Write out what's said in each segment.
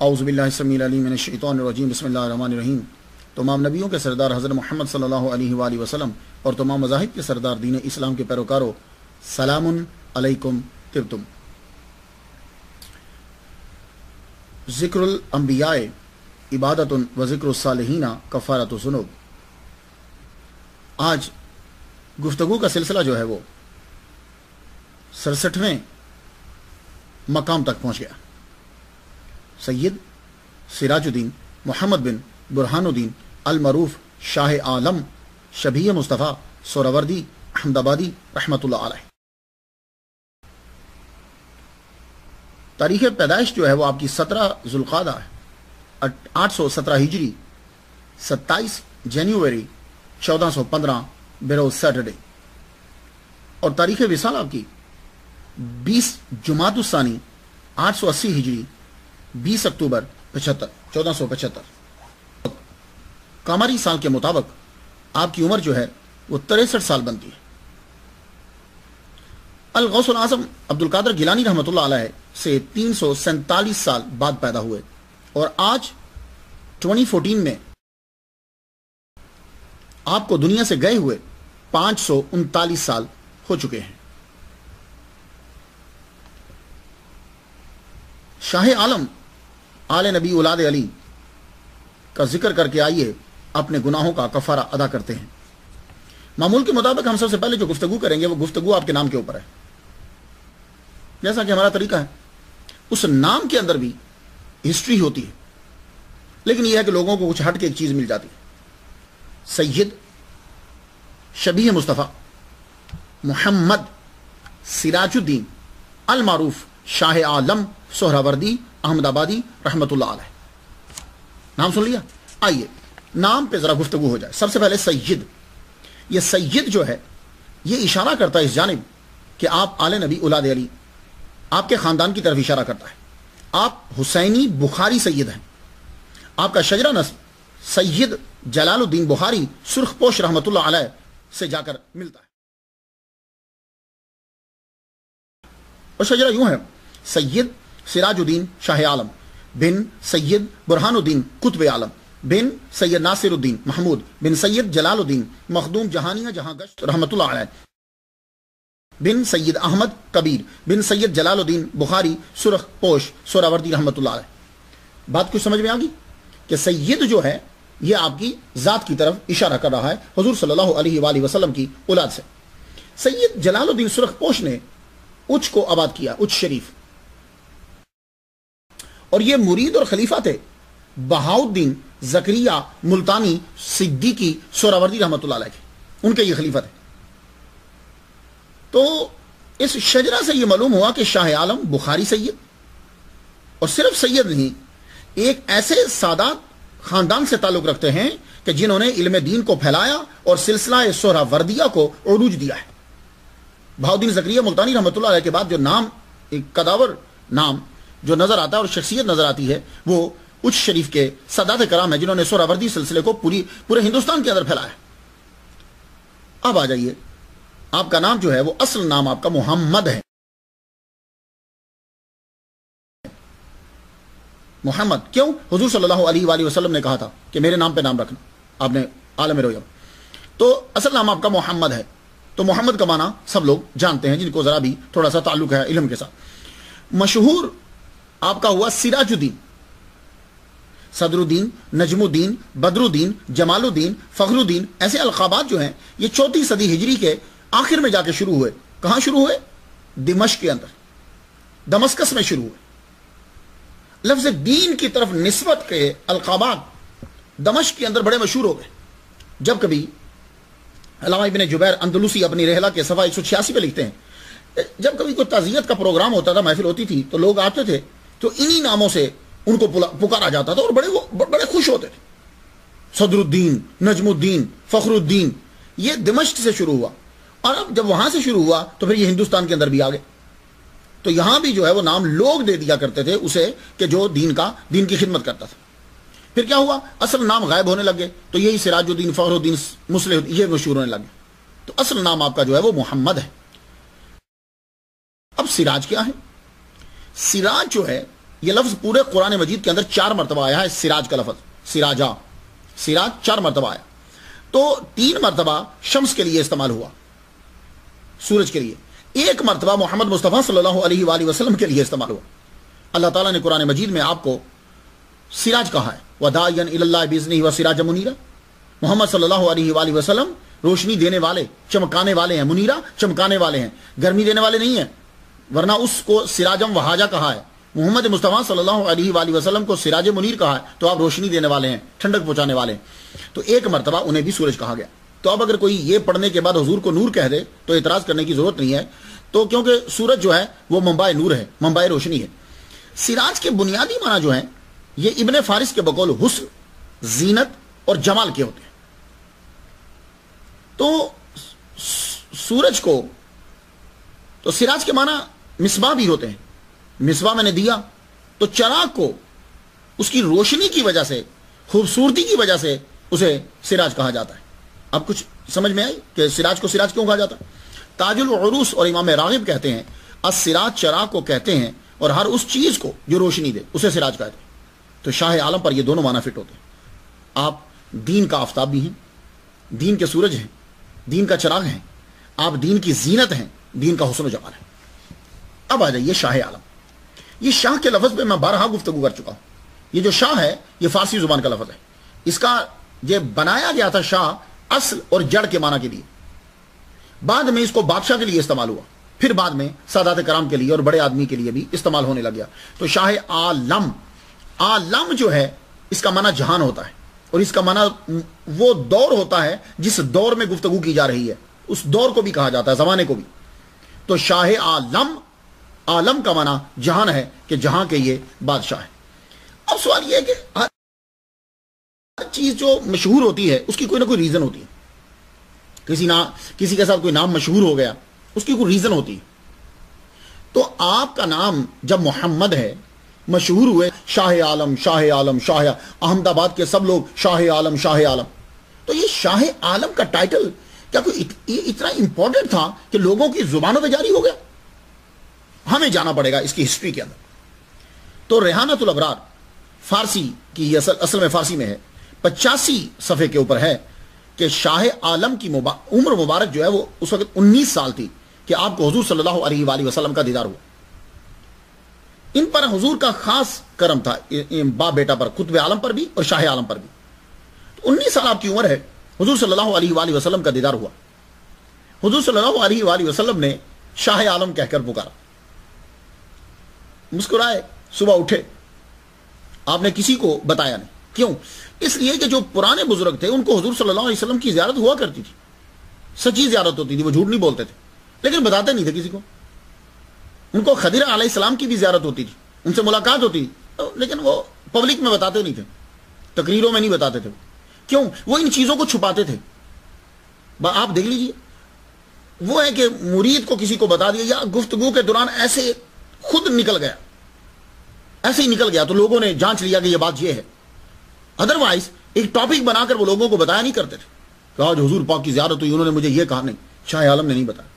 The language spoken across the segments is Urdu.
اعوذ باللہ السمیع العلیم من الشیطان الرجیم بسم اللہ الرحمن الرحیم۔ تمام نبیوں کے سردار حضرت محمد صلی اللہ علیہ وآلہ وسلم اور تمام مذاہب کے سردار دین اسلام کے پیروکاروں، سلام علیکم طبتم۔ ذکر الانبیاء عبادت و ذکر الصالحین کفارۃ الذنوب۔ آج گفتگو کا سلسلہ جو ہے وہ 67ویں مقام تک پہنچ گیا۔ سید سراج الدین محمد بن برہان الدین المعروف شاہ عالم شبیہ مصطفیٰ سہروردی احمد آبادی رحمۃ اللہ علیہ۔ تاریخ پیدائش جو ہے وہ آپ کی 17 ذوالقعدہ 817 ہجری 27 جنوری 1415 بروز سیٹرڈے، اور تاریخ وصال آپ کی 20 جمادی الثانی 880 ہجری 20 اکتوبر 1475۔ قمری سال کے مطابق آپ کی عمر جو ہے وہ 63 سال بنتی ہے۔ الغوث الاعظم عبد القادر گیلانی رحمۃ اللہ علیہ سے 347 سال بعد پیدا ہوئے، اور آج 2014 میں آپ کو دنیا سے گئے ہوئے 539 سال ہو چکے ہیں۔ شاہ عالم آل نبی اولاد علی کا ذکر کر کے آئیے اپنے گناہوں کا کفارہ ادا کرتے ہیں۔ معمول کے مطابق ہم سب سے پہلے جو گفتگو کریں گے وہ گفتگو آپ کے نام کے اوپر ہے، جیسا کہ ہمارا طریقہ ہے۔ اس نام کے اندر بھی ہسٹری ہوتی ہے، لیکن یہ ہے کہ لوگوں کو کچھ ہٹ کے ایک چیز مل جاتی ہے۔ سید شبیہ مصطفیٰ محمد سراج الدین المعروف شاہ عالم سہروردی احمد آبادی رحمۃ اللہ علیہ۔ نام سن لیا؟ آئیے نام پہ ذرا گفتگو ہو جائے۔ سب سے پہلے سید، یہ سید جو ہے یہ اشارہ کرتا ہے اس جانب کہ آپ آل نبی اولاد علی، آپ کے خاندان کی طرف اشارہ کرتا ہے۔ آپ حسینی بخاری سید ہیں۔ آپ کا شجرہ نسب سید جلال الدین بخاری سرخ پوش رحمۃ اللہ علیہ سے جا کر ملتا ہے، اور شجرہ یوں ہے: سید سراج الدین شاہ عالم بن سید برہان الدین قطب عالم بن سید ناصر الدین محمود بن سید جلال الدین مخدوم جہانیہ جہاں گشت رحمۃ اللہ علیہ بن سید احمد کبیر بن سید جلال الدین بخاری سرخ پوش سہروردی رحمۃ اللہ علیہ۔ بات کچھ سمجھ میں آ گئی کہ سید جو ہے یہ آپ کی ذات کی طرف اشارہ کر رہا ہے، حضور صلی اللہ علیہ وآلہ وسلم کی اولاد سے۔ سید جلال الدین سرخ پوش نے اچ کو آباد کیا، اچ شریف، اور یہ مرید اور خلیفہ تھے بہاؤالدین زکریہ ملتانی صدیقی سہروردی رحمۃ اللہ علیہ کے، ان کے یہ خلیفہ تھے۔ تو اس شجرہ سے یہ معلوم ہوا کہ شاہ عالم بخاری سید، اور صرف سید نہیں، ایک ایسے سادات خاندان سے تعلق رکھتے ہیں کہ جنہوں نے علم دین کو پھیلایا اور سلسلہ سہروردیہ کو عروج دیا ہے۔ بہاؤالدین زکریہ ملتانی رحمۃ اللہ علیہ کے بعد جو نام، ایک قداور نام جو نظر آتا ہے اور شخصیت نظر آتی ہے، وہ اچ شریف کے سادات کرام ہیں جنہوں نے سہروردی سلسلے کو پورے ہندوستان کے اندر پھیلایا ہے۔ اب آ جائیے، آپ کا نام جو ہے وہ اصل نام آپ کا محمد ہے۔ محمد کیوں؟ حضور صلی اللہ علیہ وآلہ وسلم نے کہا تھا کہ میرے نام پہ نام رکھنا، آپ نے عالم رویا، تو اصل نام آپ کا محمد ہے۔ تو محمد کا معنی سب لوگ جانتے ہیں جن کو ذرا بھی تھوڑا سا تعلق ہے علم کے ساتھ۔ مشہور آپ کا ہوا سراج الدین، صدر الدین، نجم الدین، بدر الدین، جمال الدین، فخر الدین، ایسے القابات جو ہیں یہ 4 صدی ہجری کے آخر میں جا کے شروع ہوئے۔ کہاں شروع ہوئے؟ دمشق کے اندر، دمسکس میں شروع ہوئے۔ لفظ دین کی طرف نسبت کے القابات دمشق کے اندر بڑے مشہور ہو گئے۔ جب کبھی علامہ ابن جبیر اندلسی اپنی رحلہ کے صفحہ 186 پہ لکھتے ہیں، جب کبھی کوئی تعزیت کا پروگرام ہوتا تھا، محفل ہوتی تھی، تو لوگ آتے تھے تو انہی ناموں سے ان کو پکارا جاتا تھا، اور بڑے خوش ہوتے تھے۔ صدر الدین، نجم الدین، فخر الدین، یہ دمشق سے شروع ہوا، اور اب جب وہاں سے شروع ہوا تو پھر یہ ہندوستان کے اندر بھی آ گئے۔ تو یہاں بھی جو ہے وہ نام لوگ دے دیا کرتے تھے اسے کہ جو دین کی خدمت کرتا تھا۔ پھر کیا ہوا؟ اصل نام غائب ہونے لگے، تو یہی سراج الدین، فخر الدین، مصلح الدین یہ مشہور ہونے لگے۔ تو اصل نام آپ کا جو ہے وہ محمد ہے۔ اب سراج کیا ہے؟ سراج جو ہے یہ لفظ پورے قرآن مجید کے اندر 4 مرتبہ آیا ہے. سراج کا لفظ سراجا، سراج 4 مرتبہ آیا. تو 3 مرتبہ شمس کے لیے استعمال ہوا، سورج کے لیے. 1 مرتبہ محمد مصطفیٰ صلی اللہ علیہ وآلہ وسلم کے لیے استعمال ہوا. اللہ تعالیٰ نے قرآن مجید میں آپ کو سراج کہا ہے، وَدَاعِيًا إِلَى اللَّهِ بِإِذْنِهِ وَسِرَاجًا مُنِيرًا. محمد صلی اللہ علیہ وآلہ وسلم روشنی دینے والے، چمکانے والے ہیں. منیرہ چمکانے والے ہیں، گرمی دینے والے نہیں ہیں، ورنہ اس کو سراجم وہاجا کہا ہے. محمد مصطفیٰ صلی اللہ علیہ وآلہ وسلم کو سراج منیر کہا ہے، تو آپ روشنی دینے والے ہیں، ٹھنڈک پہنچانے والے ہیں. تو 1 مرتبہ انہیں بھی سورج کہا گیا. تو اب اگر کوئی یہ پڑھنے کے بعد حضور کو نور کہہ دے تو اعتراض کرنے کی ضرورت نہیں ہے، تو کیونکہ سورج جو ہے وہ منبع نور ہے، منبع روشنی ہے. سراج کے بنیادی معنی جو ہیں یہ ابن فارس کے بقول حسن، زینت اور جمال کے ہوتے ہیں. تو سورج کو، تو سراج کے معنی مصباح بھی ہوتے ہیں. مصباح میں نے دیا، تو چراغ کو اس کی روشنی کی وجہ سے، خوبصورتی کی وجہ سے اسے سراج کہا جاتا ہے. اب کچھ سمجھ میں آئی کہ سراج کو سراج کیوں کہا جاتا ہے؟ تاج العروس اور امام راغب کہتے ہیں السراج چراغ کو کہتے ہیں، اور ہر اس چیز کو جو روشنی دے اسے سراج کہتے ہیں. تو شاہ عالم پر یہ دونوں معنی فٹ ہوتے ہیں. آپ دین کا آفتاب بھی ہیں، دین کے سورج ہیں، دین کا چراغ ہیں، آپ دین کی زینت ہیں، دین کا حسن و جمال ہے. اب آ جائیے شاہ عالم. یہ شاہ کے لفظ پہ میں بارہا گفتگو کر چکا ہوں. یہ جو شاہ ہے یہ فارسی زبان کا لفظ ہے. اس کا یہ بنایا گیا تھا شاہ اصل اور جڑ کے معنی کے لیے. بعد میں اس کو بادشاہ کے لیے استعمال ہوا، پھر بعد میں سادات کرام کے لیے اور بڑے آدمی کے لیے بھی استعمال ہونے لگ گیا. تو شاہ عالم، عالم جو ہے اس کا معنی جہان ہوتا ہے، اور اس کا معنی وہ دور ہوتا ہے جس دور میں گفتگو کی جا رہی ہے، اس دور کو بھی کہا جاتا ہے، زمانے کو بھی. تو شاہ عالم، عالم کا معنی جہان ہے کہ جہاں کے یہ بادشاہ ہے. اب سوال یہ ہے کہ ہر چیز جو مشہور ہوتی ہے اس کی کوئی نہ کوئی ریزن ہوتی ہے. کسی کے ساتھ کوئی نام مشہور ہو گیا، اس کی کوئی ریزن ہوتی ہے. تو آپ کا نام جب محمد ہے، مشہور ہوئے شاہ عالم، شاہ عالم، شاہ احمد آباد کے سب لوگ شاہ عالم، شاہ عالم. تو یہ شاہ عالم کا ٹائٹل کیا کوئی اتنا امپورٹنٹ تھا کہ لوگوں کی زبانوں پہ جاری ہو گیا؟ ہمیں جانا پڑے گا اس کی ہسٹری کے اندر. تو ریحانۃ الابرار فارسی کی یہ اصل میں فارسی میں ہے، 85 صفحے کے اوپر ہے کہ شاہ عالم کی عمر مبارک جو ہے وہ اس وقت 19 سال تھی کہ آپ کو حضور صلی اللہ علیہ وآلہ وسلم کا دیدار ہوا. ان پر حضور کا خاص کرم تھا، باپ بیٹا پر، قطب عالم پر بھی اور شاہ عالم پر بھی. 19 سال آپ کی عمر ہے، حضور صلی اللہ علیہ وآلہ وسلم کا دیدار ہوا. حضور صلی اللہ علیہ وآلہ وسلم نے شاہ عالم کہہ کر پکارا، مسکرائے، صبح اٹھے، آپ نے کسی کو بتایا نہیں. کیوں؟ اس لیے کہ جو پرانے بزرگ تھے ان کو حضور صلی اللہ علیہ وسلم کی زیارت ہوا کرتی تھی، سچی زیارت ہوتی تھی، وہ جھوٹ نہیں بولتے تھے، لیکن بتاتے نہیں تھے کسی کو. ان کو خضر علیہ السلام کی بھی زیارت ہوتی تھی، ان سے ملاقات ہوتی تھی، لیکن وہ پبلک میں بتاتے نہیں تھے، تقریروں میں نہیں بتاتے تھے. کیوں؟ وہ ان چیزوں کو چھپاتے تھے. آپ دیکھ لیجئے، وہ ہے کہ مرید کو کسی کو بتا دیا یا گفتگو کے دوران ایسے خود نکل گیا، ایسے ہی نکل گیا تو لوگوں نے جانچ لیا کہ یہ بات یہ ہے. ادروائز ایک ٹاپک بنا کر وہ لوگوں کو بتایا نہیں کرتے تھے کہ آج حضور پاک کی زیارت ہوئی، انہوں نے مجھے یہ کہا. نہیں، شاہ عالم نے نہیں بتایا.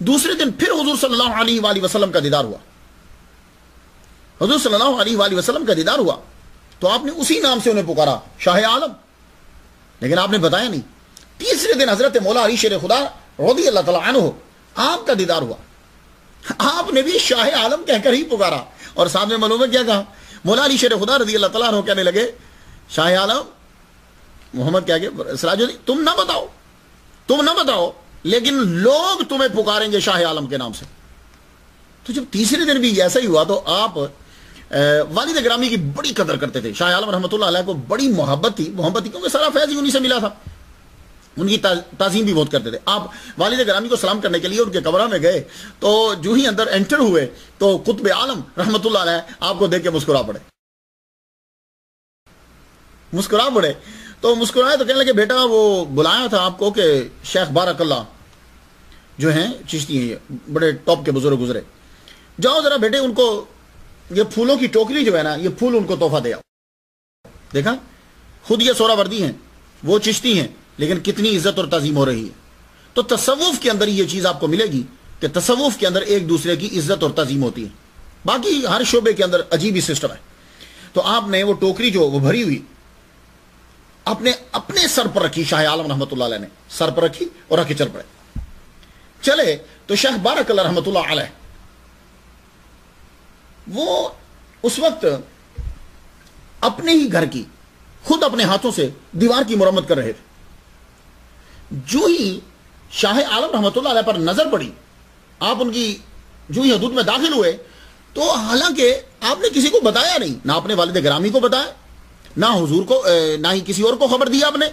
دوسرے دن پھر حضور صلی اللہ علیہ وآلہ وسلم کا دیدار ہوا. حضور صلی اللہ علیہ وآلہ وسلم کا دیدار ہوا تو آپ نے اسی نام سے انہیں پکارا، شاہ عالم، لیکن آپ نے بتایا نہیں. تیسرے دن حضرت مولا علی شیر خدا رضی اللہ تعالیٰ عنہ آپ کا دیدار ہوا، آپ نے بھی شاہ عالم کہہ کر ہی پکارا. اور ساتھ میں معلوم ہے کیا کہا؟ مولا علی شیر خدا رضی اللہ تعالیٰ عنہ کہنے لگے، شاہ عالم محمد کہہ کے سراج الدین تم نہ بتاؤ لیکن لوگ تمہیں پکاریں گے شاہ عالم کے نام سے. تو جب تیسرے دن بھی ایسا ہی ہوا تو آپ والد گرامی کی بڑی قدر کرتے تھے. شاہ عالم رحمۃ اللہ علیہ کو بڑی محبت تھی کیونکہ سارا فیض ہی انہی سے ملا تھا. ان کی تعظیم بھی بہت کرتے تھے. آپ والد گرامی کو سلام کرنے کے لیے ان کے قبرہ میں گئے تو جو ہی اندر انٹر ہوئے تو قطب عالم رحمۃ اللہ علیہ آپ کو دیکھ کے مسکرا پڑے. تو مسکرائے تو کہنے لگے، بیٹا وہ بلایا تھا آپ کو کہ شیخ بارک اللہ جو ہیں چشتی ہیں، یہ بڑے ٹاپ کے بزرگ گزرے، جاؤ ذرا بیٹے ان کو یہ پھولوں کی ٹوکری جو ہے نا، یہ پھول ان کو تحفہ دے آؤ. دیکھا، خود یہ سورا وردی ہیں، وہ چشتی ہیں، لیکن کتنی عزت اور تعظیم ہو رہی ہے. تو تصوف کے اندر یہ چیز آپ کو ملے گی کہ تصوف کے اندر ایک دوسرے کی عزت اور تعظیم ہوتی ہے. باقی ہر شعبے کے اندر عجیب ہی سسٹم ہے. تو آپ نے وہ ٹوکری جو وہ بھری ہوئی اپنے سر پر رکھی, شاہ عالم رحمۃ اللہ علیہ نے سر پر رکھی اور رکھ کے چل پڑے. چلے تو شیخ بارک اللہ رحمۃ اللہ علیہ وہ اس وقت اپنے ہی گھر کی خود اپنے ہاتھوں سے دیوار کی مرمت کر رہے تھے. جو ہی شاہ عالم رحمۃ اللہ علیہ پر نظر پڑی, آپ ان کی جو ہی حدود میں داخل ہوئے, تو حالانکہ آپ نے کسی کو بتایا نہیں, نہ اپنے والد گرامی کو بتایا, نہ حضور کو, نہ ہی کسی اور کو خبر دیا آپ نے.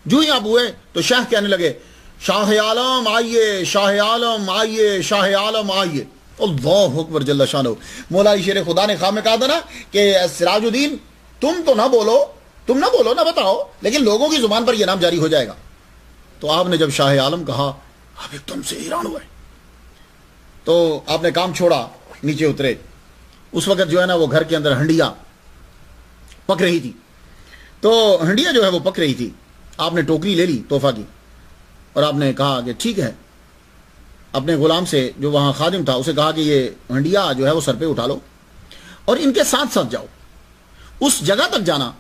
جو ہی آپ ہوئے تو شیخ کہنے لگے, شاہ عالم آئیے, شاہ عالم آئیے, شاہ عالم آئیے. اللہ اکبر جل شانہ. مولا علی شیر خدا نے خواہ میں کہا تھا نا کہ سراج الدین تم تو نہ بولو نہ بتاؤ, لیکن لوگوں کی زبان پر یہ نام جاری ہو جائے گا. تو آپ نے جب شاہ عالم کہا, آپ ایک دم سے حیران ہوئے. تو آپ نے کام چھوڑا, نیچے اترے. اس وقت جو ہے نا وہ گھر کے اندر ہنڈیا پک رہی تھی. تو ہنڈیا جو ہے وہ پک رہی تھی. آپ نے ٹوکری لے لی تحفہ کی, اور آپ نے کہا کہ ٹھیک ہے, اپنے غلام سے جو وہاں خادم تھا اسے کہا کہ یہ ہنڈیا جو ہے وہ سر پہ اٹھا لو, اور ان کے ساتھ ساتھ جاؤ, اس جگہ تک جانا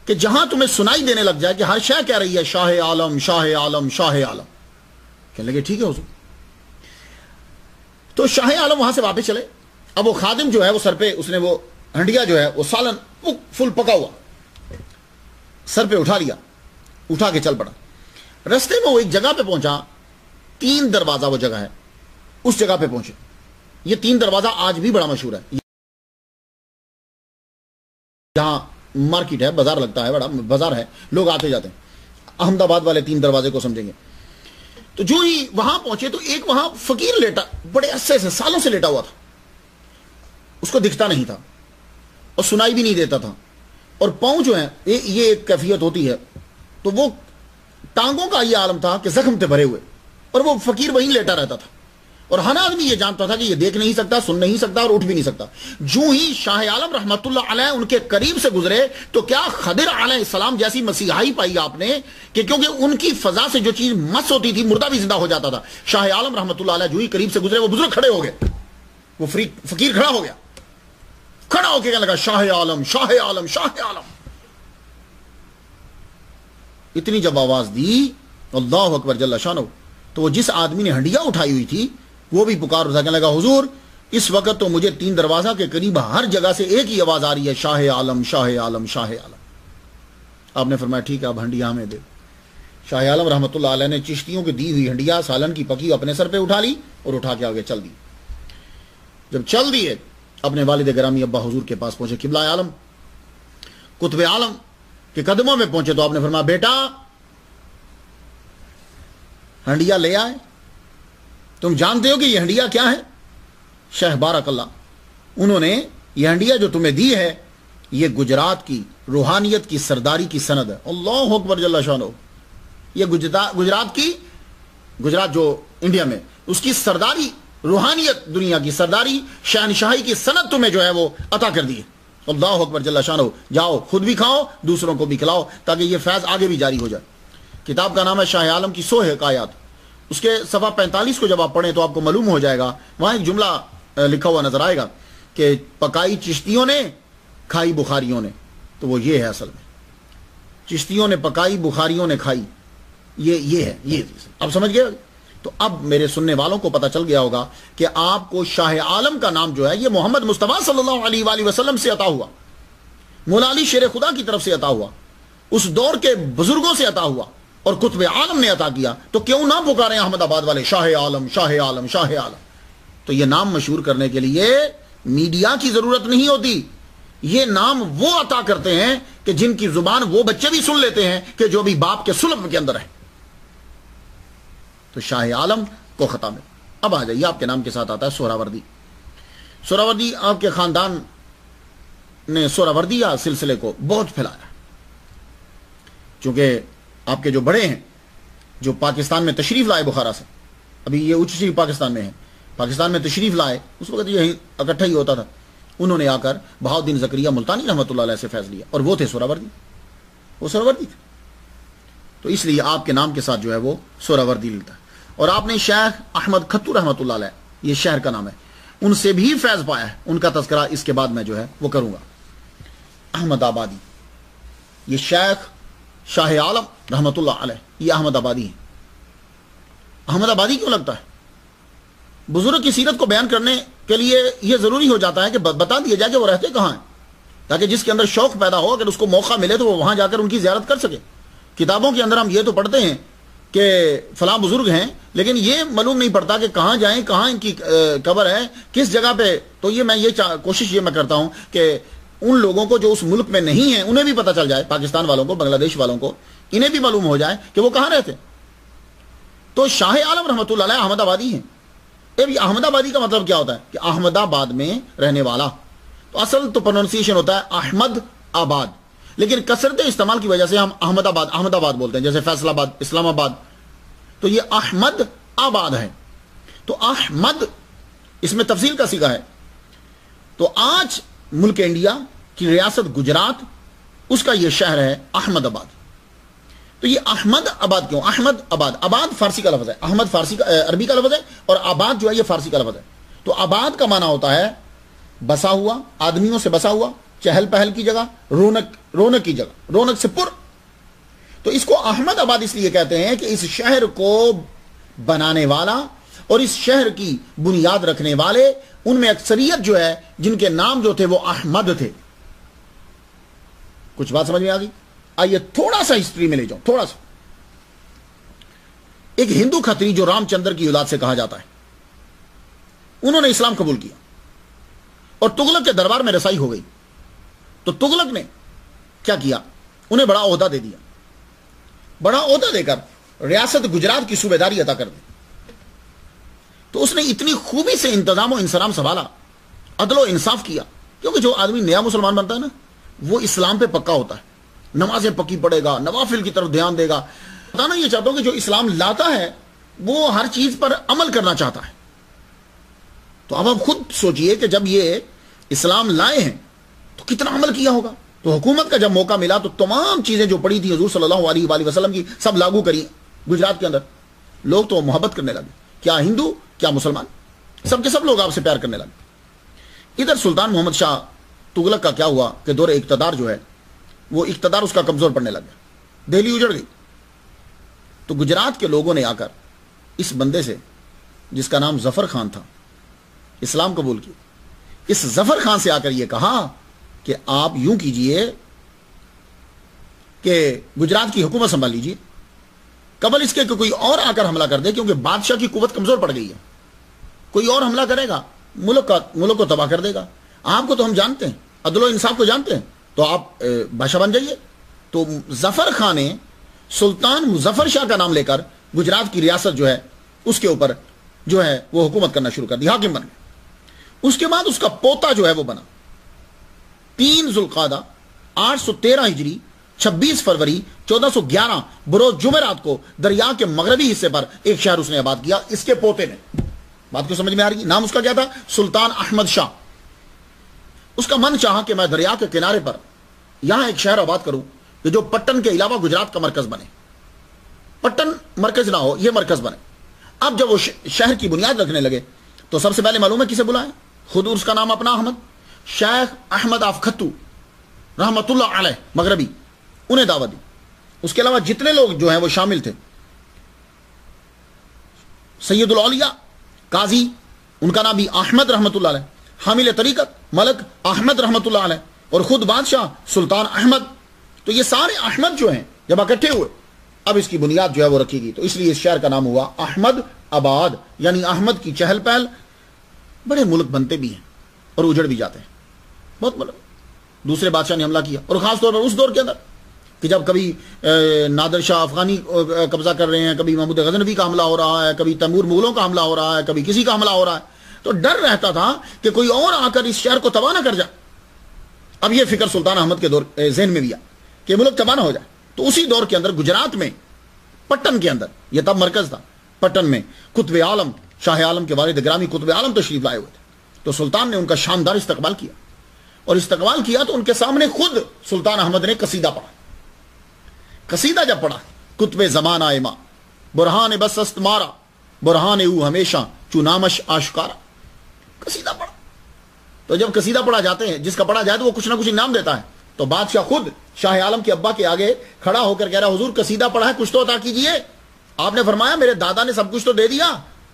کہ جہاں تمہیں سنائی دینے لگ جائے کہ ہر شے کہہ رہی ہے شاہ عالم, شاہ عالم, شاہ عالم. کہنے لگے ٹھیک ہے حضور. تو شاہ عالم وہاں سے واپس چلے. اب وہ خادم جو ہے وہ سر پہ, اس نے وہ ہنڈیا جو ہے وہ سالن فل پکا ہوا سر پہ اٹھا لیا, اٹھا کے چل پڑا. رستے میں وہ ایک جگہ پہ پہنچا, 3 دروازہ وہ جگہ ہے, اس جگہ پہ پہنچے. یہ 3 دروازہ آج بھی بڑا مشہور ہے. جہاں مارکیٹ ہے, بازار لگتا ہے, بڑا بازار ہے, لوگ آتے جاتے ہیں. احمد آباد والے 3 دروازے کو سمجھیں گے. تو جو ہی وہاں پہنچے تو ایک وہاں فقیر لیٹا, بڑے عرصے سے, سالوں سے لیٹا ہوا تھا. اس کو دکھتا نہیں تھا اور سنائی بھی نہیں دیتا تھا, اور پاؤں جو ہیں یہ ایک کیفیت ہوتی ہے. تو وہ ٹانگوں کا یہ عالم تھا کہ زخم تھے بھرے ہوئے, اور وہ فقیر وہیں لیٹا رہتا تھا. اور ہر آدمی یہ جانتا تھا کہ یہ دیکھ نہیں سکتا, سن نہیں سکتا, اور اٹھ بھی نہیں سکتا. جو ہی شاہ عالم رحمت اللہ علیہ ان کے قریب سے گزرے تو کیا خضر علیہ السلام جیسی مسیحائی پائی آپ نے, کہ کیونکہ ان کی فضا سے جو چیز مس ہوتی تھی مردہ بھی زندہ ہو جاتا تھا. شاہ عالم رحمت اللہ علیہ جو ہی قریب سے گزرے وہ بزرگ کھڑے ہو گئے, وہ فقیر کھڑا ہو گیا, کھڑا ہو کے کہنے لگا شاہ عالم, شاہ عالم, شاہ عالم. اتنی جب آواز دی اللہ اکبر جل شانہ, تو وہ جس آدمی نے ہنڈیا اٹھائی ہوئی تھی وہ بھی پکار اٹھا, کہنے لگا حضور اس وقت تو مجھے 3 دروازہ کے قریب ہر جگہ سے ایک ہی آواز آ رہی ہے, شاہ عالم, شاہ عالم, شاہ عالم. آپ نے فرمایا ٹھیک ہے, اب ہنڈیا ہمیں دے. شاہ عالم رحمۃ اللہ علیہ نے چشتیوں کی دی ہوئی ہنڈیا سالن کی پکی اپنے سر پہ اٹھا لی اور اٹھا کے آگے چل دی. جب چل دیے اپنے والد گرامی ابا حضور کے پاس پہنچے, قبلہ عالم قطب عالم کے قدموں میں پہنچے, تو آپ نے فرمایا بیٹا ہنڈیا لے آئے, تم جانتے ہو کہ یہ ہنڈیا کیا ہے؟ شیخ بارک اللہ, انہوں نے یہ ہنڈیا جو تمہیں دی ہے یہ گجرات کی روحانیت کی سرداری کی سند ہے. اللہ اکبر جل شانہ. یہ گجرات کی, گجرات جو انڈیا میں, اس کی سرداری, روحانیت, دنیا کی سرداری, شہنشاہی کی سند تمہیں جو ہے وہ عطا کر دی ہے. اللہ اکبر جل شانہ. جاؤ خود بھی کھاؤ, دوسروں کو بھی کھلاؤ, تاکہ یہ فیض آگے بھی جاری ہو جائے. کتاب کا نام ہے شاہ عالم کی 100 حکایات. اس کے صفحہ 45 کو جب آپ پڑھیں تو آپ کو معلوم ہو جائے گا, وہاں ایک جملہ لکھا ہوا نظر آئے گا کہ پکائی چشتیوں نے, کھائی بخاریوں نے. تو وہ یہ ہے اصل میں, چشتیوں نے پکائی, بخاریوں نے کھائی, یہ ہے, یہ اب سمجھ گئے. تو اب میرے سننے والوں کو پتہ چل گیا ہوگا کہ آپ کو شاہ عالم کا نام جو ہے یہ محمد مصطفیٰ صلی اللہ علیہ وآلہ وسلم سے عطا ہوا, مولا علی شیر خدا کی طرف سے عطا ہوا, اس دور کے بزرگوں سے عطا ہوا, اور قطب عالم نے عطا کیا. تو کیوں نہ پکارے احمد آباد والے شاہ عالم, شاہ عالم, شاہ عالم. تو یہ نام مشہور کرنے کے لیے میڈیا کی ضرورت نہیں ہوتی. یہ نام وہ عطا کرتے ہیں کہ جن کی زبان وہ بچے بھی سن لیتے ہیں کہ جو بھی باپ کے سلب کے اندر ہے. تو شاہ عالم کو ختم ہے. اب آ جائیے, آپ کے نام کے ساتھ آتا ہے سہراوردی. سہراوردی آپ کے خاندان نے سہراوردیہ سلسلے کو بہت پھیلایا, چونکہ آپ کے جو بڑے ہیں جو پاکستان میں تشریف لائے بخارا سے, ابھی یہ اچ شریف پاکستان میں ہے, پاکستان میں تشریف لائے, اس وقت یہی اکٹھا ہی ہوتا تھا. انہوں نے آ کر بہاؤالدین زکریا ملتانی رحمۃ اللہ علیہ سے فیض لیا, اور وہ تھے سہراوردی, وہ سہراوردی تھے. تو اس لیے آپ کے نام کے ساتھ جو ہے وہ سہراوردی ملتا ہے. اور آپ نے شیخ احمد کھتو رحمۃ اللہ علیہ, یہ شہر کا نام ہے, ان سے بھی فیض پایا ہے، ان کا تذکرہ اس کے بعد میں جو ہے وہ کروں گا۔ احمد آبادی، یہ شیخ شاہ عالم رحمۃ اللہ علیہ، یہ احمد آبادی ہیں۔ احمد آبادی کیوں لگتا ہے؟ بزرگ کی سیرت کو بیان کرنے کے لیے یہ ضروری ہو جاتا ہے کہ بتا دیا جائے کہ وہ رہتے کہاں ہیں، تاکہ جس کے اندر شوق پیدا ہو، اگر اس کو موقع ملے تو وہ وہاں جا کر ان کی زیارت کر سکے۔ کتابوں کے اندر ہم یہ تو پڑھتے ہیں کہ فلاں بزرگ ہیں، لیکن یہ معلوم نہیں پڑتا کہ کہاں جائیں، کہاں ان کی قبر ہے، کس جگہ پہ۔ تو یہ میں کوشش یہ میں کرتا ہوں کہ ان لوگوں کو جو اس ملک میں نہیں ہیں انہیں بھی پتہ چل جائے، پاکستان والوں کو، بنگلہ دیش والوں کو، انہیں بھی معلوم ہو جائے کہ وہ کہاں رہتے۔ تو شاہ عالم رحمۃ اللہ علیہ احمد آبادی ہیں۔ اب یہ احمد آبادی کا مطلب کیا ہوتا ہے؟ کہ احمد آباد میں رہنے والا۔ تو اصل تو پروننسیشن ہوتا ہے احمد آباد، لیکن کثرت استعمال کی وجہ سے ہم احمد آباد بولتے ہیں، جیسے فیصل آباد، اسلام آباد۔ تو یہ احمد آباد ہے۔ تو احمد اس میں تفصیل کا صیغہ ہے۔ تو آج ملک انڈیا کی ریاست گجرات، اس کا یہ شہر ہے احمد آباد۔ تو یہ احمد آباد کیوں؟ احمد آباد، آباد فارسی کا لفظ ہے، احمد فارسی کا عربی کا لفظ ہے، اور آباد جو ہے یہ فارسی کا لفظ ہے۔ تو آباد کا معنی ہوتا ہے بسا ہوا، آدمیوں سے بسا ہوا، چہل پہل کی جگہ، رونق کی جگہ، رونق سے پر۔ تو اس کو احمد آباد اس لیے کہتے ہیں کہ اس شہر کو بنانے والا اور اس شہر کی بنیاد رکھنے والے، ان میں اکثریت جو ہے جن کے نام جو تھے وہ احمد تھے۔ کچھ بات سمجھ میں آ گئی؟ آئیے تھوڑا سا ہسٹری میں لے جاؤں، تھوڑا سا۔ ایک ہندو کھتری جو رام چندر کی اولاد سے کہا جاتا ہے، انہوں نے اسلام قبول کیا اور تغلق کے دربار میں رسائی ہو گئی۔ تو تغلق نے کیا کیا؟ انہیں بڑا عہدہ دے دیا، بڑا عہدہ دے کر ریاست گجرات کی صوبے داری عطا کر دی۔ تو اس نے اتنی خوبی سے انتظام و انصرام سنبھالا، عدل و انصاف کیا، کیونکہ جو آدمی نیا مسلمان بنتا ہے نا، وہ اسلام پہ پکا ہوتا ہے، نمازیں پکی پڑھے گا، نوافل کی طرف دھیان دے گا۔ بتانا یہ چاہتا ہوں کہ جو اسلام لاتا ہے وہ ہر چیز پر عمل کرنا چاہتا ہے۔ تو اب آپ خود سوچئے کہ جب یہ اسلام لائے ہیں تو کتنا عمل کیا ہوگا۔ تو حکومت کا جب موقع ملا تو تمام چیزیں جو پڑی تھی حضور صلی اللہ علیہ وآلہ وسلم کی، سب لاگو کری گجرات کے اندر۔ لوگ تو محبت کرنے لگے، کیا ہندو کیا مسلمان، سب کے سب لوگ آپ سے پیار کرنے لگے۔ ادھر سلطان محمد شاہ تغلق کا کیا ہوا کہ دور اقتدار جو ہے وہ اقتدار اس کا کمزور پڑنے لگا، دہلی اجڑ گئی۔ تو گجرات کے لوگوں نے آ کر اس بندے سے، جس کا نام ظفر خان تھا، اسلام قبول کی۔ اس ظفر خان سے آ کر یہ کہا کہ آپ یوں کیجئے کہ گجرات کی حکومت سنبھال لیجئے، قبل اس کے کہ کوئی اور آ کر حملہ کر دے، کیونکہ بادشاہ کی قوت کمزور پڑ گئی ہے، کوئی اور حملہ کرے گا ملک کو تباہ کر دے گا۔ آپ کو تو ہم جانتے ہیں، عدل و انصاف کو جانتے ہیں، تو آپ بادشاہ بن جائیے۔ تو ظفر خان نے سلطان مظفر شاہ کا نام لے کر گجرات کی ریاست جو ہے اس کے اوپر جو ہے وہ حکومت کرنا شروع کر دی، حاکم بن گئے۔ اس کے بعد اس کا پوتا جو ہے وہ بنا 3 ذوالقعدہ 813 ہجری 26 فروری 1411 بروز جمعرات کو دریا کے مغربی حصے پر ایک شہر اس نے آباد کیا، اس کے پوتے نے۔ بات کو سمجھ میں آ رہی ہے؟ نام اس کا کیا تھا؟ سلطان احمد شاہ۔ اس کا من چاہا کہ میں دریا کے کنارے پر یہاں ایک شہر آباد کروں کہ جو پٹن کے علاوہ گجرات کا مرکز بنے، پٹن مرکز نہ ہو، یہ مرکز بنے۔ اب جب وہ شہر کی بنیاد رکھنے لگے تو سب سے پہلے معلوم ہے کسے بلائے؟ خود اس کا نام اپنا احمد، شیخ احمد آف کھتو رحمت اللہ علیہ مغربی، انہیں دعوت دی۔ اس کے علاوہ جتنے لوگ جو ہیں وہ شامل تھے، سید الاولیاء قاضی، ان کا نام بھی احمد رحمت اللہ علیہ، حامل طریقت ملک احمد رحمت اللہ علیہ، اور خود بادشاہ سلطان احمد۔ تو یہ سارے احمد جو ہیں جب اکٹھے ہوئے، اب اس کی بنیاد جو ہے وہ رکھی گئی۔ تو اس لیے اس شہر کا نام ہوا احمد آباد، یعنی احمد کی چہل پہل۔ بڑے ملک بنتے بھی ہیں اور اجڑ بھی جاتے ہیں، بہت ملک۔ دوسرے بادشاہ نے حملہ کیا، اور خاص طور پر اس دور کے اندر کہ جب کبھی نادر شاہ افغانی قبضہ کر رہے ہیں، کبھی محمود غزنوی کا حملہ ہو رہا ہے، کبھی تیمور مغلوں کا حملہ ہو رہا ہے، کبھی کسی کا حملہ ہو رہا ہے، تو ڈر رہتا تھا کہ کوئی اور آ کر اس شہر کو تباہ نہ کر جائے۔ اب یہ فکر سلطان احمد کے دور ذہن میں بھی آیا کہ ملک تباہ نہ ہو جائے۔ تو اسی دور کے اندر گجرات میں پٹن کے اندر، یہ تب مرکز تھا، پٹن میں قطب عالم شاہ عالم کے والد گرامی قطب عالم تشریف لائے ہوئے تھے۔ تو سلطان نے ان کا شاندار استقبال کیا، اور استقبال کیا تو ان کے سامنے خود سلطان احمد نے قصیدہ پڑھا۔ قصیدہ جب پڑھا، قطب زمان آئے ماں برہان بس است مارا، برہان او ہمیشہ چونامش آشکارا۔ قصیدہ پڑھا. تو جب قصیدہ پڑھا جاتے ہیں، جس کا پڑھا جائے تو وہ کچھ نہ کچھ انعام دیتا ہے. تو بادشاہ خود شاہ عالم کے ابا کے آگے کھڑا ہو کر کہہ رہا حضور قصیدہ پڑھا ہے، کچھ تو عطا کیجئے. آپ نے فرمایا میرے دادا نے سب کچھ تو دے دیا،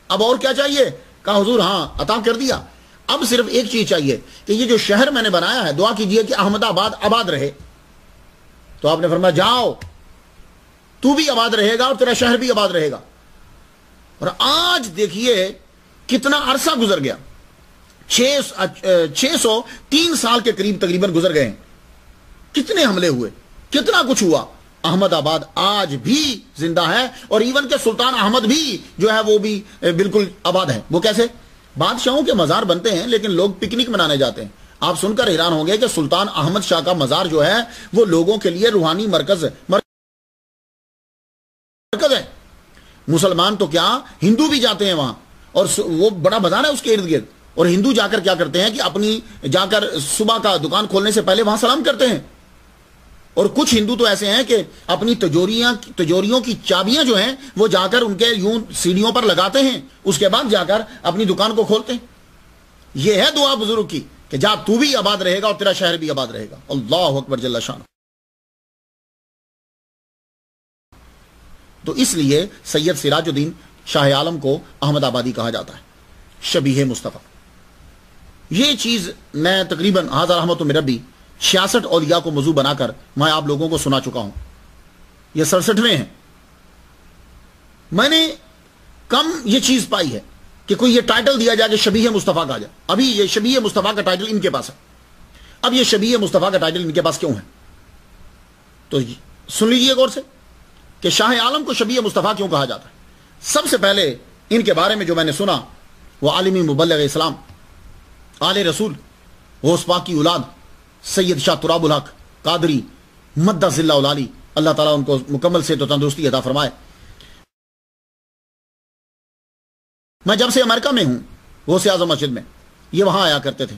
اب اور کیا چاہیے؟ کہا حضور ہاں عطا کر دیا، اب صرف ایک چیز چاہیے کہ یہ جو شہر میں نے بنایا ہے دعا کیجئے کہ احمد آباد آباد رہے. تو آپ نے فرمایا جاؤ، تو بھی آباد رہے گا اور تیرا شہر بھی آباد رہے گا. اور آج دیکھیے کتنا عرصہ گزر گیا، 603 سال کے قریب تقریباً گزر گئے ہیں. کتنے حملے ہوئے، کتنا کچھ ہوا. احمد آباد آج بھی زندہ ہے، اور ایون کہ سلطان احمد بھی جو ہے وہ بھی بالکل آباد ہے. وہ کیسے؟ بادشاہوں کے مزار بنتے ہیں لیکن لوگ پکنک منانے جاتے ہیں. آپ سن کر حیران ہوں گے کہ سلطان احمد شاہ کا مزار جو ہے وہ لوگوں کے لیے روحانی مرکز ہے. مسلمان تو کیا، ہندو بھی جاتے ہیں وہاں، اور وہ بڑا بازار ہے اس کے ارد گرد. اور ہندو جا کر کیا کرتے ہیں کہ اپنی جا کر صبح کا دکان کھولنے سے پہلے وہاں سلام کرتے ہیں. اور کچھ ہندو تو ایسے ہیں کہ اپنی تجوریوں کی چابیاں جو ہیں وہ جا کر ان کے یوں سیڑھیوں پر لگاتے ہیں، اس کے بعد جا کر اپنی دکان کو کھولتے ہیں. یہ ہے دعا بزرگ کی کہ جا تو بھی آباد رہے گا اور تیرا شہر بھی آباد رہے گا. اللہ اکبر جل شان. تو اس لیے سید سراج الدین شاہ عالم کو احمد آبادی کہا جاتا ہے، شبیہ مصطفیٰ. یہ چیز میں تقریباً ہزار رحمت من ربی 66 اولیاء کو موضوع بنا کر میں آپ لوگوں کو سنا چکا ہوں. یہ 67ویں ہیں. میں نے کم یہ چیز پائی ہے کہ کوئی یہ ٹائٹل دیا جائے کہ شبیہ مصطفیٰ کہا جائے. ابھی یہ شبیہ مصطفیٰ کا ٹائٹل ان کے پاس ہے. اب یہ شبیہ مصطفیٰ کا ٹائٹل ان کے پاس کیوں ہے؟ تو سن لیجئے غور سے کہ شاہ عالم کو شبیہ مصطفیٰ کیوں کہا جاتا ہے. سب سے پہلے ان کے بارے میں جو میں نے سنا وہ عالمی مبلغ اسلام، آل رسول، غوث پاک کی اولاد سید شاہ تراب الحق قادری مدہ ذلہ العالی، اللہ تعالیٰ ان کو مکمل صحت و تندرستی عطا فرمائے. میں جب سے امریکہ میں ہوں غوث اعظم مسجد میں، یہ وہاں آیا کرتے تھے.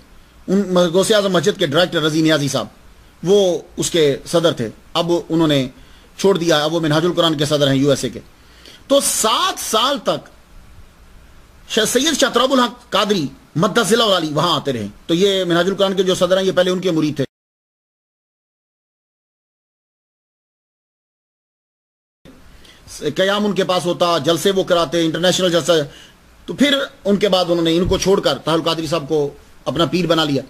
ان غوث اعظم مسجد کے ڈائریکٹر رضی نیازی صاحب وہ اس کے صدر تھے، اب انہوں نے چھوڑ دیا، اب وہ منہاج القرآن کے صدر ہیں یو ایس اے کے. تو 7 سال تک سید شاہ تراب الحق قادری مدہ ذلہ العالی وہاں آتے رہے. تو یہ منہاج القرآن کے جو صدر ہیں یہ پہلے ان کے مرید تھے. قیام ان کے پاس ہوتا، جلسے وہ کراتے، انٹرنیشنل جلسہ. تو پھر ان کے بعد انہوں نے ان کو چھوڑ کر طاہر القادری صاحب کو اپنا پیر بنا لیا.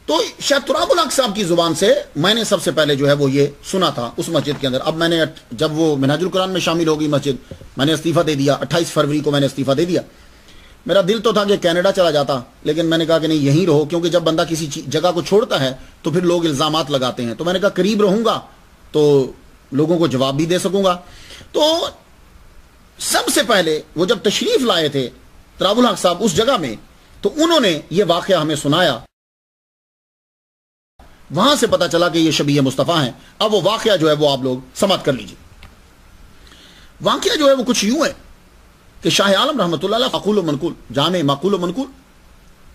تو شاہ تراب الحق صاحب کی زبان سے میں نے سب سے پہلے جو ہے وہ یہ سنا تھا اس مسجد کے اندر. اب میں نے جب وہ منہاج القرآن میں شامل ہوگی مسجد، میں نے استعفیٰ دے دیا. 28 فروری کو میں نے استعفیٰ دے دیا. میرا دل تو تھا کہ کینیڈا چلا جاتا، لیکن میں نے کہا کہ نہیں یہیں رہو، کیونکہ جب بندہ کسی جگہ کو چھوڑتا ہے تو پھر لوگ الزامات لگاتے ہیں. تو میں نے کہا قریب رہوں گا تو لوگوں کو جواب بھی دے سکوں گا. تو سب سے پہلے وہ جب تشریف لائے تھے تراب الحق صاحب اس جگہ میں، تو انہوں نے یہ واقعہ ہمیں سنایا. وہاں سے پتا چلا کہ یہ شبیہ مصطفیٰ ہیں. اب وہ واقعہ جو ہے وہ آپ لوگ سماعت کر لیجئے. واقعہ جو ہے وہ کچھ یوں ہے کہ شاہ عالم رحمۃ اللہ علیہ معقول و منقول، جامع معقول و منقول،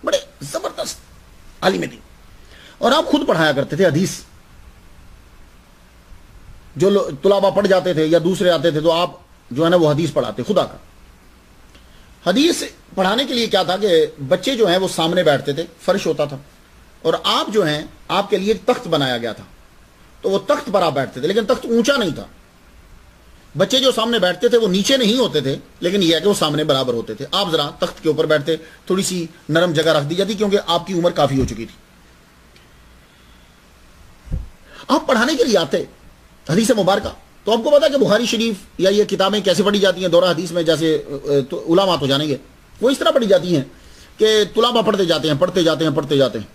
بڑے زبردست عالم دین. اور آپ خود پڑھایا کرتے تھے حدیث. جو طلباء پڑھ جاتے تھے یا دوسرے آتے تھے تو آپ جو ہے نا وہ حدیث پڑھاتے. خدا کا حدیث پڑھانے کے لیے کیا تھا کہ بچے جو ہیں وہ سامنے بیٹھتے تھے، فرش ہوتا تھا، اور آپ جو ہیں آپ کے لیے ایک تخت بنایا گیا تھا. تو وہ تخت پر آپ بیٹھتے تھے، لیکن تخت اونچا نہیں تھا. بچے جو سامنے بیٹھتے تھے وہ نیچے نہیں ہوتے تھے، لیکن یہ ہے کہ وہ سامنے برابر ہوتے تھے. آپ ذرا تخت کے اوپر بیٹھتے، تھوڑی سی نرم جگہ رکھ دی جاتی کیونکہ آپ کی عمر کافی ہو چکی تھی. آپ پڑھانے کے لیے آتے حدیث مبارکہ. تو آپ کو پتا کہ بخاری شریف یا یہ کتابیں کیسے پڑھی جاتی ہیں دورہ حدیث میں، جیسے علماء تو جانیں گے، وہ اس طرح پڑھی جاتی ہیں کہ طلباء پڑھتے جاتے ہیں.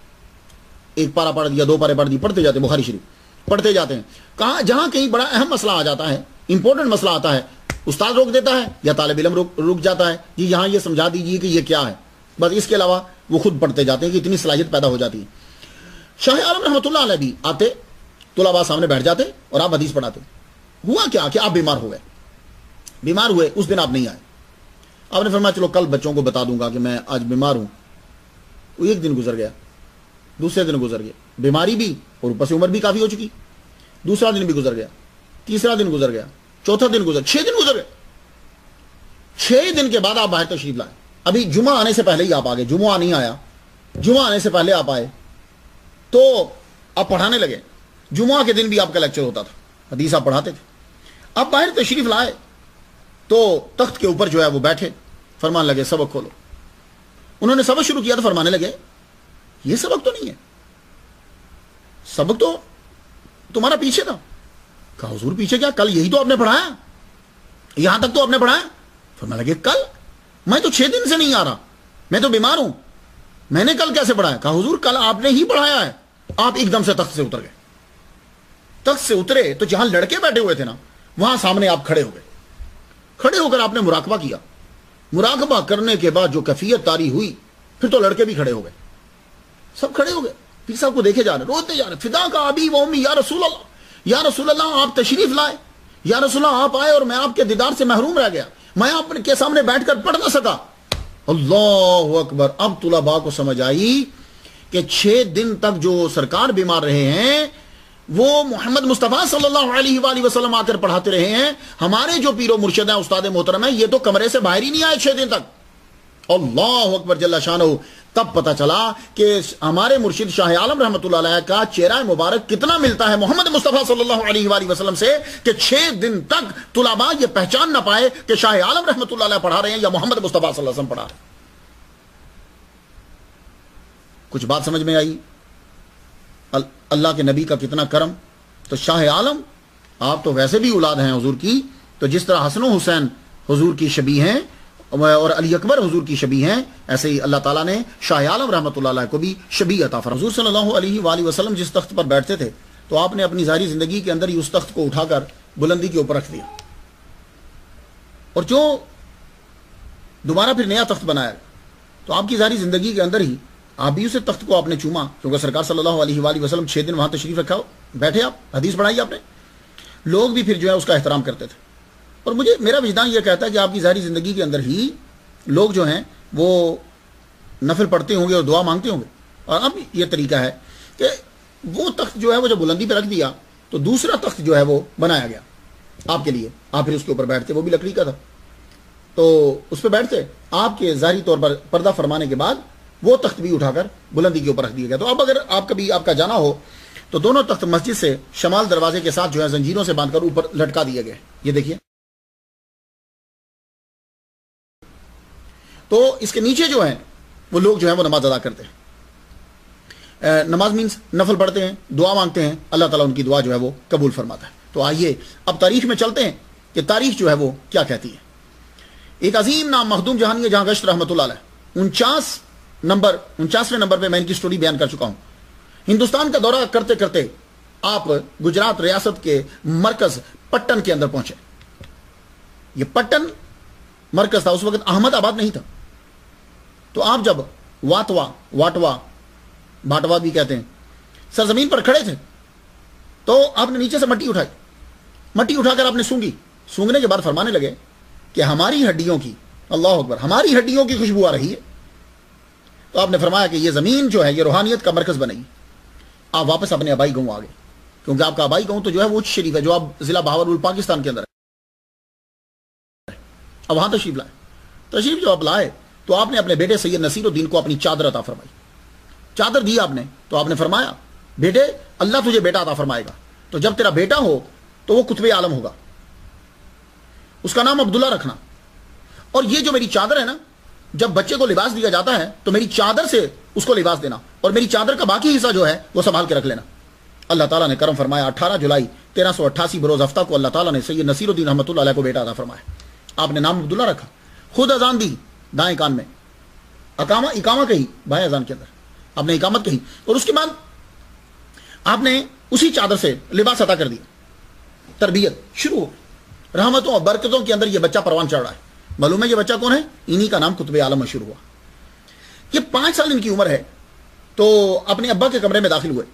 ایک پارا پڑھ دیا، 2 پارے پڑھ دی، پڑھتے جاتے ہیں بخاری شریف، پڑھتے جاتے ہیں. کہاں جہاں کہیں بڑا اہم مسئلہ آ جاتا ہے، امپورٹنٹ مسئلہ آتا ہے، استاد روک دیتا ہے یا طالب علم رک جاتا ہے، جی یہاں یہ سمجھا دیجیے کہ یہ کیا ہے. بس اس کے علاوہ وہ خود پڑھتے جاتے ہیں کہ اتنی صلاحیت پیدا ہو جاتی ہے. شاہ عالم رحمۃ اللہ علیہ بھی آتے، طلباء سامنے بیٹھ جاتے اور آپ حدیث پڑھاتے. ہوا کیا کہ آپ بیمار ہو گئے. بیمار ہوئے اس دن آپ نہیں آئے. آپ نے فرمایا چلو کل بچوں کو بتا دوں گا کہ میں آج بیمار ہوں. وہ 1 دن گزر گیا، دوسرے دن گزر گیا، بیماری بھی اور اوپر سے عمر بھی کافی ہو چکی. دوسرا دن بھی گزر گیا، تیسرا دن گزر گیا، چوتھا دن گزر، 6 دن گزر گئے. 6 دن کے بعد آپ باہر تشریف لائے. ابھی جمعہ آنے سے پہلے ہی آپ آگے، جمعہ نہیں آیا، جمعہ آنے سے پہلے آپ آئے تو آپ پڑھانے لگے. جمعہ کے دن بھی آپ کا لیکچر ہوتا تھا، حدیث آپ پڑھاتے تھے. آپ باہر تشریف لائے تو تخت کے اوپر جو ہے وہ بیٹھے، فرمان لگے سبق کھولو. انہوں نے سبق شروع کیا تو فرمانے لگے یہ سبق تو نہیں ہے، سبق تو تمہارا پیچھے تھا. کہا حضور پیچھے کیا؟ کل یہی تو آپ نے پڑھایا، یہاں تک تو آپ نے پڑھایا. فرمانے لگے کل میں تو 6 دن سے نہیں آ رہا، میں تو بیمار ہوں، میں نے کل کیسے پڑھایا؟ کہا حضور کل آپ نے ہی پڑھایا ہے. آپ ایک دم سے تخت سے اتر گئے. تخت سے اترے تو جہاں لڑکے بیٹھے ہوئے تھے نا وہاں سامنے آپ کھڑے ہو گئے. کھڑے ہو کر آپ نے مراقبہ کیا. مراقبہ کرنے کے بعد جو کیفیت طاری ہوئی، پھر تو لڑکے بھی کھڑے ہو گئے، سب کھڑے ہو گئے. پیر صاحب کو دیکھے جا رہے، روتے جا رہے، فدا کا ابی و امی یا رسول اللہ، یا رسول اللہ آپ تشریف لائے، یا رسول اللہ آپ آئے اور میں آپ کے دیدار سے محروم رہ گیا، میں آپ کے سامنے بیٹھ کر پڑھ نہ سکا. اللہ اکبر. اب طلباء کو سمجھ آئی کہ 6 دن تک جو سرکار بیمار رہے ہیں وہ محمد مصطفیٰ صلی اللہ علیہ وآلہ وسلم آ کر پڑھاتے رہے ہیں. ہمارے جو پیر و مرشد ہیں، استاد محترم ہیں، یہ تو کمرے سے باہر ہی نہیں آئے 6 دن تک. اللہ اکبر جل شانہ. تب پتہ چلا کہ ہمارے مرشد شاہ عالم رحمۃ اللہ علیہ کا چہرہ مبارک کتنا ملتا ہے محمد مصطفیٰ صلی اللہ علیہ وآلہ وسلم سے کہ 6 دن تک طلباء یہ پہچان نہ پائے کہ شاہ عالم رحمۃ اللہ علیہ پڑھا رہے ہیں یا محمد مصطفیٰ صلی اللہ علیہ وسلم پڑھا رہے ہیں. کچھ بات سمجھ میں آئی؟ اللہ کے نبی کا کتنا کرم. تو شاہ عالم آپ تو ویسے بھی اولاد ہیں حضور کی، تو جس طرح حسن و حسین حضور کی شبیہ ہیں اور علی اکبر حضور کی شبیہ ہیں، ایسے ہی اللہ تعالیٰ نے شاہ عالم رحمۃ اللہ علیہ کو بھی شبیہ عطا فرمائی. حضور صلی اللہ علیہ وآلہ وسلم جس تخت پر بیٹھتے تھے تو آپ نے اپنی ظاہری زندگی کے اندر ہی اس تخت کو اٹھا کر بلندی کے اوپر رکھ دیا، اور جو دوبارہ پھر نیا تخت بنایا تو آپ کی ظاہری زندگی کے اندر ہی آپ بھی اسے تخت کو آپ نے چوما، کیونکہ سرکار صلی اللہ علیہ وآلہ وسلم 6 دن وہاں تشریف رکھا، بیٹھے آپ حدیث پڑھائی آپ نے، لوگ بھی پھر جو ہے اس کا احترام کرتے تھے. اور مجھے میرا وجدان یہ کہتا ہے کہ آپ کی ظاہری زندگی کے اندر ہی لوگ جو ہیں وہ نفل پڑھتے ہوں گے اور دعا مانگتے ہوں گے. اور اب یہ طریقہ ہے کہ وہ تخت جو ہے وہ جب بلندی پہ رکھ دیا تو دوسرا تخت جو ہے وہ بنایا گیا آپ کے لیے، آپ پھر اس کے اوپر بیٹھتے، وہ بھی لکڑی کا تھا، تو اس پہ بیٹھتے. آپ کے ظاہری طور پر پردہ فرمانے کے بعد وہ تخت بھی اٹھا کر بلندی کے اوپر رکھ دیا گیا. تو اب اگر آپ کبھی آپ کا جانا ہو تو دونوں تخت مسجد سے شمال دروازے کے ساتھ جو ہے زنجیروں سے باندھ کر اوپر لٹکا دیے گئے. یہ دیکھیے، تو اس کے نیچے جو ہیں وہ لوگ جو ہیں وہ نماز ادا کرتے ہیں. نماز مینس نفل پڑھتے ہیں، دعا مانگتے ہیں، اللہ تعالیٰ ان کی دعا جو ہے وہ قبول فرماتا ہے. تو آئیے اب تاریخ میں چلتے ہیں کہ تاریخ جو ہے وہ کیا کہتی ہے. ایک عظیم نام مخدوم جہانی جہاں گشت رحمۃ اللہ علیہ 49ویں نمبر پہ میں ان کی سٹوری بیان کر چکا ہوں. ہندوستان کا دورہ کرتے کرتے آپ گجرات ریاست کے مرکز پٹن کے اندر پہنچے. یہ پٹن مرکز تھا، اس وقت احمد آباد نہیں تھا. تو آپ جب باٹوا بھی کہتے ہیں، سرزمین پر کھڑے تھے تو آپ نے نیچے سے مٹی اٹھائی، مٹی اٹھا کر آپ نے سونگنے کے بعد فرمانے لگے کہ ہماری ہڈیوں کی، اللہ اکبر، ہماری ہڈیوں کی خوشبو آ رہی ہے. تو آپ نے فرمایا کہ یہ زمین جو ہے یہ روحانیت کا مرکز بنے گی. آپ واپس اپنے آبائی گاؤں آ گئے، کیونکہ آپ کا آبائی گاؤں تو جو ہے وہ شریف ہے، جو آپ ضلع بہاولپور پاکستان کے اندر ہے. اب وہاں تشریف لائے. تشریف جو آپ لائے تو آپ نے اپنے بیٹے سید نصیر الدین کو اپنی چادر عطا فرمائی. چادر دی آپ نے تو آپ نے فرمایا بیٹے اللہ تجھے بیٹا عطا فرمائے گا، تو جب تیرا بیٹا ہو تو وہ قطب عالم ہوگا، اس کا نام عبداللہ رکھنا. اور یہ جو میری چادر ہے نا، جب بچے کو لباس دیا جاتا ہے تو میری چادر سے اس کو لباس دینا، اور میری چادر کا باقی حصہ جو ہے وہ سنبھال کے رکھ لینا. اللہ تعالیٰ نے کرم فرمایا. 18 جولائی 1388 بروز ہفتہ کو اللہ تعالیٰ نے سید نصیر الدین رحمۃ اللہ علیہ کو بیٹا عطا فرمایا. آپ نے نام عبداللہ رکھا، خود اذان دی دائیں کان میں، اقامہ کہی بائیں اذان کے اندر، آپ نے اقامت کہی، اور اس کے بعد آپ نے اسی چادر سے لباس عطا کر دیا. تربیت شروع ہو، رحمتوں اور برکتوں کے اندر یہ بچہ پروان چڑھ رہا ہے. معلوم ہے یہ بچہ کون ہے؟ انہی کا نام قطب عالم شروع ہوا. یہ 5 سال ان کی عمر ہے تو اپنے ابا کے کمرے میں داخل ہوئے.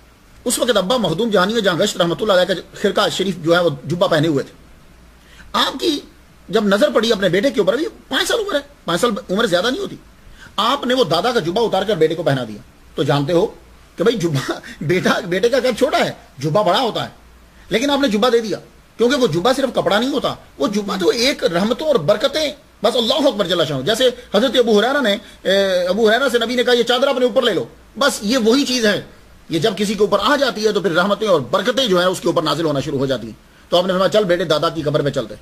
اس وقت ابا مخدوم جہانی جہاں گشت رحمۃ اللہ علیہ کا خرقہ شریف جو ہے وہ جبہ پہنے ہوئے تھے. آپ کی جب نظر پڑی اپنے بیٹے کے اوپر، ابھی 5 سال عمر ہے، 5 سال عمر زیادہ نہیں ہوتی، آپ نے وہ دادا کا جبہ اتار کر بیٹے کو پہنا دیا. تو جانتے ہو کہ بھائی جبہ بیٹے کا قد چھوٹا ہے، جبہ بڑا ہوتا ہے، لیکن آپ نے جبہ دے دیا، کیونکہ وہ جبہ صرف کپڑا نہیں ہوتا، وہ جبہ تو ایک رحمتوں اور برکتیں بس اللہ اکبر جل شانہ. جیسے حضرت ابو ہریرہ سے نبی نے کہا یہ چادر اپنے اوپر لے لو، بس یہ وہی چیز ہے. یہ جب کسی کے اوپر آ جاتی ہے تو پھر رحمتیں اور برکتیں جو ہیں اس کے اوپر نازل ہونا شروع ہو جاتی ہیں. تو آپ نے فرمایا چل بیٹے دادا کی قبر پہ چلتے.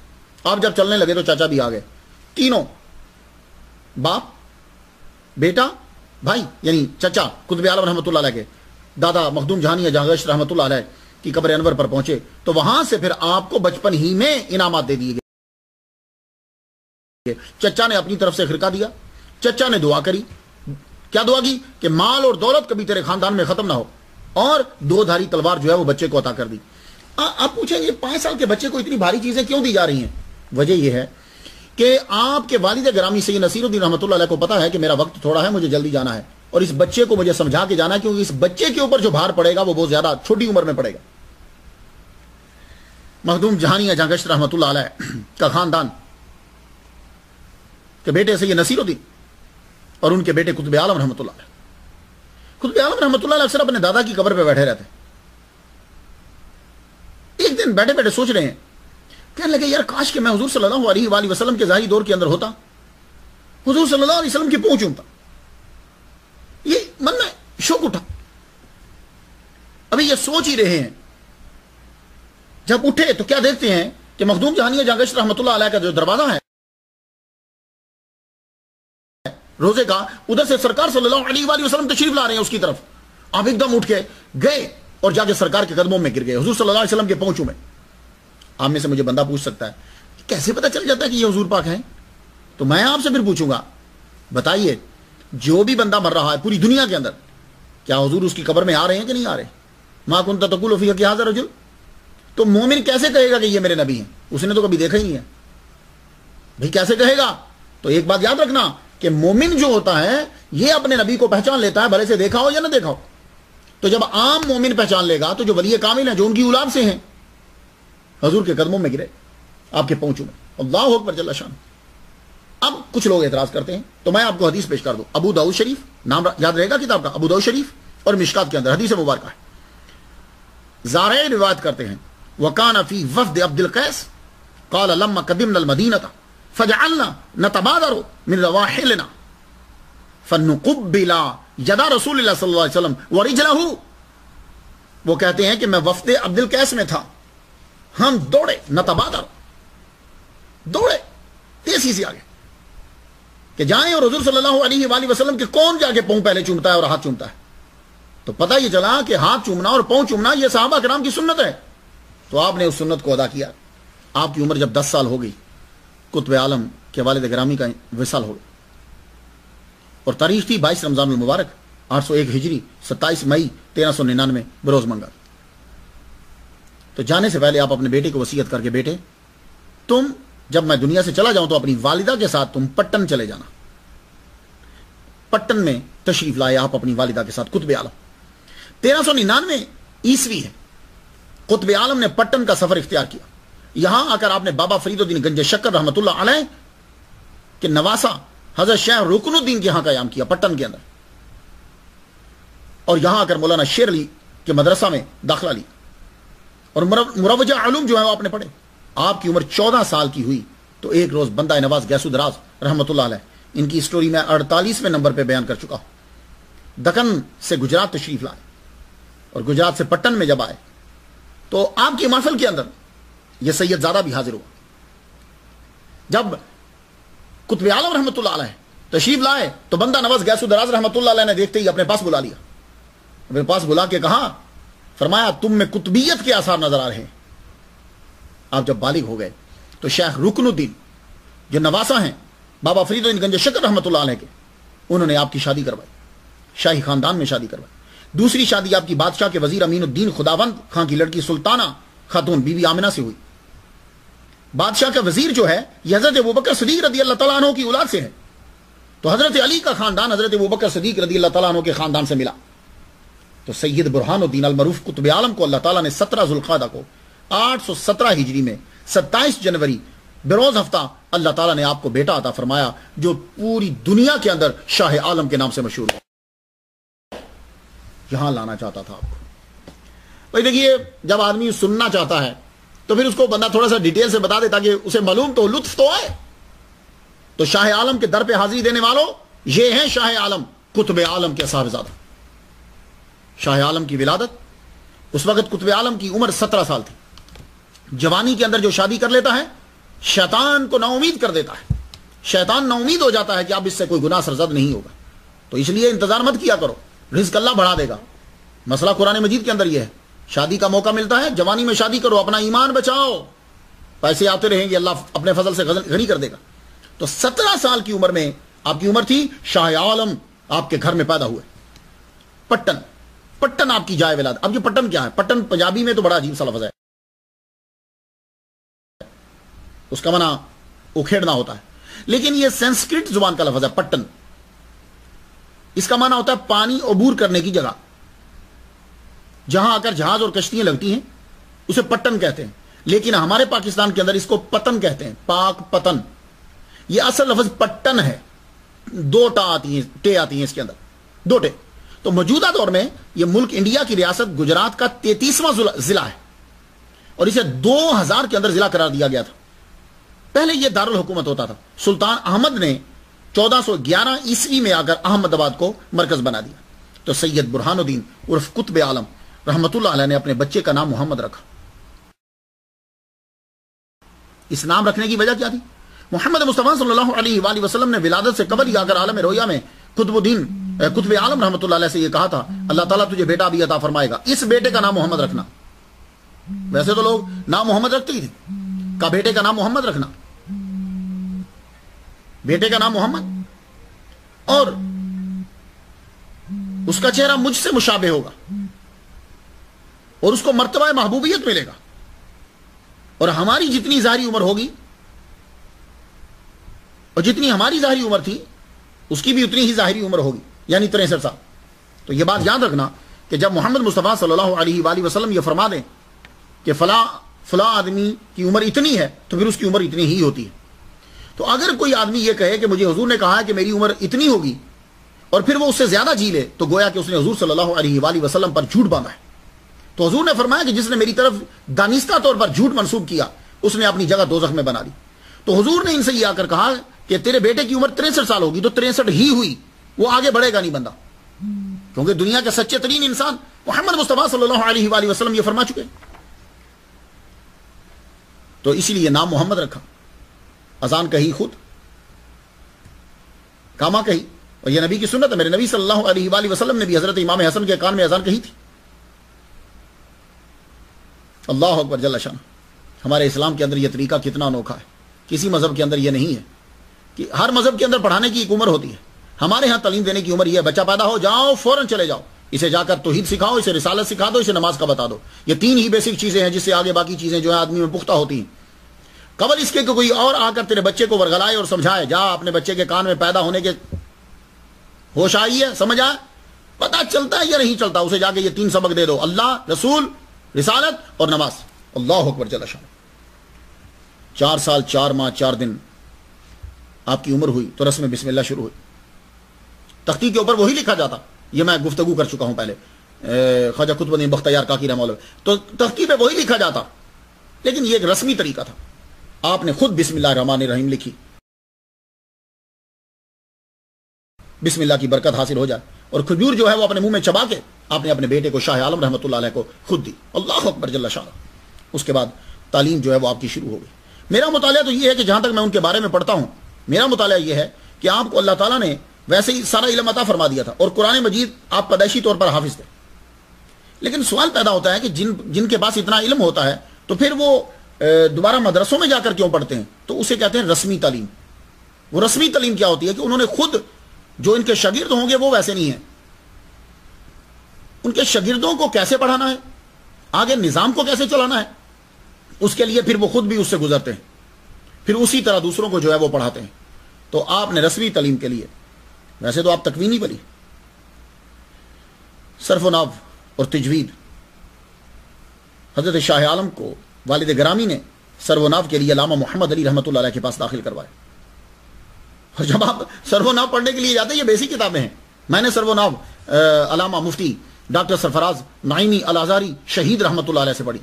آپ جب چلنے لگے تو چاچا بھی آ گئے، تینوں، باپ، بیٹا، بھائی، یعنی چچا قطب عالم رحمۃ اللہ علیہ کے دادا مخدوم جہانی جہاں گشت رحمۃ اللہ علیہ کی قبر انور پر پہنچے. تو وہاں سے پھر آپ کو بچپن ہی میں انعامات دے دیے گئے. چچا نے اپنی طرف سے خرقہ دیا، چچا نے دعا کری. کیا دعا کی؟ کہ مال اور دولت کبھی تیرے خاندان میں ختم نہ ہو، اور 2 دھاری تلوار جو ہے وہ بچے کو عطا کر دی. آپ پوچھیں گے 5 سال کے بچے کو اتنی بھاری چیزیں کیوں دی جا رہی ہیں؟ وجہ یہ ہے کہ آپ کے والد گرامی سید نصیر الدین رحمۃ اللہ علیہ کو پتا ہے کہ میرا وقت تھوڑا ہے، مجھے جلدی جانا ہے، اور اس بچے کو مجھے سمجھا کے جانا ہے، کیونکہ اس بچے کے اوپر جو بھار پڑے گا وہ بہت زیادہ چھوٹی عمر میں پڑے گا. مخدوم جہانی جہاں گشت رحمۃ اللہ علیہ کا خاندان کے بیٹے سید نصیر الدین اور ان کے بیٹے قطب عالم رحمۃ اللہ علیہ. قطب عالم رحمۃ اللہ علیہ اکثر اپنے دادا کی قبر پہ بیٹھے رہتے. ایک دن بیٹھے بیٹھے سوچ رہے ہیں، کہنے لگے یار کاش کہ میں حضور صلی اللہ علیہ وآلہ وسلم کے ظاہری دور کے اندر ہوتا، حضور صلی اللہ علیہ وسلم کی پہنچ چومتا. یہ من میں شوق اٹھا. ابھی یہ سوچ ہی رہے ہیں، جب اٹھے تو کیا دیکھتے ہیں کہ مخدوم جہانی جہاں گشت رحمۃ اللہ علیہ کا جو دروازہ ہے روزے کا، ادھر سے سرکار صلی اللہ علیہ وآلہ وسلم تشریف لا رہے ہیں اس کی طرف. آپ ایک دم اٹھ کے گئے اور جا کے سرکار کے قدموں میں گر گئے، حضور صلی اللہ علیہ وسلم کے پہنچوں میں. آپ میں سے مجھے بندہ پوچھ سکتا ہے کیسے پتہ چل جاتا ہے کہ یہ حضور پاک ہیں؟ تو میں آپ سے پھر پوچھوں گا، بتائیے جو بھی بندہ مر رہا ہے پوری دنیا کے اندر، کیا حضور اس کی قبر میں آ رہے ہیں کہ نہیں آ رہے؟ ما کنت تقول فی ھذا الرجل. تو مومن کیسے کہے گا کہ یہ میرے نبی ہیں؟ اس نے تو کبھی دیکھا ہی نہیں ہے بھائی، کیسے کہے گا؟ تو ایک بات یاد رکھنا کہ مومن جو ہوتا ہے یہ اپنے نبی کو پہچان لیتا ہے، بھلے سے دیکھا ہو یا نہ دیکھا ہو. تو جب عام مومن پہچان لے گا تو جو ولی کامل ہیں جو ان کی اولاد سے ہیں، حضور کے قدموں میں گرے، آپ کے پہنچوں میں. اللہ اکبر جل شان. اب کچھ لوگ اعتراض کرتے ہیں تو میں آپ کو حدیث پیش کر دوں. ابو داؤد شریف، نام یاد رہے گا کتاب کا، ابو داؤد شریف اور مشکات کے اندر حدیث مبارکہ ہے. زارعی روایت کرتے ہیں وکان فی وفد عبد القیس قال لما قدمنا المدینہ فجعلنا نتبادر من رواحلنا فنقبل ید رسول اللہ صلی اللہ علیہ وسلم ورجلہ. وہ کہتے ہیں کہ میں وفد عبد القیس میں تھا، ہم دوڑے، نتبادر، دوڑے تیزی سے آگے کہ جائیں اور حضور صلی اللہ علیہ وآلہ وسلم کے کون جا کے پاؤں پہلے چومتا ہے اور ہاتھ چومتا ہے. تو پتہ یہ چلا کہ ہاتھ چومنا اور پاؤں چومنا یہ صحابہ کرام کی سنت ہے. تو آپ نے اس سنت کو ادا کیا. آپ کی عمر جب 10 سال ہو گئی، قطب عالم کے والد گرامی کا وصال ہو گیا، اور تاریخ تھی 22 رمضان المبارک 801 ہجری 27 مئی 1399 بروز منگل. تو جانے سے پہلے آپ اپنے بیٹے کو وصیت کر کے، بیٹے تم جب میں دنیا سے چلا جاؤں تو اپنی والدہ کے ساتھ تم پٹن چلے جانا. پٹن میں تشریف لائے آپ اپنی والدہ کے ساتھ. قطب عالم 1399 عیسوی ہے، قطب عالم نے پٹن کا سفر اختیار کیا. یہاں آ کر آپ نے بابا فرید الدین گنج شکر رحمۃ اللہ علیہ کے نواسا حضرت شیخ رکن الدین کے یہاں قیام کیا پٹن کے اندر، اور یہاں آ کر مولانا شیر علی کے مدرسہ میں داخلہ لی، اور مروجہ علوم جو ہے وہ آپ نے پڑھے. آپ کی عمر 14 سال کی ہوئی تو ایک روز بندہ نواز گیس دراز رحمۃ اللہ علیہ، ان کی سٹوری میں 48ویں نمبر پہ بیان کر چکا ہوں، دکن سے گجرات تشریف لائے، اور گجرات سے پٹن میں جب آئے تو آپ کی محفل کے اندر یہ سید زادہ بھی حاضر ہوا. جب قطب عالم رحمۃ اللہ علیہ تشریف لائے تو بندہ نواز گیس دراز رحمۃ اللہ علیہ نے دیکھتے ہی اپنے پاس بلا لیا. اپنے پاس بلا کے کہا، فرمایا تم میں قطبیت کے آثار نظر آ رہے ہیں. آپ جب بالغ ہو گئے تو شیخ رکن الدین جو نواسا ہیں بابا فرید الدین گنج شکر رحمۃ اللہ علیہ کے، انہوں نے آپ کی شادی کروائی، شاہی خاندان میں شادی کروائی. دوسری شادی آپ کی بادشاہ کے وزیر امین الدین خداوند خان کی لڑکی سلطانہ خاتون بی بی آمنہ سے ہوئی. بادشاہ کا وزیر جو ہے یہ حضرت ابوبکر صدیق رضی اللہ تعالیٰ عنہ کی اولاد سے ہے. تو حضرت علی کا خاندان حضرت ابوبکر صدیق رضی اللہ تعالیٰ عنہ کے خاندان سے ملا. تو سید برہان الدین المعروف قطب عالم کو اللہ تعالیٰ نے 17 ذوالقعدہ کو 817 ہجری میں 27 جنوری بروز ہفتہ اللہ تعالیٰ نے آپ کو بیٹا عطا فرمایا جو پوری دنیا کے اندر شاہ عالم کے نام سے مشہور ہے. یہاں لانا چاہتا تھا آپ کو. بھائی دیکھیے، جب آدمی سننا چاہتا ہے تو پھر اس کو بندہ تھوڑا سا ڈیٹیل سے بتا دے تاکہ اسے معلوم تو لطف تو آئے. تو شاہ عالم کے در پہ حاضری دینے والوں یہ ہیں شاہ عالم قطب عالم کے صاحبزادہ. شاہ عالم کی ولادت اس وقت قطب عالم کی عمر 17 سال تھی. جوانی کے اندر جو شادی کر لیتا ہے شیطان کو نا امید کر دیتا ہے. شیطان نا امید ہو جاتا ہے کہ اب اس سے کوئی گناہ سرزد نہیں ہوگا. تو اس لیے انتظار مت کیا کرو, رزق اللہ بڑھا دے گا. مسئلہ قرآن مجید کے اندر یہ ہے, شادی کا موقع ملتا ہے جوانی میں شادی کرو, اپنا ایمان بچاؤ, پیسے آتے رہیں گے, اللہ اپنے فضل سے غنی کر دے گا. تو 17 سال کی عمر میں آپ کی عمر تھی, شاہ عالم آپ کے گھر میں پیدا ہوئے. پٹن آپ کی جائے ولادت. اب یہ پٹن کیا ہے؟ پٹن پنجابی میں تو بڑا عجیب سا لفظ ہے, اس کا معنی اکھیڑنا ہوتا ہے, لیکن یہ سنسکرت زبان کا لفظ ہے پٹن. اس کا معنی ہوتا ہے پانی عبور کرنے کی جگہ, جہاں آ کر جہاز اور کشتیاں لگتی ہیں اسے پٹن کہتے ہیں. لیکن ہمارے پاکستان کے اندر اس کو پتن کہتے ہیں, پاک پتن. یہ اصل لفظ پٹن ہے, 2 ٹا آتی ہیں, ٹے آتی ہیں اس کے اندر, 2 ٹے. تو موجودہ دور میں یہ ملک انڈیا کی ریاست گجرات کا 33واں ضلع ہے, اور اسے 2000 کے اندر ضلع قرار دیا گیا تھا. پہلے یہ دارالحکومت ہوتا تھا. سلطان احمد نے 1411 عیسوی میں آ کر احمد آباد کو مرکز بنا دیا. تو سید برہان الدین عرف قطب عالم رحمت اللہ علیہ نے اپنے بچے کا نام محمد رکھا. اس نام رکھنے کی وجہ کیا تھی؟ محمد مصطفیٰ صلی اللہ علیہ وآلہ وسلم نے ولادت سے قبل ہی آ کر عالم رویا میں قطب عالم رحمت اللہ علیہ سے یہ کہا تھا, اللہ تعالیٰ تجھے بیٹا بھی عطا فرمائے گا, اس بیٹے کا نام محمد رکھنا. ویسے تو لوگ نام محمد رکھتے ہی تھے, کا بیٹے کا نام محمد رکھنا, بیٹے کا نام محمد, اور اس کا چہرہ مجھ سے مشابہ ہوگا, اور اس کو مرتبہ محبوبیت ملے گا, اور ہماری جتنی ظاہری عمر ہوگی اور جتنی ہماری ظاہری عمر تھی اس کی بھی اتنی ہی ظاہری عمر ہوگی, یعنی 63 سال. تو یہ بات یاد رکھنا کہ جب محمد مصطفیٰ صلی اللہ علیہ وآلہ وسلم یہ فرما دیں کہ فلاں آدمی کی عمر اتنی ہے تو پھر اس کی عمر اتنی ہی ہوتی ہے. تو اگر کوئی آدمی یہ کہے کہ مجھے حضور نے کہا ہے کہ میری عمر اتنی ہوگی اور پھر وہ اس سے زیادہ جی لے, تو گویا کہ اس نے حضور صلی اللہ علیہ وآلہ وسلم پر جھوٹ باندھا ہے. تو حضور نے فرمایا کہ جس نے میری طرف دانستہ طور پر جھوٹ منسوب کیا اس نے اپنی جگہ دوزخ میں بنا دی. تو حضور نے ان سے یہ آ کر کہا کہ تیرے بیٹے کی عمر 63 سال ہوگی, تو 63 ہی ہوئی, وہ آگے بڑھے گا نہیں بندہ, کیونکہ دنیا کے سچے ترین انسان محمد مصطفیٰ صلی اللہ علیہ وآلہ وسلم یہ فرما چکے. تو اسی لیے نام محمد رکھا. اذان کہی خود, کاما کہی, اور یہ نبی کی سنت ہے. میرے نبی صلی اللہ علیہ وآلہ وسلم نے بھی حضرت امام حسن کے کان میں اذان کہی تھی. اللہ اکبر جل شان. ہمارے اسلام کے اندر یہ طریقہ کتنا انوکھا ہے, کسی مذہب کے اندر یہ نہیں ہے کہ ہر مذہب کے اندر پڑھانے کی ایک عمر ہوتی ہے. ہمارے ہاں تعلیم دینے کی عمر یہ ہے, بچہ پیدا ہو جاؤ فوراً چلے جاؤ, اسے جا کر توحید سکھاؤ, اسے رسالت سکھا دو, اسے نماز کا بتا دو. یہ 3 ہی بیسک چیزیں ہیں جس سے آگے باقی چیزیں جو ہے آدمی میں پختہ ہوتی ہیں. قبل اس کے کہ کوئی اور آ کر تیرے بچے کو ورگلائے اور سمجھائے, جا اپنے بچے کے کان میں پیدا ہونے کے ہوش آئی ہے, سمجھ آئے, پتا چلتا ہے یا نہیں چلتا, اسے جا کے یہ 3 سبق دے دو, اللہ, رسول, رسالت اور نماز. اللہ اکبر جل شان. 4 سال 4 ماہ 4 دن آپ کی عمر ہوئی تو رسم بسم اللہ شروع ہوئی. تختی کے اوپر وہی لکھا جاتا, یہ میں گفتگو کر چکا ہوں پہلے, خواجہ قطب الدین بختیار کاکی رحمہ اللہ, تو تختی پہ وہی لکھا جاتا, لیکن یہ ایک رسمی طریقہ تھا. آپ نے خود بسم اللہ الرحمن الرحیم لکھی, بسم اللہ کی برکت حاصل ہو جائے, اور کھجور جو ہے وہ اپنے منہ میں چبا کے آپ نے اپنے بیٹے کو شاہ عالم رحمۃ اللہ علیہ کو خود دی. اللہ اکبر جل شان. اس کے بعد تعلیم جو ہے وہ آپ کی شروع ہو گئی. میرا مطالعہ تو یہ ہے کہ جہاں تک میں ان کے بارے میں پڑھتا ہوں, میرا مطالعہ یہ ہے کہ آپ کو اللہ تعالیٰ نے ویسے ہی سارا علم عطا فرما دیا تھا, اور قرآن مجید آپ پیدائشی طور پر حافظ تھے. لیکن سوال پیدا ہوتا ہے کہ جن کے پاس اتنا علم ہوتا ہے تو پھر وہ دوبارہ مدرسوں میں جا کر کیوں پڑھتے ہیں؟ تو اسے کہتے ہیں رسمی تعلیم. وہ رسمی تعلیم کیا ہوتی ہے کہ انہوں نے خود, جو ان کے شاگرد ہوں گے وہ ویسے نہیں ہیں, ان کے شاگردوں کو کیسے پڑھانا ہے, آگے نظام کو کیسے چلانا ہے, اس کے لیے پھر وہ خود بھی اس سے گزرتے ہیں, پھر اسی طرح دوسروں کو جو ہے وہ پڑھاتے ہیں. تو آپ نے رسمی تعلیم کے لیے, ویسے تو آپ تکوینی پڑھی, صرف و نحو اور تجوید, حضرت شاہ عالم کو والد گرامی نے صرف و نحو کے لیے علامہ محمد علی رحمۃ اللہ علیہ کے پاس داخل کروائے. اور جب آپ صرف و نحو پڑھنے کے لیے جاتے ہیں, یہ بیسک کتابیں ہیں. میں نے صرف و نحو علامہ مفتی ڈاکٹر سرفراز نعیمی الازاری شہید رحمۃ اللہ علیہ سے پڑھی.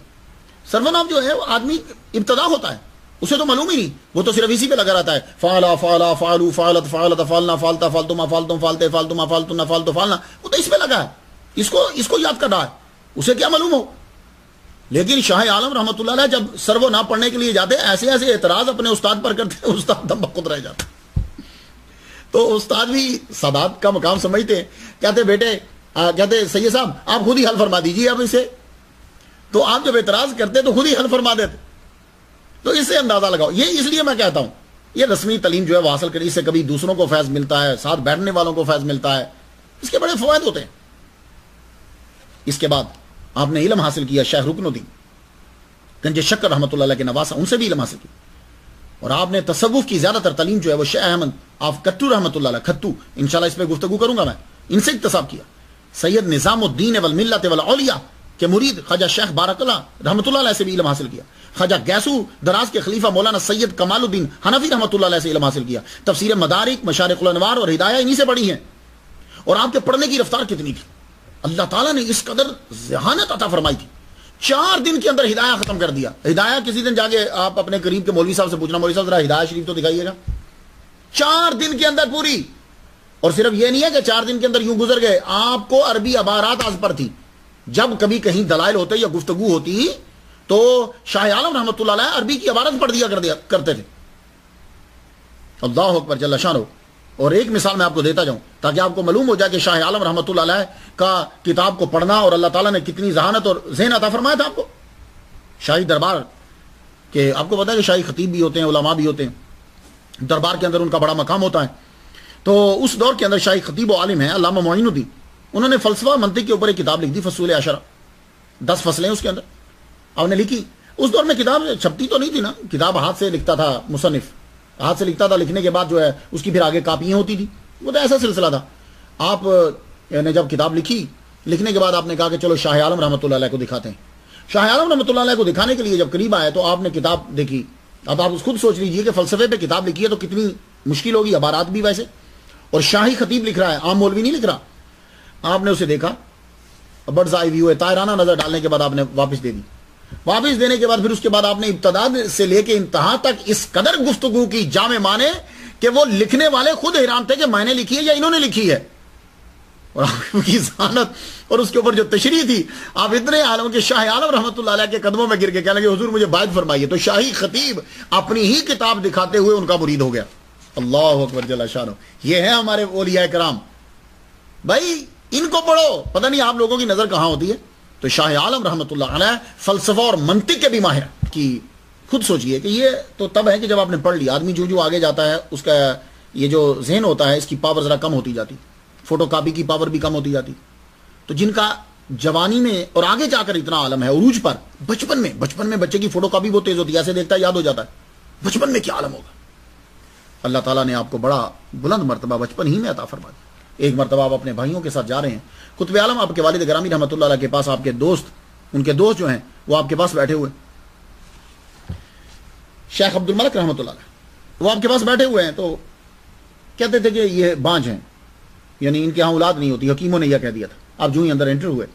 صرف و نحو جو ہے وہ آدمی ابتدا ہوتا ہے, اسے تو معلوم ہی نہیں، وہ تو صرف اسی پہ لگا رہتا ہے، فعلا فعلا فعلو فعلت فعلت فعلنا فعلتا فعلتم فعلتم فعلتے فعلتم فعلتن فعلتو فعلنا، وہ تو اس پہ لگا ہے، اس کو یاد کر رہا ہے، اسے کیا معلوم ہو۔ لیکن شاہ عالم رحمۃ اللہ علیہ جب سرو نہ پڑھنے کے لیے جاتے ایسے ایسے اعتراض اپنے استاد پر کرتے، استاد دم بخود رہ جاتا۔ تو استاد بھی سادات کا مقام سمجھتے ہیں، کہتے بیٹے کہتے سید صاحب آپ خود ہی حل فرما دیجیے اب اسے، تو آپ جب اعتراض کرتے تو خود ہی حل فرما دیتے۔ تو اس سے اندازہ لگاؤ، یہ اس لیے میں کہتا ہوں یہ رسمی تعلیم جو ہے وہ حاصل کری، اس سے کبھی دوسروں کو فیض ملتا ہے، ساتھ بیٹھنے والوں کو فیض ملتا ہے، اس کے بڑے فوائد ہوتے ہیں۔ اس کے بعد آپ نے علم حاصل کیا شیخ رکن الدین گنج شکر رحمۃ اللہ علیہ کے نواسا، ان سے بھی علم حاصل کیا، اور آپ نے تصوف کی زیادہ تر تعلیم جو ہے وہ شیخ احمد آپ کٹو رحمۃ اللہ علیہ، کھتو انشاءاللہ اس پہ گفتگو کروں گا میں، ان سے اکتساب کیا۔ سید نظام الدین والملت والاولیاء کے مرید خواجہ شیخ بارک اللہ رحمۃ اللہ علیہ سے بھی علم حاصل کیا۔ خواجہ گیسو دراز کے خلیفہ مولانا سید کمال الدین حنفی رحمۃ اللہ علیہ سے علم حاصل کیا۔ تفسیر مدارک، مشارق الانوار اور ہدایہ انہی سے پڑھی ہیں۔ اور آپ کے پڑھنے کی رفتار کتنی تھی، اللہ تعالیٰ نے اس قدر ذہانت عطا فرمائی تھی، 4 دن کے اندر ہدایہ ختم کر دیا۔ ہدایہ کسی دن جا کے آپ اپنے قریب کے مولوی صاحب سے پوچھنا، مولوی صاحب ذرا ہدایہ شریف تو دکھائیے گا، 4 دن کے اندر پوری۔ اور صرف یہ نہیں ہے کہ 4 دن کے اندر یوں گزر گئے، آپ کو عربی عبارات آز پر تھی، جب کبھی کہیں دلائل ہوتے یا گفتگو ہوتی تو شاہ عالم رحمۃ اللہ علیہ عربی کی عبارت پڑھ دیا کرتے تھے۔ اللہ اکبر جل شانہ۔ اور ایک مثال میں آپ کو دیتا جاؤں تاکہ آپ کو معلوم ہو جائے کہ شاہ عالم رحمۃ اللہ علیہ کا کتاب کو پڑھنا اور اللہ تعالیٰ نے کتنی ذہانت اور ذہن عطا فرمایا تھا آپ کو۔ شاہی دربار کہ آپ کو پتا ہے کہ شاہی خطیب بھی ہوتے ہیں، علماء بھی ہوتے ہیں، دربار کے اندر ان کا بڑا مقام ہوتا ہے۔ تو اس دور کے اندر شاہی خطیب و عالم ہیں علامہ معین الدین، انہوں نے فلسفہ منطق کے اوپر ایک کتاب لکھ دی، فصول عشرہ، 10 فصلیں اس کے اندر آپ نے لکھی۔ اس دور میں کتاب چھپتی تو نہیں تھی نا، کتاب ہاتھ سے لکھتا تھا مصنف، ہاتھ سے لکھتا تھا، لکھنے کے بعد جو ہے اس کی پھر آگے کاپیاں ہوتی تھی، وہ تو ایسا سلسلہ تھا۔ آپ نے جب کتاب لکھی، لکھنے کے بعد آپ نے کہا کہ چلو شاہ عالم رحمۃ اللہ علیہ کو دکھاتے ہیں۔ شاہ عالم رحمۃ اللہ علیہ کو دکھانے کے لیے جب قریب آئے تو آپ نے کتاب دیکھی۔ اب آپ خود سوچ لیجئے کہ فلسفے پہ کتاب لکھی ہے تو کتنی مشکل ہوگی، عبارات بھی ویسے، اور شاہی خطیب لکھ رہا ہے، عام مولوی نہیں لکھ رہا۔ آپ نے اسے دیکھا، برڈز آئی ویو ہے، طائرانہ نظر ڈالنے کے بعد آپ نے واپس دے دی۔ واپس دینے کے بعد پھر اس کے بعد آپ نے ابتدا سے لے کے انتہا تک اس قدر گفتگو کی جامع معنی کہ وہ لکھنے والے خود حیران تھے کہ میں نے لکھی ہے یا انہوں نے لکھی ہے، اور آپ کی ذہانت اور اس کے اوپر جو تشریح تھی، آپ اتنے عالم کے شاہ عالم رحمۃ اللہ علیہ کے قدموں میں گر کے کہنے لگے حضور مجھے باعث فرمائیے، تو شاہی خطیب اپنی ہی کتاب دکھاتے ہوئے ان کا مرید ہو گیا۔ اللہ اکبر جل شانہ۔ یہ ہے ہمارے اولیاء کرام، بھائی ان کو پڑھو، پتہ نہیں آپ لوگوں کی نظر کہاں ہوتی ہے۔ تو شاہ عالم رحمۃ اللہ علیہ فلسفہ اور منطق کے بھی ماہر کی، خود سوچئے کہ یہ تو تب ہے کہ جب آپ نے پڑھ لیا، آدمی جو آگے جاتا ہے اس کا یہ جو ذہن ہوتا ہے اس کی پاور ذرا کم ہوتی جاتی، فوٹو کاپی کی پاور بھی کم ہوتی جاتی۔ تو جن کا جوانی میں اور آگے جا کر اتنا عالم ہے عروج پر، بچپن میں بچے کی فوٹو کاپی بہت تیز ہوتی ہے، ایسے دیکھتا ہے یاد ہو جاتا ہے، بچپن میں کیا عالم ہوگا۔ اللہ تعالیٰ نے آپ کو بڑا بلند مرتبہ بچپن ہی میں عطا فرما دیا۔ ایک مرتبہ آپ اپنے بھائیوں کے ساتھ جا رہے ہیں، قطب عالم آپ کے والد گرامی رحمۃ اللہ علیہ کے پاس، آپ کے دوست، ان کے دوست جو ہیں وہ آپ کے پاس بیٹھے ہوئے، شیخ عبد الملک رحمۃ اللہ علیہ وہ آپ کے پاس بیٹھے ہوئے ہیں، تو کہتے تھے کہ یہ بانج ہیں، یعنی ان کے ہاں اولاد نہیں ہوتی، حکیموں نے یہ کہہ دیا تھا۔ آپ جو ہی اندر انٹر ہوئے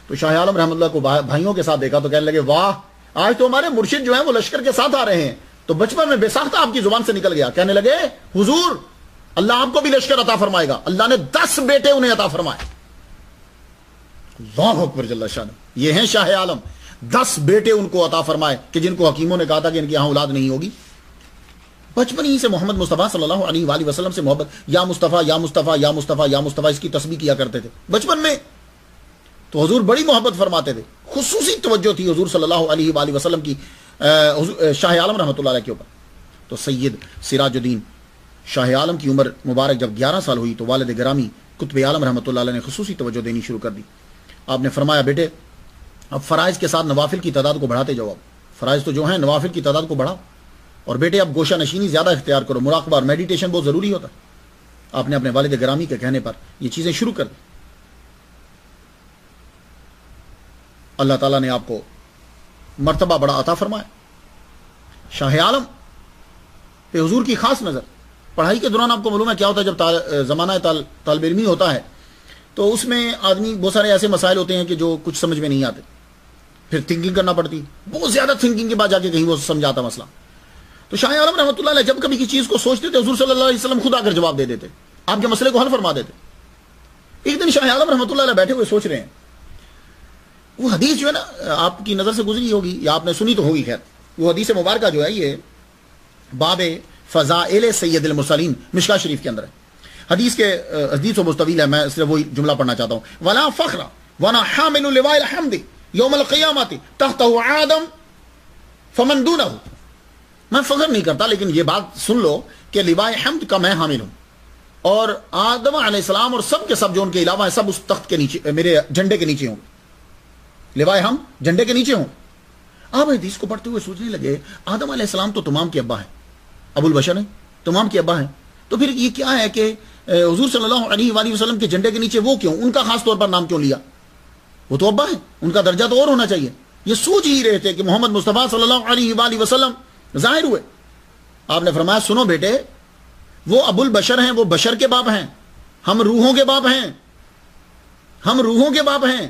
تو شاہ عالم رحمۃ اللہ کو بھائیوں کے ساتھ دیکھا تو کہنے لگے واہ، آج تو ہمارے مرشد جو ہیں وہ لشکر کے ساتھ آ رہے ہیں۔ تو بچپن میں بے ساختہ آپ کی زبان سے نکل گیا، کہنے لگے حضور اللہ آپ کو بھی لشکر عطا فرمائے گا، اللہ نے 10 بیٹے انہیں عطا فرمائے۔ اللہ اکبر جل شانہ۔ یہ ہیں شاہ عالم، 10 بیٹے ان کو عطا فرمائے کہ جن کو حکیموں نے کہا تھا کہ ان کی یہاں اولاد نہیں ہوگی۔ بچپن ہی سے محمد مصطفیٰ صلی اللہ علیہ وآلہ وسلم سے محبت، یا مصطفیٰ یا مصطفیٰ یا مصطفیٰ یا مصطفیٰ، اس کی تسبیح کیا کرتے تھے بچپن میں۔ تو حضور بڑی محبت فرماتے تھے، خصوصی توجہ تھی حضور صلی اللہ علیہ وآلہ وسلم کی شاہ عالم رحمۃ اللہ علیہ کے اوپر۔ تو سید سراج الدین شاہ عالم کی عمر مبارک جب 11 سال ہوئی تو والد گرامی قطب عالم رحمۃ اللہ علیہ نے خصوصی توجہ دینی شروع کر دی۔ آپ نے فرمایا بیٹے اب فرائض کے ساتھ نوافل کی تعداد کو بڑھاتے جاؤ، اب فرائض تو جو ہیں نوافل کی تعداد کو بڑھاؤ، اور بیٹے اب گوشہ نشینی زیادہ اختیار کرو، مراقبہ اور میڈیٹیشن بہت ضروری ہوتا ہے۔ آپ نے اپنے والد گرامی کے کہنے پر یہ چیزیں شروع کر دی۔ اللہ تعالیٰ نے آپ کو مرتبہ بڑا عطا فرمایا۔ شاہ عالم پہ حضور کی خاص نظر۔ پڑھائی کے دوران آپ کو معلوم ہے کیا ہوتا ہے، جب زمانہ طالب علمی ہوتا ہے تو اس میں آدمی بہت سارے ایسے مسائل ہوتے ہیں کہ جو کچھ سمجھ میں نہیں آتے، پھر تھنکنگ کرنا پڑتی، بہت زیادہ تھنکنگ کے بعد جا کے کہیں وہ سمجھاتا مسئلہ۔ تو شاہ عالم رحمۃ اللہ علیہ جب کبھی کسی چیز کو سوچتے تھے حضور صلی اللہ علیہ وسلم خود آ کر جواب دے دیتے, آپ کے مسئلے کو حل فرما دیتے. ایک دن شاہ عالم رحمۃ اللہ علیہ بیٹھے ہوئے سوچ رہے ہیں, وہ حدیث جو ہے نا آپ کی نظر سے گزری ہوگی یا آپ نے سنی تو ہوگی, خیر وہ حدیث مبارکہ جو ہے یہ باب فضائل سید المرسلین مشکاہ شریف کے اندر ہے. حدیث و مستویل ہے, میں صرف وہی جملہ پڑھنا چاہتا ہوں. ولا فخر وانا حامل لواء الحمد یوم القیامت تحته آدم فمن دونه. میں فخر نہیں کرتا, لیکن یہ بات سن لو کہ لواء حمد کا میں حامل ہوں, اور آدم علیہ السلام اور سب کے سب جو ان کے علاوہ ہیں سب اس تخت کے نیچے, میرے جھنڈے کے نیچے ہوں. لواء ہم جھنڈے کے نیچے ہوں. آپ حدیث کو پڑھتے ہوئے سوچنے لگے آدم علیہ السلام تو تمام کے ابا ہیں, ابو البشر ہیں, تمام کے ابا ہیں, تو پھر یہ کیا ہے کہ حضور صلی اللہ علیہ وآلہ وسلم کے جھنڈے کے نیچے وہ کیوں, ان کا خاص طور پر نام کیوں لیا؟ وہ تو ابا ہیں, ان کا درجہ تو اور ہونا چاہیے. یہ سوچ ہی رہے تھے کہ محمد مصطفیٰ صلی اللہ علیہ وآلہ وسلم ظاہر ہوئے. آپ نے فرمایا سنو بیٹے, وہ ابو البشر ہیں, وہ بشر کے باپ ہیں, ہم روحوں کے باپ ہیں, ہم روحوں کے باپ ہیں.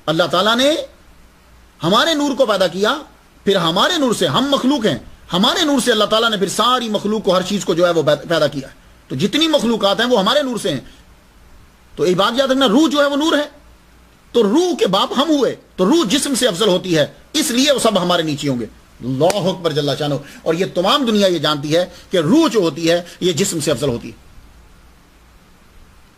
اللہ تعالیٰ نے ہمارے نور کو پیدا کیا, پھر ہمارے نور سے, ہم مخلوق ہیں, ہمارے نور سے اللہ تعالیٰ نے پھر ساری مخلوق کو, ہر چیز کو جو ہے وہ پیدا کیا ہے. تو جتنی مخلوقات ہیں وہ ہمارے نور سے ہیں. تو ایک بات یاد رکھنا, روح جو ہے وہ نور ہے, تو روح کے باپ ہم ہوئے, تو روح جسم سے افضل ہوتی ہے, اس لیے وہ سب ہمارے نیچے ہوں گے. اللہ اکبر جل شانہ. اور یہ تمام دنیا یہ جانتی ہے کہ روح جو ہوتی ہے یہ جسم سے افضل ہوتی ہے.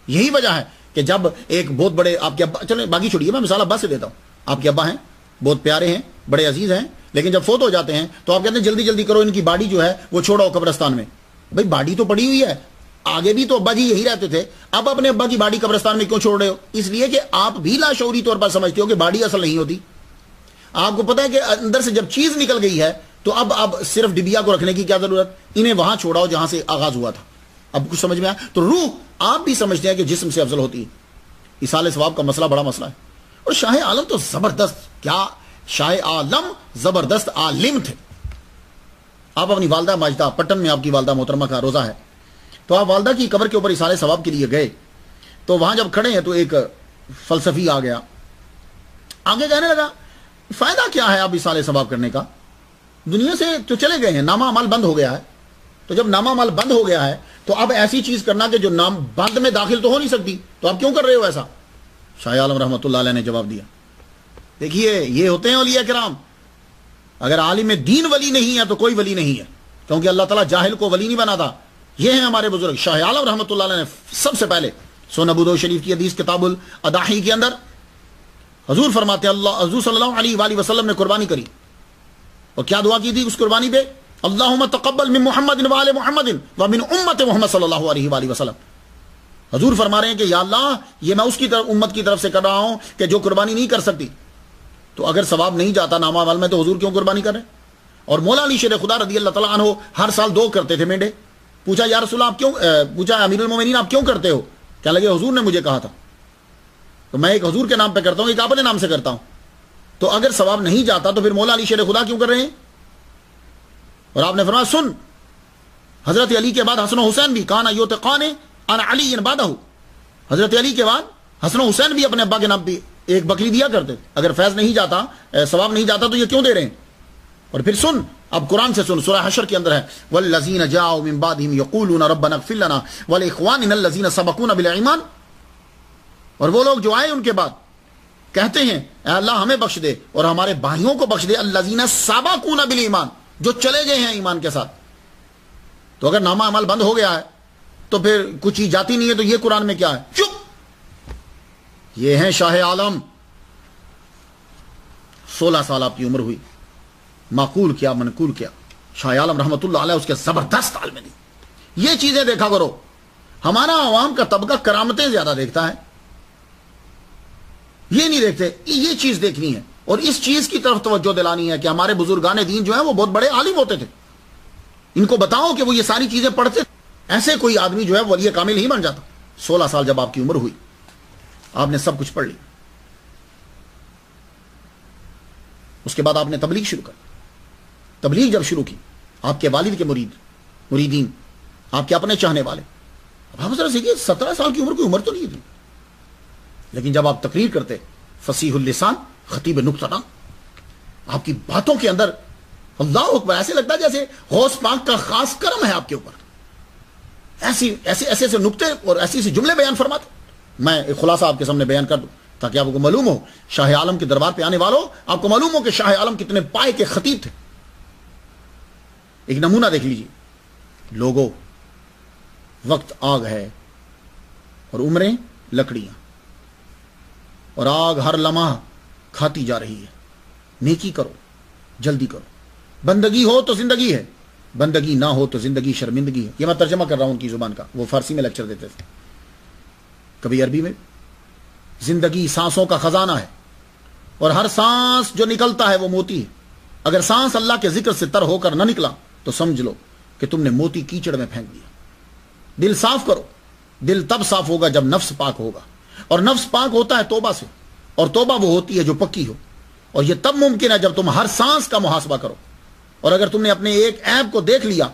یہی وجہ ہے کہ جب ایک بہت بڑے آپ کے ابا, چلیں باقی چھوڑیے, میں مثال ابا سے دیتا ہوں. آپ کے ابا ہیں, بہت پیارے ہیں, بڑے عزیز ہیں, لیکن جب فوت ہو جاتے ہیں تو آپ کہتے ہیں جلدی جلدی کرو, ان کی باڈی جو ہے وہ چھوڑو قبرستان میں. بھائی باڈی تو پڑی ہوئی ہے, آگے بھی تو ابا جی یہی رہتے تھے, اب اپنے ابا کی باڈی قبرستان میں کیوں چھوڑ رہے ہو؟ اس لیے کہ آپ بھی لاشعوری طور پر سمجھتے ہو کہ باڈی اصل نہیں ہوتی. آپ کو پتا ہے کہ اندر سے جب چیز نکل گئی ہے تو اب صرف ڈبیا کو رکھنے کی کیا ضرورت, انہیں وہاں چھوڑاؤ جہاں سے آغاز ہوا تھا. اب کچھ سمجھ میں آیا؟ تو روح آپ بھی سمجھتے ہیں کہ جسم سے افضل ہوتی ہے. ایصال ثواب کا مسئلہ بڑا مسئلہ ہے. اور شاہ عالم تو زبردست, کیا شاہ عالم زبردست عالم تھے. آپ اپنی والدہ ماجدہ, پٹن میں آپ کی والدہ محترمہ کا روزہ ہے, تو آپ والدہ کی قبر کے اوپر ایصال ثواب کے لیے گئے, تو وہاں جب کھڑے ہیں تو ایک فلسفی آ گیا, آگے کہنے لگا فائدہ کیا ہے اب ایصال ثواب کرنے کا, دنیا سے تو چلے گئے ہیں, نامہ عمل بند ہو گیا ہے. تو جب نامہ عمل بند ہو گیا ہے تو اب ایسی چیز کرنا کہ جو نام بند میں داخل تو ہو نہیں سکتی, تو آپ کیوں کر رہے ہو ایسا؟ شاہ عالم رحمۃ اللہ علیہ نے جواب دیا, دیکھیے یہ ہوتے ہیں اولیاء کرام. اگر عالم دین ولی نہیں ہے تو کوئی ولی نہیں ہے, کیونکہ اللہ تعالیٰ جاہل کو ولی نہیں بناتا. یہ ہیں ہمارے بزرگ. شاہ عالم رحمۃ اللہ علیہ نے سب سے پہلے سنن ابو داؤد شریف کی حدیث کتاب الاضاحی کے اندر حضور فرماتے ہیں, حضور صلی اللہ علیہ وآلہ وسلم نے قربانی کری, اور کیا دعا کی تھی اس قربانی پہ؟ اللہم تقبل من محمد وآل محمد ومن امت محمد صلی اللہ علیہ وآلہ وسلم. حضور فرما رہے ہیں کہ یا اللہ یہ میں اس کی طرف, امت کی طرف سے کر رہا ہوں کہ جو قربانی نہیں کر سکتی. تو اگر ثواب نہیں جاتا نامہ عمل میں تو حضور کیوں قربانی کر رہے ہیں؟ اور مولا علی شیر خدا رضی اللہ تعالیٰ عنہ ہر سال 2 کرتے تھے مینڈے. پوچھا یا رسول اللہ آپ کیوں, پوچھا امیر المومنین آپ کیوں کرتے ہو؟ کیا لگے حضور نے مجھے کہا تھا, تو میں ایک حضور کے نام پہ کرتا ہوں, ایک اپنے نام سے کرتا ہوں. تو اگر ثواب نہیں جاتا تو پھر مولا علی شیر خدا کیوں کر رہے ہیں؟ اور آپ نے فرمایا سن, حضرت علی کے بعد حسن و حسین بھی کانا یوتقان ان علی بعدہ, حضرت علی کے بعد حسن و حسین بھی اپنے ابا کے نام پہ ایک بکری دیا کرتے. اگر فیض نہیں جاتا, ثواب نہیں جاتا تو یہ کیوں دے رہے ہیں؟ اور پھر سن, اب قرآن سے سن, سورہ حشر کے اندر ہے والذین جاؤوا من بعدہم یقولون ربنا اغفر لنا ولاخواننا الذین سبقونا بالایمان. اور وہ لوگ جو آئے ان کے بعد کہتے ہیں اے اللہ ہمیں بخش دے اور ہمارے بھائیوں کو بخش دے, الذین سبقونا بالایمان, جو چلے گئے ہیں ایمان کے ساتھ. تو اگر نامہ عمل بند ہو گیا ہے تو پھر کچھ چیز جاتی نہیں ہے, تو یہ قرآن میں کیا ہے؟ چپ. یہ ہیں شاہ عالم. 16 سال آپ کی عمر ہوئی, معقول کیا منقول کیا. شاہ عالم رحمۃ اللہ علیہ اس کے زبردست عالم نہیں. یہ چیزیں دیکھا کرو. ہمارا عوام کا طبقہ کرامتیں زیادہ دیکھتا ہے, یہ نہیں دیکھتے. یہ چیز دیکھنی ہے اور اس چیز کی طرف توجہ دلانی ہے کہ ہمارے بزرگان دین جو ہیں وہ بہت بڑے عالم ہوتے تھے. ان کو بتاؤ کہ وہ یہ ساری چیزیں پڑھتے. ایسے کوئی آدمی جو ہے ولی کامل نہیں بن جاتا. 16 سال جب آپ کی عمر ہوئی, آپ نے سب کچھ پڑھ لی. اس کے بعد آپ نے تبلیغ شروع کر. تبلیغ جب شروع کی, آپ کے والد کے مریدین, آپ کے اپنے چاہنے والے. اب آپ ذرا سیکھیے, 17 سال کی عمر کوئی عمر تو نہیں تھی, لیکن جب آپ تقریر کرتے, فصیح اللسان, خطیب نکتہ نام, آپ کی باتوں کے اندر اللہ اکبر، ایسے لگتا ہے جیسے غوث پاک کا خاص کرم ہے آپ کے اوپر. ایسے نکتے اور ایسے جملے بیان فرماتے. میں ایک خلاصہ آپ کے سامنے بیان کر دوں تاکہ آپ کو معلوم ہو، شاہ عالم کے دربار پہ آنے والوں آپ کو معلوم ہو کہ شاہ عالم کتنے پائے کے خطیب تھے. ایک نمونہ دیکھ لیجیے. لوگوں، وقت آگ ہے اور عمریں لکڑیاں، اور آگ ہر لمحہ کھاتی جا رہی ہے. نیکی کرو، جلدی کرو. بندگی ہو تو زندگی ہے، بندگی نہ ہو تو زندگی شرمندگی ہے. یہ میں ترجمہ کر رہا ہوں ان کی زبان کا، وہ فارسی میں لیکچر دیتے تھے، کبھی عربی میں. زندگی سانسوں کا خزانہ ہے، اور ہر سانس جو نکلتا ہے وہ موتی ہے. اگر سانس اللہ کے ذکر سے تر ہو کر نہ نکلا تو سمجھ لو کہ تم نے موتی کیچڑ میں پھینک دیا. دل صاف کرو. دل تب صاف ہوگا جب نفس پاک ہوگا، اور نفس پاک ہوتا ہے توبہ سے، اور توبہ وہ ہوتی ہے جو پکی ہو. اور یہ تب ممکن ہے جب تم ہر سانس کا محاسبہ کرو. اور اگر تم نے اپنے ایک عیب کو دیکھ لیا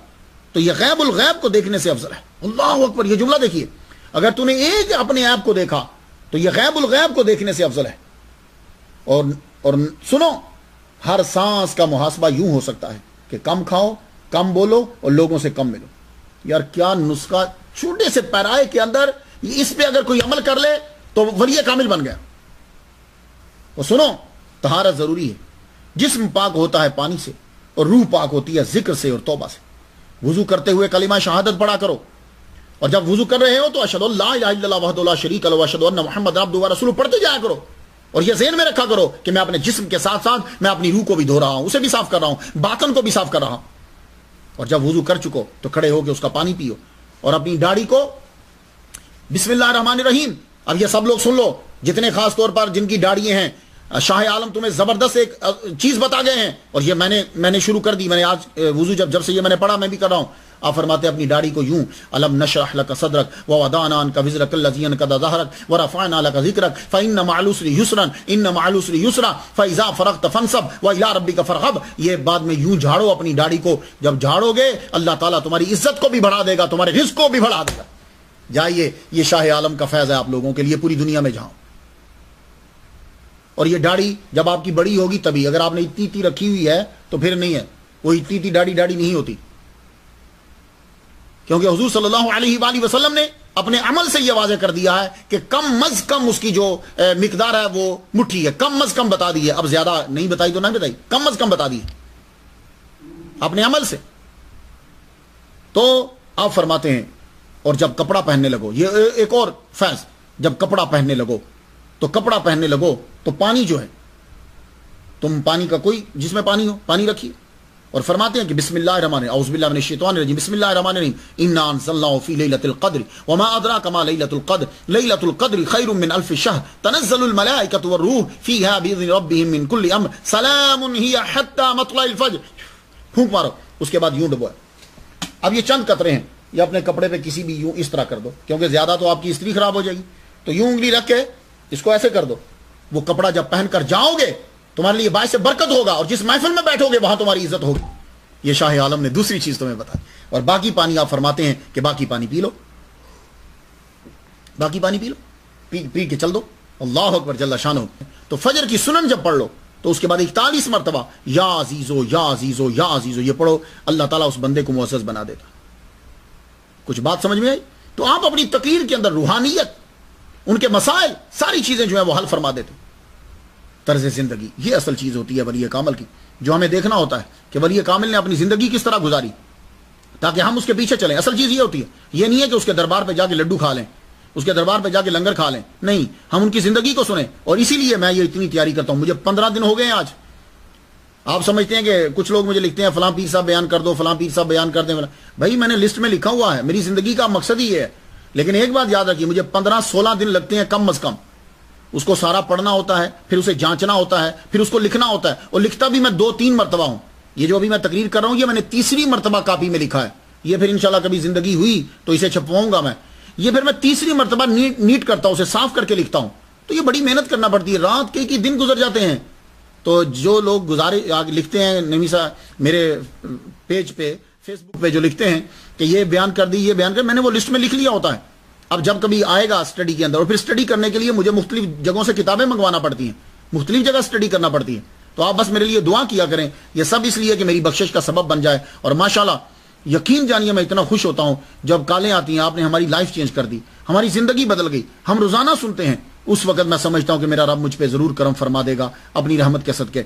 تو یہ غیب الغیب کو دیکھنے سے افضل ہے. اللہ اکبر، یہ جملہ دیکھیے. اگر تم نے ایک اپنے عیب کو دیکھا تو یہ غیب الغیب کو دیکھنے سے افضل ہے. اور سنو، ہر سانس کا محاسبہ یوں ہو سکتا ہے کہ کم کھاؤ، کم بولو اور لوگوں سے کم ملو. یار کیا نسخہ، چھوٹے سے پیرائے کے اندر اس پہ اگر کوئی عمل کر لے تو ولی کامل بن گیا. اور سنو، طہارت ضروری ہے. جسم پاک ہوتا ہے پانی سے، اور روح پاک ہوتی ہے ذکر سے اور توبہ سے. وضو کرتے ہوئے کلمہ شہادت پڑھا کرو، اور جب وضو کر رہے ہو تو اشہد ان لا الہ الا اللہ وحدہ لا شریک لہ واشہد ان محمد عبدہ ورسولہ پڑھتے جایا کرو. اور یہ ذہن میں رکھا کرو کہ میں اپنے جسم کے ساتھ ساتھ میں اپنی روح کو بھی دھو رہا ہوں، اسے بھی صاف کر رہا ہوں، باطن کو بھی صاف کر رہا ہوں. اور جب وضو کر چکو تو کھڑے ہو کے اس کا پانی پیو، اور اپنی داڑھی کو بسم اللہ الرحمن الرحیم. اب یہ سب لوگ سن لو، جتنے خاص طور پر جن کی داڑھی ہیں. شاہ عالم تمہیں زبردست ایک چیز بتا گئے ہیں، اور یہ میں نے شروع کر دی. میں نے آج وضو جب سے یہ میں نے پڑھا میں بھی کر رہا ہوں. آپ فرماتے ہیں اپنی داڑھی کو یوں: الم نشرح لک صدرک ووضعنا عنک وزرک الذی انقض ظہرک ورفعنا لک ذکرک فإن مع العسر یسرا ان مع العسر یسرا فإذا فرغت فانصب وإلی ربک فارغب. یہ بعد میں یوں جھاڑو اپنی داڑھی کو. جب جھاڑو گے اللہ تعالیٰ تمہاری عزت کو بھی بڑھا دے گا، تمہارے رزق کو بھی بڑھا دے گا. جائیے، یہ شاہ عالم کا فیض ہے آپ لوگوں کے لیے پوری دنیا میں جہاں. اور یہ داڑھی جب آپ کی بڑی ہوگی تبھی. اگر آپ نے اتنی رکھی ہوئی ہے تو پھر نہیں ہے، وہ اتنی داڑھی نہیں ہوتی. کیونکہ حضور صلی اللہ علیہ وآلہ وسلم نے اپنے عمل سے یہ واضح کر دیا ہے کہ کم از کم اس کی جو مقدار ہے وہ مٹھی ہے. کم از کم بتا دی ہے، اب زیادہ نہیں بتائی تو نہیں بتائی، کم از کم بتا دی اپنے عمل سے. تو آپ فرماتے ہیں اور جب کپڑا پہننے لگو، یہ ایک اور فیض، جب کپڑا پہننے لگو تو کپڑا پہننے لگو تو پانی جو ہے، تم پانی کا کوئی جس میں پانی ہو پانی رکھیے. اور فرماتے ہیں کہ بسم اللہ الرحمن الرحیم، اعوذ باللہ من الشیطان الرجیم، بسم اللہ الرحمن الرحیم، انا انزلناه فی لیلۃ القدر وما ادراک ما لیلۃ القدر لیلۃ القدر خیر من الف شہر تنزل الملائکۃ والروح فیہا باذن ربہم من کل امر سلام ہی حتی مطلع الفجر. پھونک مارو، اس کے بعد یوں ڈبو. اب یہ چند قطرے ہیں، یہ اپنے کپڑے پہ کسی بھی یوں اس طرح کر دو، کیونکہ زیادہ تو آپ کی استری خراب ہو جائے گی. تو یوں انگلی رکھ کے اس کو ایسے کر دو. وہ کپڑا جب پہن کر جاؤ گے تمہارے لیے باعث برکت ہوگا، اور جس محفل میں بیٹھو گے وہاں تمہاری عزت ہوگی. یہ شاہ عالم نے دوسری چیز تمہیں بتائی. اور باقی پانی آپ فرماتے ہیں کہ باقی پانی پی لو، باقی پانی پی لو، پی کے چل دو. اللہ اکبر جل شانہ. تو فجر کی سنن جب پڑھ لو تو اس کے بعد 41 مرتبہ یا عزیزو یا عزیزو یا عزیزو یہ پڑھو. اللہ تعالیٰ اس بندے کو معزز بنا دیتا. کچھ بات سمجھ میں آئی؟ تو آپ اپنی تقریر کے اندر روحانیت، ان کے مسائل، ساری چیزیں جو ہیں وہ حل فرما دیتے. طرز زندگی یہ اصل چیز ہوتی ہے ولی کامل کی، جو ہمیں دیکھنا ہوتا ہے کہ ولی کامل نے اپنی زندگی کس طرح گزاری تاکہ ہم اس کے پیچھے چلیں. اصل چیز یہ ہوتی ہے، یہ نہیں ہے کہ اس کے دربار پہ جا کے لڈو کھا لیں، اس کے دربار پہ جا کے لنگر کھا لیں. نہیں، ہم ان کی زندگی کو سنیں. اور اسی لیے میں یہ اتنی تیاری کرتا ہوں. مجھے 15 دن ہو گئے ہیں آج. آپ سمجھتے ہیں کہ کچھ لوگ مجھے لکھتے ہیں فلاں پیر صاحب بیان کر دو، فلاں پیر صاحب بیان کر دیں. بھائی میں نے لسٹ میں لکھا ہوا ہے، میری زندگی کا مقصد ہی ہے. لیکن ایک بات یاد رکھیے، مجھے 15-16 دن لگتے ہیں کم از کم. اس کو سارا پڑھنا ہوتا ہے، پھر اسے جانچنا ہوتا ہے، پھر اس کو لکھنا ہوتا ہے. اور لکھتا بھی میں 2-3 مرتبہ ہوں. یہ جو ابھی میں تقریر کر رہا ہوں یہ میں نے 3ری مرتبہ کاپی میں لکھا ہے. یہ پھر انشاءاللہ کبھی زندگی ہوئی تو اسے چھپواؤں گا میں. یہ پھر میں 3ری مرتبہ نیٹ کرتا ہوں، اسے صاف کر کے لکھتا ہوں. تو یہ بڑی محنت کرنا پڑتی ہے. رات کے دن گزر جاتے ہیں. تو جو لوگ لکھتے ہیں نمیسا میرے پیج پہ فیس بک پہ جو لکھتے ہیں کہ یہ بیان کر دی، یہ بیان کر، میں نے وہ لسٹ میں لکھ لیا ہوتا ہے. اب جب کبھی آئے گا اسٹڈی کے اندر، اور پھر اسٹڈی کرنے کے لیے مجھے مختلف جگہوں سے کتابیں منگوانا پڑتی ہیں، مختلف جگہ اسٹڈی کرنا پڑتی ہے. تو آپ بس میرے لیے دعا کیا کریں، یہ سب اس لیے کہ میری بخشش کا سبب بن جائے. اور ماشاءاللہ یقین جانیے میں اتنا خوش ہوتا ہوں جب کالیں آتی ہیں آپ نے ہماری لائف چینج کر دی، ہماری زندگی بدل گئی. ہم روزانہ سنتے ہیں، اس وقت میں سمجھتا ہوں کہ میرا رب مجھ پہ ضرور کرم فرما دے گا اپنی رحمت کے صدقے.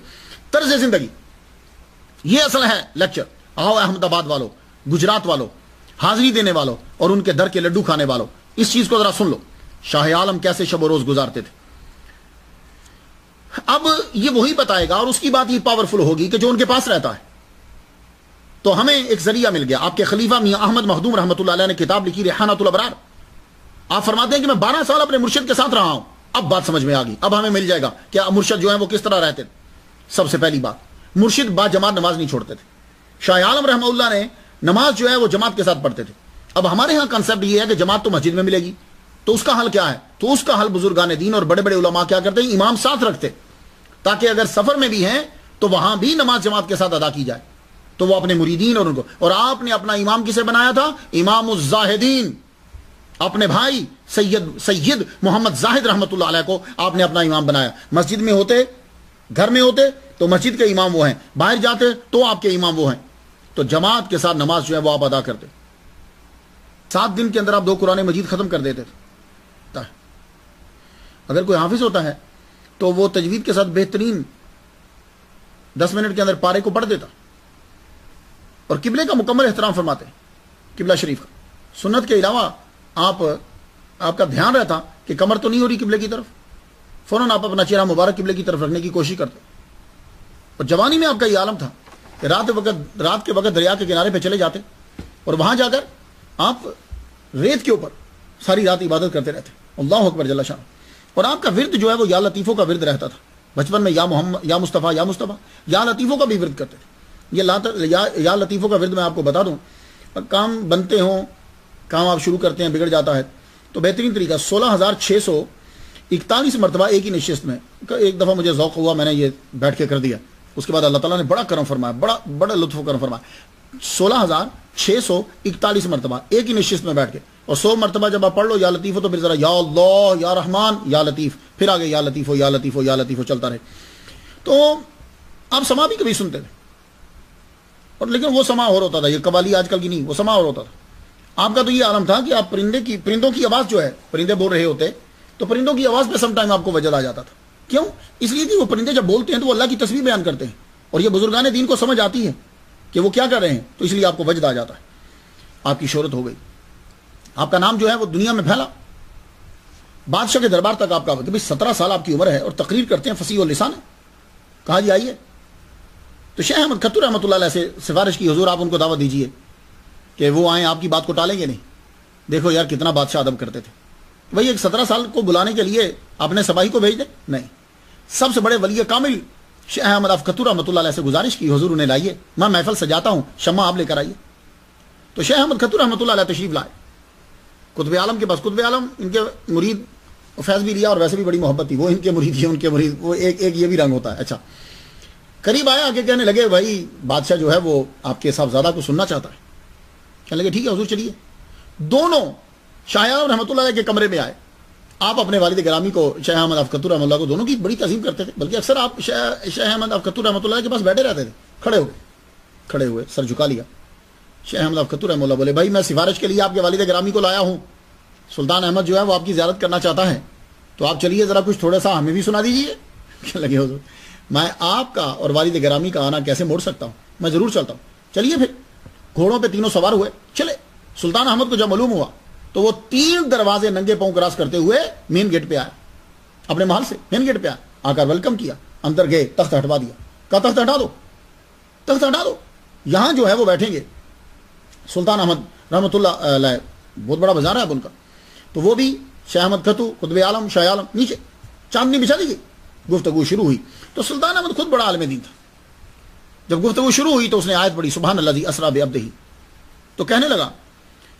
طرز زندگی یہ اصل ہے لیکچر. آؤ احمد آباد والوں، گجرات والوں، حاضری دینے والوں اور ان کے در کے لڈو کھانے والوں، اس چیز کو ذرا سن لو. شاہ عالم کیسے شب و روز گزارتے تھے. اب یہ وہی بتائے گا اور اس کی بات یہ پاورفل ہوگی کہ جو ان کے پاس رہتا ہے. تو ہمیں ایک ذریعہ مل گیا. آپ کے خلیفہ میاں احمد مخدوم رحمۃ اللہ علیہ نے کتاب لکھی ریحانۃ الابرار. آپ فرماتے ہیں کہ میں 12 سال اپنے مرشد کے ساتھ رہا ہوں. اب بات سمجھ میں آ گئی، اب ہمیں مل جائے گا کہ مرشد جو ہے وہ کس طرح رہتے تھے. سب سے پہلی بات، مرشد با جماعت نماز نہیں چھوڑتے تھے. شاہ عالم رحمہ اللہ نے نماز جو ہے وہ جماعت کے ساتھ پڑھتے تھے. اب ہمارے ہاں کنسپٹ یہ ہے کہ جماعت تو مسجد میں ملے گی، تو اس کا حل کیا ہے؟ تو اس کا حل بزرگان دین اور بڑے بڑے علماء کیا کرتے ہیں؟ امام ساتھ رکھتے تاکہ اگر سفر میں بھی ہیں تو وہاں بھی نماز جماعت کے ساتھ ادا کی جائے. تو وہ اپنے مریدین اور ان کو، اور آپ نے اپنا امام کسے بنایا تھا؟ امام الزاہدین، اپنے بھائی سید محمد زاہد رحمۃ اللہ علیہ کو آپ نے اپنا امام بنایا. مسجد میں ہوتے، گھر میں ہوتے تو مسجد کے امام وہ ہیں، باہر جاتے تو آپ کے امام وہ ہیں. تو جماعت کے ساتھ نماز جو ہے وہ آپ ادا کرتے. 7 دن کے اندر آپ 2 قرآن مجید ختم کر دیتے تھے. اگر کوئی حافظ ہوتا ہے تو وہ تجوید کے ساتھ بہترین 10 منٹ کے اندر پارے کو پڑھ دیتا. اور قبلے کا مکمل احترام فرماتے ہیں، قبلہ شریف کا. سنت کے علاوہ آپ کا دھیان رہتا کہ کمر تو نہیں ہو رہی قبلے کی طرف، فوراً آپ اپنا چہرہ مبارک قبلے کی طرف رکھنے کی کوشش کرتے. اور جوانی میں آپ کا یہ عالم تھا کہ رات کے وقت دریا کے کنارے پہ چلے جاتے اور وہاں جا کر آپ ریت کے اوپر ساری رات عبادت کرتے رہتے. اللہ اکبر جل شان. اور آپ کا ورد جو ہے وہ یا لطیفوں کا ورد رہتا تھا. بچپن میں یا محمد، یا مصطفیٰ، یا مصطفیٰ، یا لطیفوں کا بھی ورد کرتے تھے. یہ یا لطیفوں کا ورد میں آپ کو بتا دوں، کام بنتے ہوں، کام آپ شروع کرتے ہیں بگڑ جاتا ہے، تو بہترین طریقہ 16,641 مرتبہ ایک ہی نشست میں. ایک دفعہ مجھے ذوق ہوا، میں نے یہ بیٹھ کے کر دیا. اس کے بعد اللہ تعالیٰ نے بڑا کرم فرمایا، بڑا لطف و کرم فرمایا. 16,641 مرتبہ ایک ہی نشست میں بیٹھ کے. اور 100 مرتبہ جب آپ پڑھ لو یا لطیف ہو تو پھر ذرا یا اللہ یا رحمان یا لطیف، پھر آگے یا لطیف ہو یا لطیف ہو یا لطیف ہو چلتا رہے. تو آپ سما بھی کبھی سنتے تھے، اور لیکن وہ سما اور ہوتا تھا، یہ قوالی آج کل کی نہیں، وہ سما اور ہوتا تھا. آپ کا تو یہ عالم تھا کہ آپ پرندوں کی آواز جو ہے، پرندے بول رہے ہوتے تو پرندوں کی آواز پہ سم ٹائم آپ کو وجد آ جاتا تھا. کیوں؟ اس لیے کہ وہ پرندے جب بولتے ہیں تو وہ اللہ کی تصویر بیان کرتے ہیں، اور یہ بزرگان دین کو سمجھ آتی ہے کہ وہ کیا کر رہے ہیں، تو اس لیے آپ کو وجد آ جاتا ہے. آپ کی شہرت ہو گئی، آپ کا نام جو ہے وہ دنیا میں پھیلا. بادشاہ کے دربار تک آپ کا کہ 17 سال آپ کی عمر ہے اور تقریر کرتے ہیں فصیح اللسان ہے. کہا جی آئیے. تو شیخ احمد کھتر رحمۃ اللہ علیہ سے سفارش کی، حضور آپ ان کو دعوت دیجیے کہ وہ آئیں، آپ کی بات کو ٹالیں گے نہیں. دیکھو یار کتنا بادشاہ ادب کرتے تھے. بھائی ایک 17 سال کو بلانے کے لیے اپنے سپاہی کو بھیج دیں؟ نہیں. سب سے بڑے ولی کامل شیخ احمد کھتر رحمۃ اللہ علیہ سے گزارش کی، حضور انہیں لائیے، میں محفل سجاتا ہوں، شمع آپ لے کر آئیے. تو شیخ احمد کھتر رحمۃ اللہ علیہ تشریف لائے قطب عالم کے پاس. قطب عالم ان کے مرید، فیض بھی لیا اور ویسے بھی بڑی محبت تھی، وہ ان کے مرید تھے، ان کے مرید، وہ ایک یہ بھی رنگ ہوتا ہے. اچھا قریب آیا، آگے کہنے لگے بھائی بادشاہ جو ہے وہ آپ کے صاحبزادہ کو سننا چاہتا ہے. کہنے لگے ٹھیک ہے حضور چلیے. دونوں شاہ عالم رحمۃ اللہ علیہ کے کمرے میں آئے. آپ اپنے والد گرامی کو، شیخ احمد کھتر رحمۃ اللہ کو، دونوں کی بڑی تعظیم کرتے تھے، بلکہ اکثر آپ شیخ احمد کھتر رحمۃ اللہ کے پاس بیٹھے رہتے تھے. کھڑے ہوئے سر جھکا لیا. شیخ احمد کھتر رحمۃ اللہ بولے بھائی میں سفارش کے لیے آپ کے والد گرامی کو لایا ہوں، سلطان احمد جو ہے وہ آپ کی زیارت کرنا چاہتا ہے، تو آپ چلیے ذرا کچھ تھوڑا سا ہمیں بھی سنا دیجیے. کہنے لگے حضور میں آپ کا اور والد گرامی کا آنا کیسے موڑ سکتا ہوں، میں ضرور چلتا ہوں. چلیے پھر گھوڑوں پہ تینوں سوار ہوئے چلے. سلطان احمد کو جب معلوم ہوا تو وہ 3 دروازے ننگے پاؤں کراس کرتے ہوئے مین گیٹ پہ آیا، اپنے محل سے مین گیٹ پہ آیا، آ کر ویلکم کیا. اندر گئے، تخت ہٹوا دیا. کہا تخت ہٹا دو، تخت ہٹا دو، یہاں جو ہے وہ بیٹھیں گے. سلطان احمد رحمۃ اللہ علیہ، بہت بڑا بازار ہے اب ان کا، تو وہ بھی شیخ احمد کھتو، قطب عالم، شاہ عالم نیچے چاندنی بچھا دی گئی. گفتگو شروع ہوئی تو سلطان احمد خود بڑا عالم دین تھا. جب گفتگو شروع ہوئی تو اس نے آیت پڑھی سبحان الذی اسری بعبدہ. تو کہنے لگا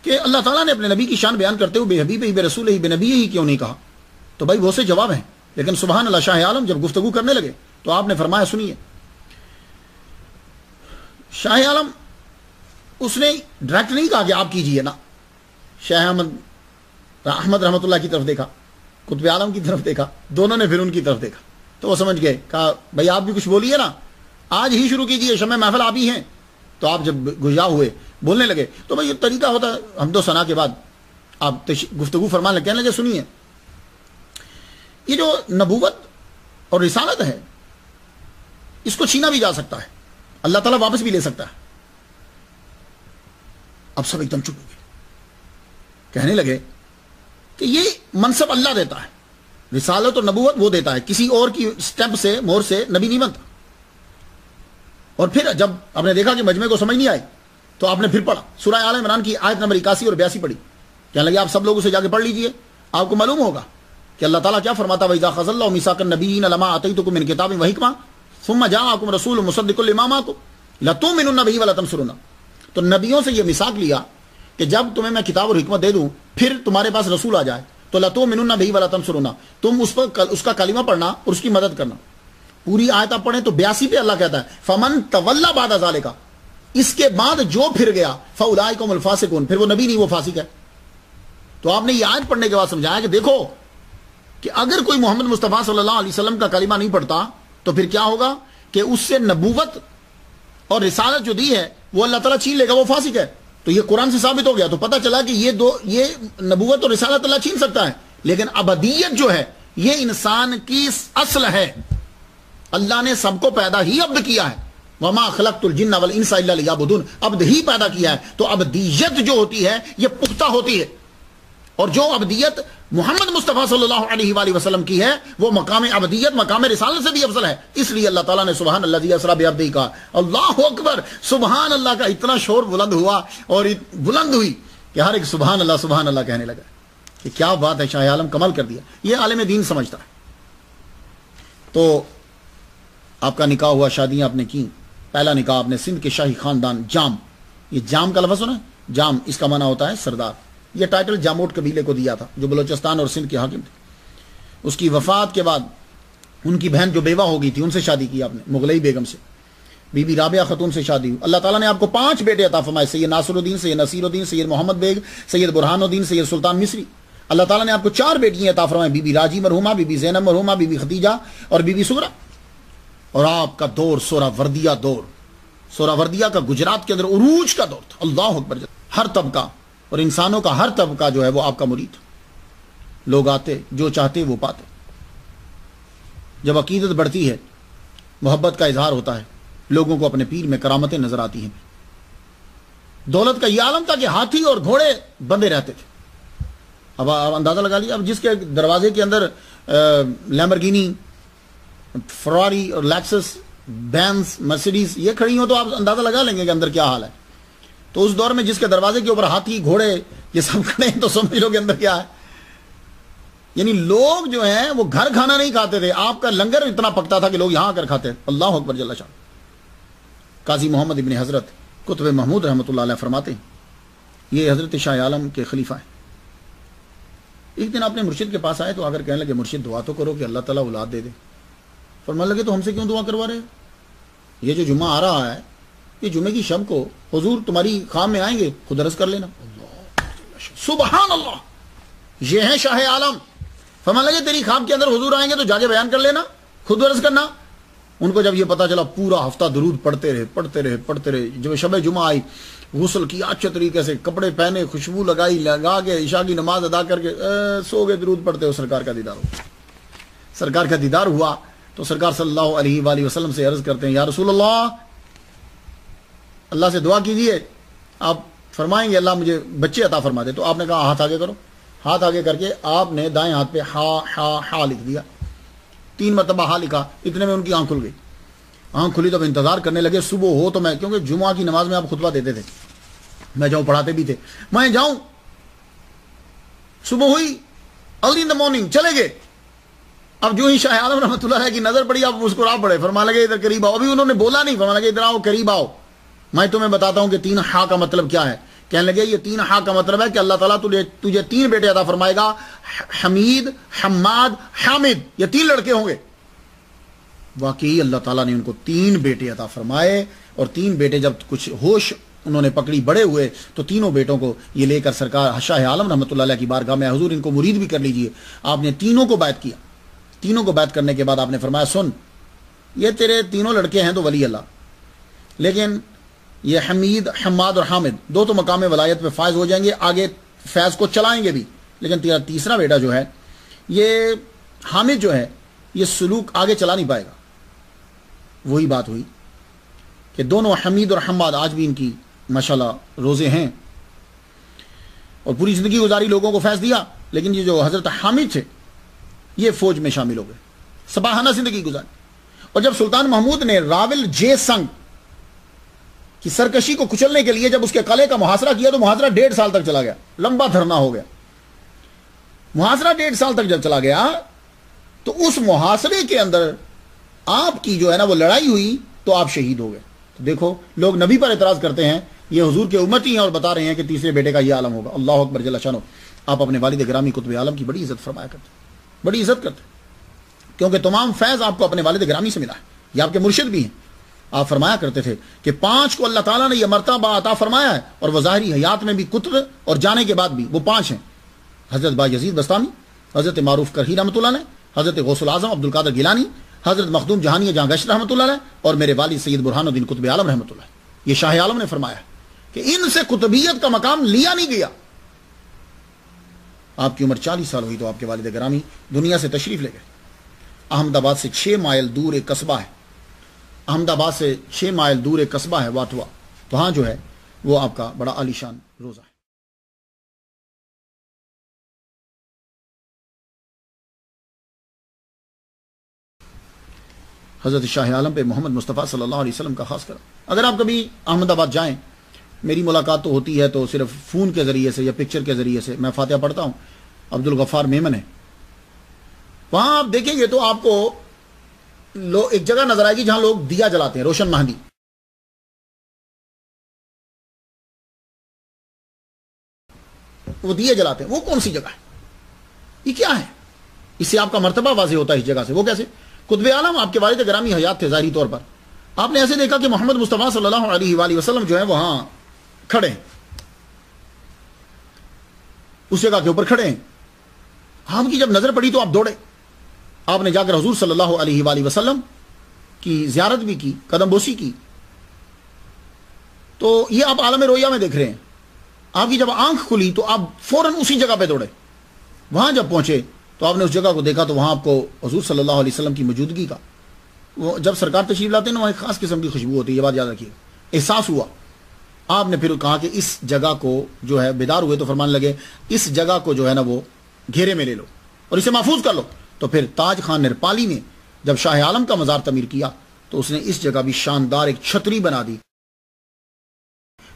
کہ اللہ تعالیٰ نے اپنے نبی کی شان بیان کرتے ہوئے بے حبیب ہی بے رسول ہی بے نبی ہی کیوں نہیں کہا؟ تو بھائی بہت سے جواب ہیں، لیکن سبحان اللہ. شاہ عالم جب گفتگو کرنے لگے تو آپ نے فرمایا سنیے. شاہ عالم اس نے ڈائریکٹ نہیں کہا کہ آپ کیجئے نا. شاہ احمد رحمۃ اللہ کی طرف دیکھا، قطب عالم کی طرف دیکھا، دونوں نے پھر ان کی طرف دیکھا. تو وہ سمجھ گئے, کہا بھائی آپ بھی کچھ بولیے نا, آج ہی شروع کیجیے, شمع محفل آپ ہی ہیں. تو آپ جب گجا ہوئے بولنے لگے, تو بھائی یہ طریقہ ہوتا ہے حمد و ثنا کے بعد آپ گفتگو فرمانے لگے, کہنے لگے سنیے, یہ جو نبوت اور رسالت ہے اس کو چھینا بھی جا سکتا ہے, اللہ تعالیٰ واپس بھی لے سکتا ہے. اب سب ایک دم چپ ہو گئے, کہنے لگے کہ یہ منصب اللہ دیتا ہے, رسالت اور نبوت وہ دیتا ہے, کسی اور کی سٹیمپ سے مہر سے نبی نہیں بنتا. اور پھر جب آپ نے دیکھا کہ مجمع کو سمجھ نہیں آئی تو آپ نے پھر پڑھا سورہ آل عمران کی آیت نمبر 81 اور 82 پڑھی. کہنے لگے آپ سب لوگ اسے جا کے پڑھ لیجئے, آپ کو معلوم ہوگا کہ اللہ تعالیٰ کیا فرماتا ہے, وَإِذَا خَذَ اللَّهُ مِيثَاقَ النَّبِيِّينَ لَمَا آتَيْتُكُم مِّن كِتَابٍ وَحِكْمَةٍ ثُمَّ جَاءَكُمْ رَسُولٌ مُصَدِّقٌ لِّمَا مَعَكُمْ لَتُؤْمِنُنَّ بِهِ وَلَتَنصُرُنَّهُ. تو نبیوں سے یہ میثاق لیا کہ جب تمہیں میں کتاب اور حکمت دے دوں پھر تمہارے پاس رسول آ جائے تو لَتُؤْمِنُنَّ بِهِ وَلَتَنصُرُنَّهُ, تم اس کا کلمہ پڑھنا اور اس کی مدد کرنا. پوری آیت آپ پڑھیں تو 82 پہ اللہ کہتا ہے فَمَن تَوَلَّىٰ بَعْدَ ذَلِكَ, اس کے بعد جو پھر گیا فَأُولَٰئِكَ هُمُ الْفَاسِقُونَ, پھر وہ نبی نہیں وہ فاسق ہے. تو آپ نے یہ آیت پڑھنے کے بعد سمجھایا کہ دیکھو کہ اگر کوئی محمد مصطفیٰ صلی اللہ علیہ وسلم کا کلمہ نہیں پڑھتا تو پھر کیا ہوگا کہ اس سے نبوت اور رسالت جو دی ہے وہ اللہ تعالیٰ چھین لے گا, وہ فاسق ہے. تو یہ قرآن سے ثابت ہو گیا. تو پتہ چلا کہ یہ نبوت اور رسالت اللہ چھین سکتا ہے, لیکن ابدیت جو ہے یہ انسان کی اصل ہے. اللہ نے سب کو پیدا ہی عبد کیا ہے, وما خلقت الجن والانس الا لیعبدون, عبد ہی پیدا کیا ہے. تو ابدیت جو ہوتی ہے یہ پختہ ہوتی ہے, اور جو ابدیت محمد مصطفیٰ صلی اللہ علیہ وآلہ وسلم کی ہے وہ مقام ابدیت مقام رسالت سے بھی افضل ہے. اس لیے اللہ تعالیٰ نے سبحان الذی اسری بعبدہ کہا. اللہ اکبر, سبحان اللہ کا اتنا شور بلند ہوا اور بلند ہوئی کہ ہر ایک سبحان اللہ کہنے لگا کہ کیا بات ہے, شاہ عالم کمال کر دیا. یہ عالم دین سمجھتا ہے. تو آپ کا نکاح ہوا, شادیاں آپ نے کی. پہلا نکاح آپ نے سندھ کے شاہی خاندان جام, یہ جام کا لفظ سنا, جام اس کا معنی ہوتا ہے سردار. یہ ٹائٹل جاموٹ قبیلے کو دیا تھا جو بلوچستان اور سندھ کے حاکم تھے. اس کی وفات کے بعد ان کی بہن جو بیوہ ہو گئی تھی ان سے شادی کی آپ نے, مغلئی بیگم سے, بی بی رابعہ خاتون سے شادی ہوئی. اللہ تعالیٰ نے آپ کو 5 بیٹے عطا فرمائے, سید ناصر الدین, سید نصیر الدین, سید محمد بیگ, سید برہان الدین, سید سلطان مصری. اللہ تعالیٰ نے آپ کو 4 بیٹیاں عطا فرمائے, بی بی راجی مرحومہ, بی بی زینب مرحومہ, بی بی خدیجہ اور بی بی سغرا. اور آپ کا دور سوراوردیہ دور, سوراوردیہ کا گجرات کے اندر عروج کا دور تھا. اللہ اکبر. ہر طبقہ اور انسانوں کا ہر طبقہ جو ہے وہ آپ کا مرید. لوگ آتے, جو چاہتے وہ پاتے. جب عقیدت بڑھتی ہے, محبت کا اظہار ہوتا ہے, لوگوں کو اپنے پیر میں کرامتیں نظر آتی ہیں. دولت کا یہ عالم تھا کہ ہاتھی اور گھوڑے بندے رہتے تھے. اب آپ اندازہ لگا لیجیے, اب جس کے دروازے کے اندر لیمبرگینی, فراری اور لیکسس, بینز, مرسیڈیز یہ کھڑی ہوں تو آپ اندازہ لگا لیں گے کہ اندر کیا حال ہے. تو اس دور میں جس کے دروازے کے اوپر ہاتھی گھوڑے یہ سب کھڑے ہیں تو سمجھ لو کہ اندر کیا ہے. یعنی لوگ جو ہیں وہ گھر کھانا نہیں کھاتے تھے, آپ کا لنگر اتنا پکتا تھا کہ لوگ یہاں آ کر کھاتے. اللہ اکبر جل شان. قاضی محمد ابن حضرت قطب محمود رحمۃ اللہ علیہ فرماتے ہیں, یہ حضرت شاہ عالم کے خلیفہ ہیں. ایک دن آپ نے مرشد کے پاس آئے تو آ کر کہنے لگے مرشد دعا تو کرو کہ اللہ تعالیٰ اولاد دے دے. فرمانے لگے تو ہم سے کیوں دعا کروا رہے, یہ جو جمعہ آ رہا ہے یہ جمعے کی شب کو حضور تمہاری خام میں آئیں گے, خود عرض کر لینا. سبحان اللہ, یہ ہیں شاہ عالم. فرمانے لگے تیری خواب کے اندر حضور آئیں گے تو جا کے بیان کر لینا, خود عرض کرنا. ان کو جب یہ پتا چلا پورا ہفتہ درود پڑھتے رہے. جب شب جمعہ آئی, غسل کیا اچھے طریقے سے, کپڑے پہنے, خوشبو لگا کے عشاء کی نماز ادا کر کے سو گئے, درود پڑھتے ہو. سرکار کا دیدار ہوا تو سرکار صلی اللہ علیہ وآلہ وسلم سے عرض کرتے ہیں یا رسول اللہ سے دعا کیجئے, آپ فرمائیں گے اللہ مجھے بچے عطا فرما دے. تو آپ نے کہا ہاتھ آگے کرو. ہاتھ آگے کر کے آپ نے دائیں ہاتھ پہ ہا لکھ دیا, 3 مرتبہ ہا لکھا. اتنے میں ان کی آنکھ کھل گئی. آنکھ کھلی تو انتظار کرنے لگے صبح ہو تو میں, کیونکہ جمعہ کی نماز میں آپ خطبہ دیتے تھے, میں جاؤں, پڑھاتے بھی تھے, میں جاؤں. صبح ہوئی, ارلی ان دا مارننگ چلے گئے. اب جو ہی شاہ عالم رحمۃ اللہ علیہ کی نظر پڑی آپ مسکرا پڑے. فرمانے لگے ادھر قریب آؤ. ابھی انہوں نے بولا نہیں, فرمانے لگے ادھر آؤ, قریب آؤ, میں تمہیں بتاتا ہوں کہ 3 ہا کا مطلب کیا ہے. کہنے لگے یہ 3 ہا کا مطلب ہے کہ اللہ تعالیٰ تجھے 3 بیٹے عطا فرمائے گا, حمید, حماد, حامد, یہ 3 لڑکے ہوں گے. واقعی اللہ تعالیٰ نے ان کو 3 بیٹے عطا فرمائے. اور 3 بیٹے جب کچھ ہوش انہوں نے پکڑی, بڑے ہوئے, تو تینوں بیٹوں کو یہ لے کر سرکار شاہ عالم رحمۃ اللہ علیہ کی بارگاہ میں, حضور ان کو مرید بھی کر لیجئے. آپ نے تینوں کو بیعت کیا. تینوں کو بیعت کرنے کے بعد آپ نے فرمایا سن یہ تیرے تینوں لڑکے ہیں تو ولی اللہ، لیکن یہ حمید، حماد اور حامد دو تو مقام ولایت پہ فائز ہو جائیں گے، آگے فیض کو چلائیں گے بھی، لیکن تیرا تیسرا بیٹا جو ہے یہ حامد جو ہے یہ سلوک آگے چلا نہیں پائے گا۔ وہی بات ہوئی کہ دونوں حمید اور حماد آج بھی ان کی ماشاءاللہ روزے ہیں اور پوری زندگی گزاری، لوگوں کو فیض دیا، لیکن یہ جو حضرت حامد تھے یہ فوج میں شامل ہو گئے، سباہانہ زندگی گزاری۔ اور جب سلطان محمود نے راول جے سنگ کی سرکشی کو کچلنے کے لیے جب اس کے قلعے کا محاصرہ کیا تو محاصرہ 1.5 سال تک چلا گیا، لمبا دھرنا ہو گیا۔ محاصرہ 1.5 سال تک جب چلا گیا تو اس محاصرے کے اندر آپ کی جو ہے نا وہ لڑائی ہوئی تو آپ شہید ہو گئے۔ تو دیکھو لوگ نبی پر اعتراض کرتے ہیں، یہ حضور کے امتی ہیں اور بتا رہے ہیں کہ تیسرے بیٹے کا یہ عالم ہوگا۔ اللہ اکبر جل شانہ۔ آپ اپنے والد گرامی قطب عالم کی بڑی عزت فرمایا کرتے، بڑی عزت کرتے، کیونکہ تمام فیض آپ کو اپنے والد گرامی سے ملا ہے، یہ آپ کے مرشد بھی ہیں۔ آپ فرمایا کرتے تھے کہ 5 کو اللہ تعالیٰ نے یہ مرتبہ عطا فرمایا ہے، اور وہ ظاہری حیات میں بھی قطب اور جانے کے بعد بھی وہ 5 ہیں: حضرت با یزید بستامی، حضرت معروف کرہی رحمۃ اللہ علیہ، حضرت غوث العظم عبد القادر گیلانی، حضرت مخدوم جہانی جہاں گشت رحمۃ اللہ علیہ، اور میرے والد سید برہان الدین قطب عالم رحمۃ اللہ علیہ۔ یہ شاہ عالم نے فرمایا کہ ان سے قطبیت کا مقام لیا نہیں گیا۔ آپ کی عمر 40 سال ہوئی تو آپ کے والد گرامی دنیا سے تشریف لے گئے۔ احمد آباد سے 6 مائل دور ایک قصبہ ہے، احمد آباد سے 6 مائل دور ایک قصبہ ہے واتوا، وہاں جو ہے وہ آپ کا بڑا عالی شان روزہ ہے۔ حضرت شاہ عالم پہ محمد مصطفیٰ صلی اللہ علیہ وسلم کا خاص کر اگر آپ کبھی احمد آباد جائیں، میری ملاقات تو ہوتی ہے تو صرف فون کے ذریعے سے یا پکچر کے ذریعے سے، میں فاتحہ پڑھتا ہوں، عبد الغفار میمن ہے، وہاں آپ دیکھیں گے تو آپ کو ایک جگہ نظر آئے گی جہاں لوگ دیا جلاتے ہیں، روشن مہندی۔ وہ دیے جلاتے ہیں، وہ کون سی جگہ ہے؟ یہ کیا ہے؟ اس سے آپ کا مرتبہ واضح ہوتا ہے اس جگہ سے۔ وہ کیسے؟ قطب عالم آپ کے والد گرامی حیات تھے ظاہری طور پر، آپ نے ایسے دیکھا کہ محمد مصطفیٰ صلی اللہ علیہ وآلہ وسلم جو ہے وہاں کھڑے ہیں، اس جگہ کے اوپر کھڑے ہیں۔ آپ کی جب نظر پڑی تو آپ دوڑے، آپ نے جا کر حضور صلی اللہ علیہ وآلہ وسلم کی زیارت بھی کی، قدم بوسی کی۔ تو یہ آپ عالم رویا میں دیکھ رہے ہیں۔ آپ کی جب آنکھ کھلی تو آپ فوراً اسی جگہ پہ دوڑے، وہاں جب پہنچے تو آپ نے اس جگہ کو دیکھا تو وہاں آپ کو حضور صلی اللہ علیہ وسلم کی موجودگی کا، وہ جب سرکار تشریف لاتے ہیں نا وہاں ایک خاص قسم کی خوشبو ہوتی ہے، یہ بات یاد رکھیے، احساس ہوا۔ آپ نے پھر کہا کہ اس جگہ کو جو ہے بیدار ہوئے تو فرمانے لگے اس جگہ کو جو ہے نا وہ گھیرے میں لے لو اور اسے محفوظ کر لو۔ تو پھر تاج خان نرپالی نے جب شاہ عالم کا مزار تعمیر کیا تو اس نے اس جگہ بھی شاندار ایک چھتری بنا دی،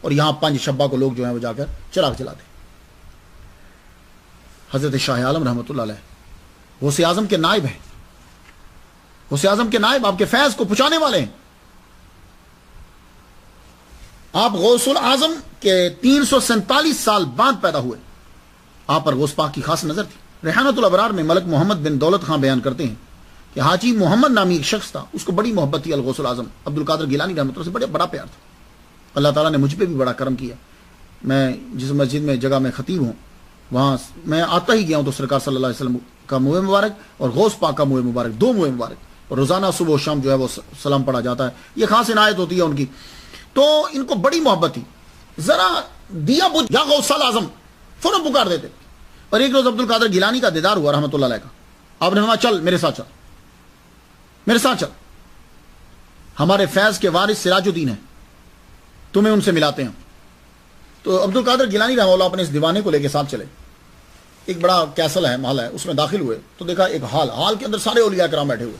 اور یہاں 5 شبہ کو لوگ جو ہیں وہ جا کر چراغ جلاتے۔ حضرت شاہ عالم رحمۃ اللہ علیہ غوث اعظم کے نائب ہیں، غوث اعظم کے نائب آپ کے فیض کو پہنچانے والے ہیں۔ آپ غوث العظم کے 347 سال بعد پیدا ہوئے، آپ پر غوث پاک کی خاص نظر تھی۔ ریحانۃ الابرار میں ملک محمد بن دولت خان بیان کرتے ہیں کہ حاجی محمد نامی ایک شخص تھا، اس کو بڑی محبت تھی الغوث العظم عبد القادر گیلانی رحمۃ اللہ سے، بڑا پیار تھا۔ اللہ تعالیٰ نے مجھ پہ بھی بڑا کرم کیا، میں جس مسجد میں جگہ میں خطیب ہوں وہاں میں آتا ہی گیا ہوں تو سرکار صلی اللہ علیہ وسلم کا منہ مبارک اور غوث پاک کا منہ مبارک، 2 منہ مبارک، اور روزانہ صبح و شام جو ہے وہ سلام پڑھا جاتا ہے، یہ خاص عنایت ہوتی ہے ان کی۔ تو ان کو بڑی محبت تھی، ذرا دیا بجھ یا غوث العظم فوراً پکار دیتے۔ اور ایک روز عبد القادر گیلانی کا دیدار ہوا رحمۃ اللہ علیہ کا، آپ نے فرمایا چل میرے ساتھ چل، میرے ساتھ چل، ہمارے فیض کے وارث سراج الدین ہیں، تمہیں ان سے ملاتے ہیں۔ تو عبد القادر گیلانی رحمہ اللہ اپنے اس دیوانے کو لے کے ساتھ چلے، ایک بڑا کیسل ہے، محل ہے، اس میں داخل ہوئے تو دیکھا ایک ہال کے اندر سارے اولیاء کرام بیٹھے ہوئے۔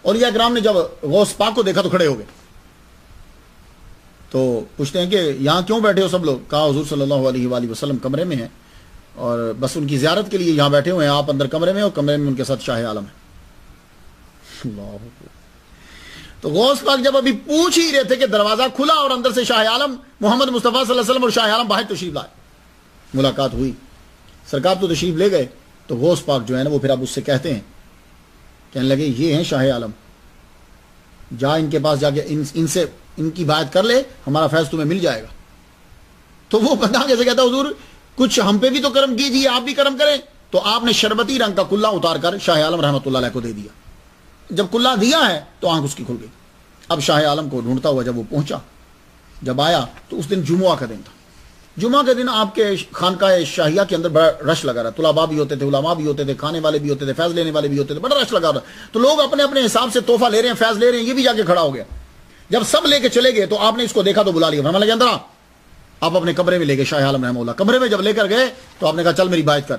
اولیاء کرام نے جب غوث پاک کو دیکھا تو کھڑے ہو گئے، تو پوچھتے ہیں کہ یہاں کیوں بیٹھے ہو سب لوگ؟ کہا حضور صلی اللہ علیہ وآلہ وسلم کمرے میں ہیں اور بس ان کی زیارت کے لیے یہاں بیٹھے ہوئے ہیں، آپ اندر کمرے میں، اور کمرے میں ان کے ساتھ شاہ عالم ہے۔ اللہ، تو غوث پاک جب ابھی پوچھ ہی رہے تھے کہ دروازہ کھلا اور اندر سے شاہ عالم محمد مصطفیٰ صلی اللہ علیہ وسلم اور شاہ عالم باہر تشریف لائے، ملاقات ہوئی، سرکار تو تشریف لے گئے۔ تو غوث پاک جو ہے نا وہ پھر اب اس سے کہتے ہیں، کہنے لگے یہ ہیں شاہ عالم، جا ان کے پاس جا کے ان سے ان کی بات کر لے، ہمارا فیض تمہیں مل جائے گا۔ تو وہ بندہ کیسے کہتا حضور کچھ ہم پہ بھی تو کرم کیجیے، آپ بھی کرم کریں۔ تو آپ نے شربتی رنگ کا کلہ اتار کر شاہ عالم رحمۃ اللہ علیہ کو دے دیا. جب کلہ دیا ہے تو آنکھ اس کی کھل گئی. اب شاہ عالم کو ڈھونڈتا ہوا جب وہ پہنچا، جب آیا تو اس دن جمعہ کا دن تھا. جمعہ کے دن آپ کے خانقاہ شاہیہ کے اندر بڑا رش لگا رہا. طلباء بھی ہوتے تھے، علماء بھی ہوتے تھے، کھانے والے بھی ہوتے تھے، فیض لینے والے بھی ہوتے تھے، بڑا رش لگا رہا. تو لوگ اپنے اپنے حساب سے تحفہ لے رہے ہیں، فیض لے رہے ہیں. یہ بھی جا کے کھڑا ہو گیا. جب سب لے کے چلے گئے تو آپ نے اس کو دیکھا تو بلا لیا. فرمانے لگے اندر آ. آپ اپنے کمرے میں لے گئے شاہ عالم رحمہ اللہ. کمرے میں جب لے کر گئے تو آپ نے کہا چل میری بات کر.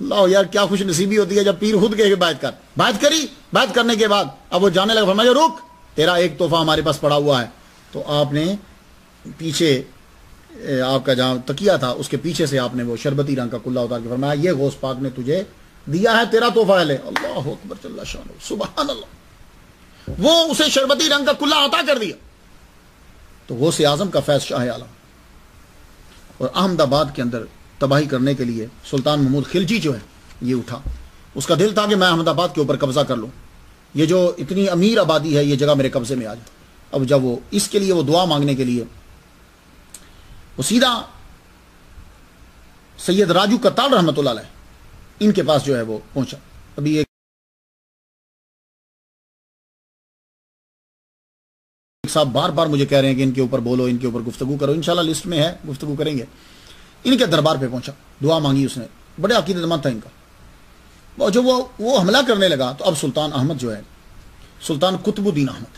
اللہ یار کیا خوش نصیبی ہوتی ہے جب پیر خود کے بات کر. بات کری. بات کرنے کے بعد اب وہ جانے لگا. فرمایا رک، تیرا ایک تحفہ ہمارے پاس پڑا ہوا ہے. تو آپ نے پیچھے آپ کا جہاں تکیہ تھا اس کے پیچھے سے آپ نے وہ شربتی رنگ کا کلہ اتار کے فرمایا یہ غوث پاک نے تجھے دیا ہے، تیرا تحفہ ہے لے. اللہ اکبر جل شانہ، سبحان اللہ. وہ اسے شربتی رنگ کا کلہ عطا کر دیا. تو غوث اعظم کا فیض شاہ عالم. اور احمد آباد کے اندر تباہی کرنے کے لیے سلطان محمود خلجی جو ہے یہ اٹھا. اس کا دل تھا کہ میں احمد آباد کے اوپر قبضہ کر لوں، یہ جو اتنی امیر آبادی ہے یہ جگہ میرے قبضے میں آ جائے. اب جب وہ اس کے لیے وہ دعا مانگنے کے لیے وہ سیدھا سید راجو کتال رحمۃ اللہ علیہ ان کے پاس جو ہے وہ پہنچا. ابھی ایک صاحب بار بار مجھے کہہ رہے ہیں کہ ان کے اوپر بولو، ان کے اوپر گفتگو کرو. انشاءاللہ لسٹ میں ہے، گفتگو کریں گے. ان کے دربار پہ پہنچا، دعا مانگی اس نے. بڑے عقیدت مند تھا ان کا. جب وہ حملہ کرنے لگا تو اب سلطان احمد جو ہے، سلطان قطب الدین احمد،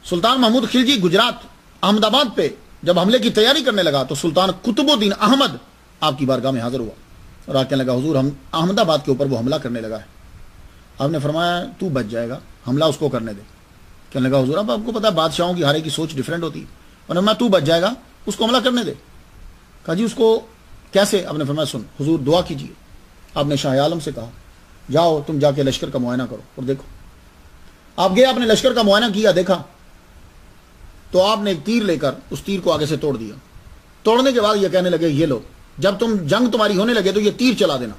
سلطان محمود خلجی گجرات احمد آباد پہ جب حملے کی تیاری کرنے لگا تو سلطان قطب الدین احمد آپ کی بارگاہ میں حاضر ہوا اور آ کہنے لگا حضور ہم احمد آباد کے اوپر وہ حملہ کرنے لگا ہے. آپ نے فرمایا تو بچ جائے گا، حملہ اس کو کرنے دے. کہنے لگا حضور اب آپ کو پتا ہے بادشاہوں کی ہر ایک کی سوچ ڈیفرنٹ ہوتی ہے. اور میں تو بچ جائے گا، اس کو حملہ کرنے دے. کہا جی اس کو کیسے؟ آپ نے فرمایا سن حضور دعا کیجیے. آپ نے شاہ عالم سے کہا جاؤ تم جا کے لشکر کا معائنہ کرو اور دیکھو. آپ گئے، آپ نے لشکر کا معائنہ کیا، دیکھا تو آپ نے ایک تیر لے کر اس تیر کو آگے سے توڑ دیا. توڑنے کے بعد یہ کہنے لگے یہ لو جب تم جنگ تمہاری ہونے لگے تو یہ تیر چلا دینا،